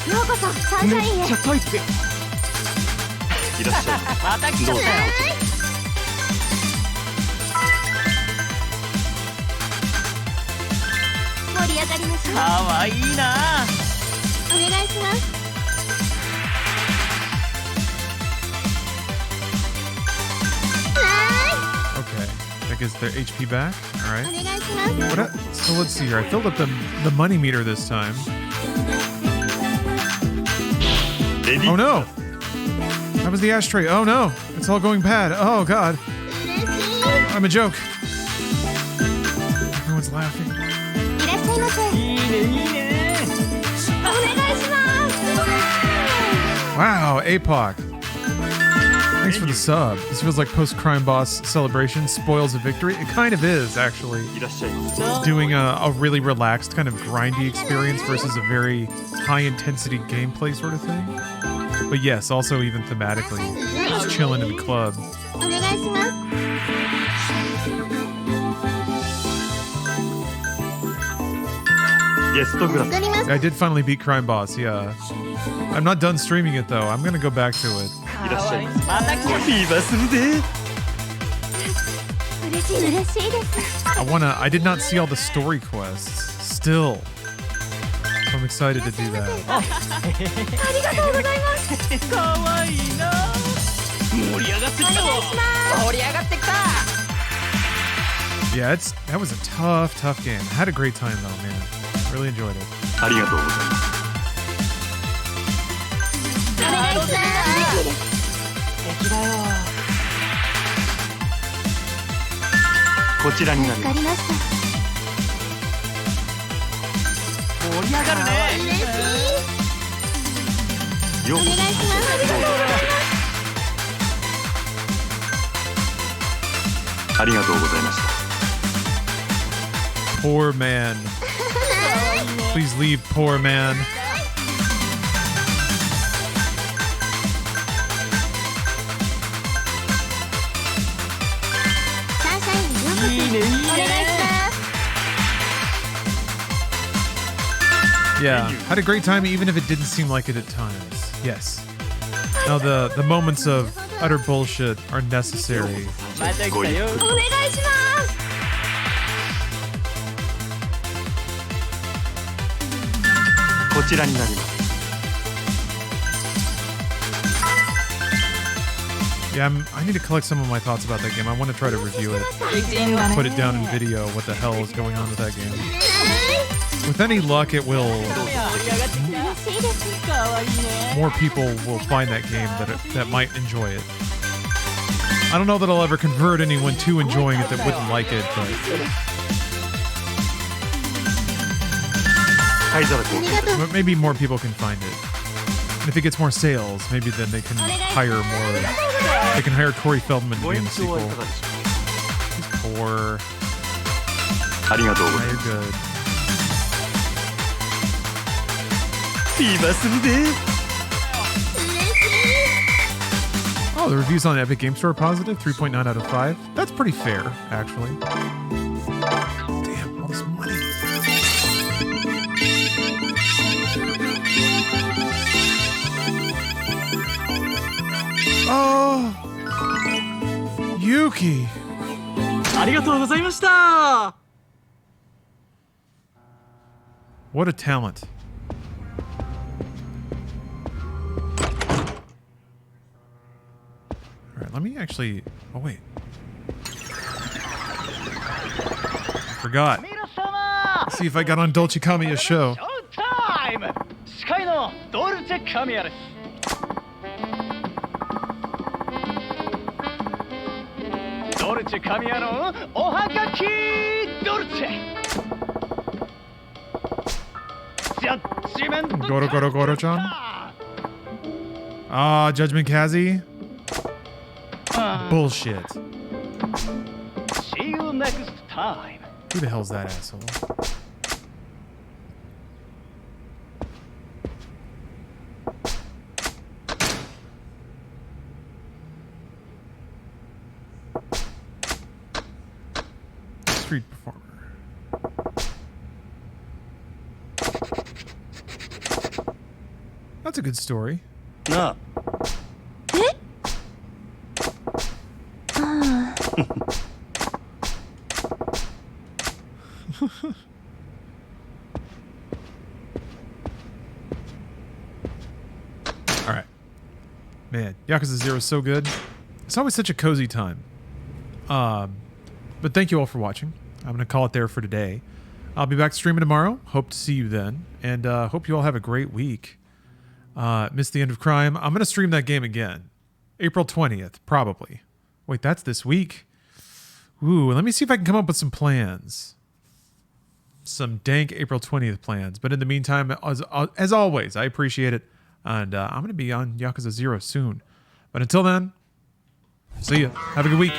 ようこそサンシャインへめっちゃタイプ。いらっしゃい。また来ちゃったよ。盛り上がりましょうかわいいな。お願いしますは Okay, that gets their HP back. All ーい right. お願いします What? So let's see here. I filled up the money meter this time. レディ Oh ー no! That was the ashtray. Oh no! It's all going bad. Oh god! 嬉しい I'm a joke. Everyone's laughing. いらっしゃいませいいねいいね。お願いします Wow, APOC. Thanks for the sub. This feels like post-crime boss celebration spoils a victory. It kind of is, actually. いらっしゃいませ。 Doing a really relaxed, kind of grindy experience versus a very high-intensity gameplay sort of thing. But yes, also even thematically, just chilling in the club. お願いしますゲストグラス。わかります I did finally beat Crime Boss, yeah. I'm not done streaming it though. I'm gonna go back to it. いらっしゃいませ。また来ちゃった。ビーバーするで。嬉しいです I did not see all the story quests. Still. So I'm excited to do that. ありがとうございますかわいいな。盛り上がってきたわ。盛り上がってきた。 Yeah, that was a tough game. I had a great time though, man. Really enjoyed it. ありがとうございます。お願いします嬉しいです敵だよ。こちらになります。わかりました盛り上がるね。嬉しいようこそお願いしますありがとうございますありがとうございました。 Poor man. Please leave, poor man. サンシャインへようこそいいねいいね。お願いします Yeah, had a great time even if it didn't seem like it at times. Yes. Now the moments of utter bullshit are necessary. また来たよ。お願いしますこちらになります。Yeah, I need to collect some of my thoughts about that game. I want to try to review it. Put it down in video, what the hell is going on with that game. With any luck, it will... More people will find that game that might enjoy it. I don't know that I'll ever convert anyone to enjoying it that wouldn't like it, but... But maybe more people can find it. And if it gets more sales, maybe then they can hire more. They can hire Corey Feldman to be in the sequel. He's poor. You're good. Oh, the reviews on the Epic Game Store are positive. 3.9 out of 5. That's pretty fair, actually. Damn, all this money. Oh, Yuki. ありがとうございました。 What a talent. All right, let me actually... Oh, wait. I forgot. Let's see if I got on Dolce Kamiya's show. Showtime! 司会のドルチェカミヤです。ドルチェカミヤのおはがきドルチェ。ジャッジメント Goro Goro Goro-chan? Ah, Judgment Kazi? Bullshit. See you next time. Who the hell's that asshole? Street performer. That's a good story. なあ、All right. Man, Yakuza Zero is so good. It's always such a cozy time. But thank you all for watching. I'm going to call it there for today. I'll be back streaming tomorrow. Hope to see you then. And hope you all have a great week. Missed the End of Crime. I'm going to stream that game again. April 20th, probably. Wait, that's this week. Ooh, let me see if I can come up with some plans. Some dank April 20th plans. But in the meantime, as always, I appreciate it. And I'm going to be on Yakuza Zero soon. But until then, see ya. Have a good week.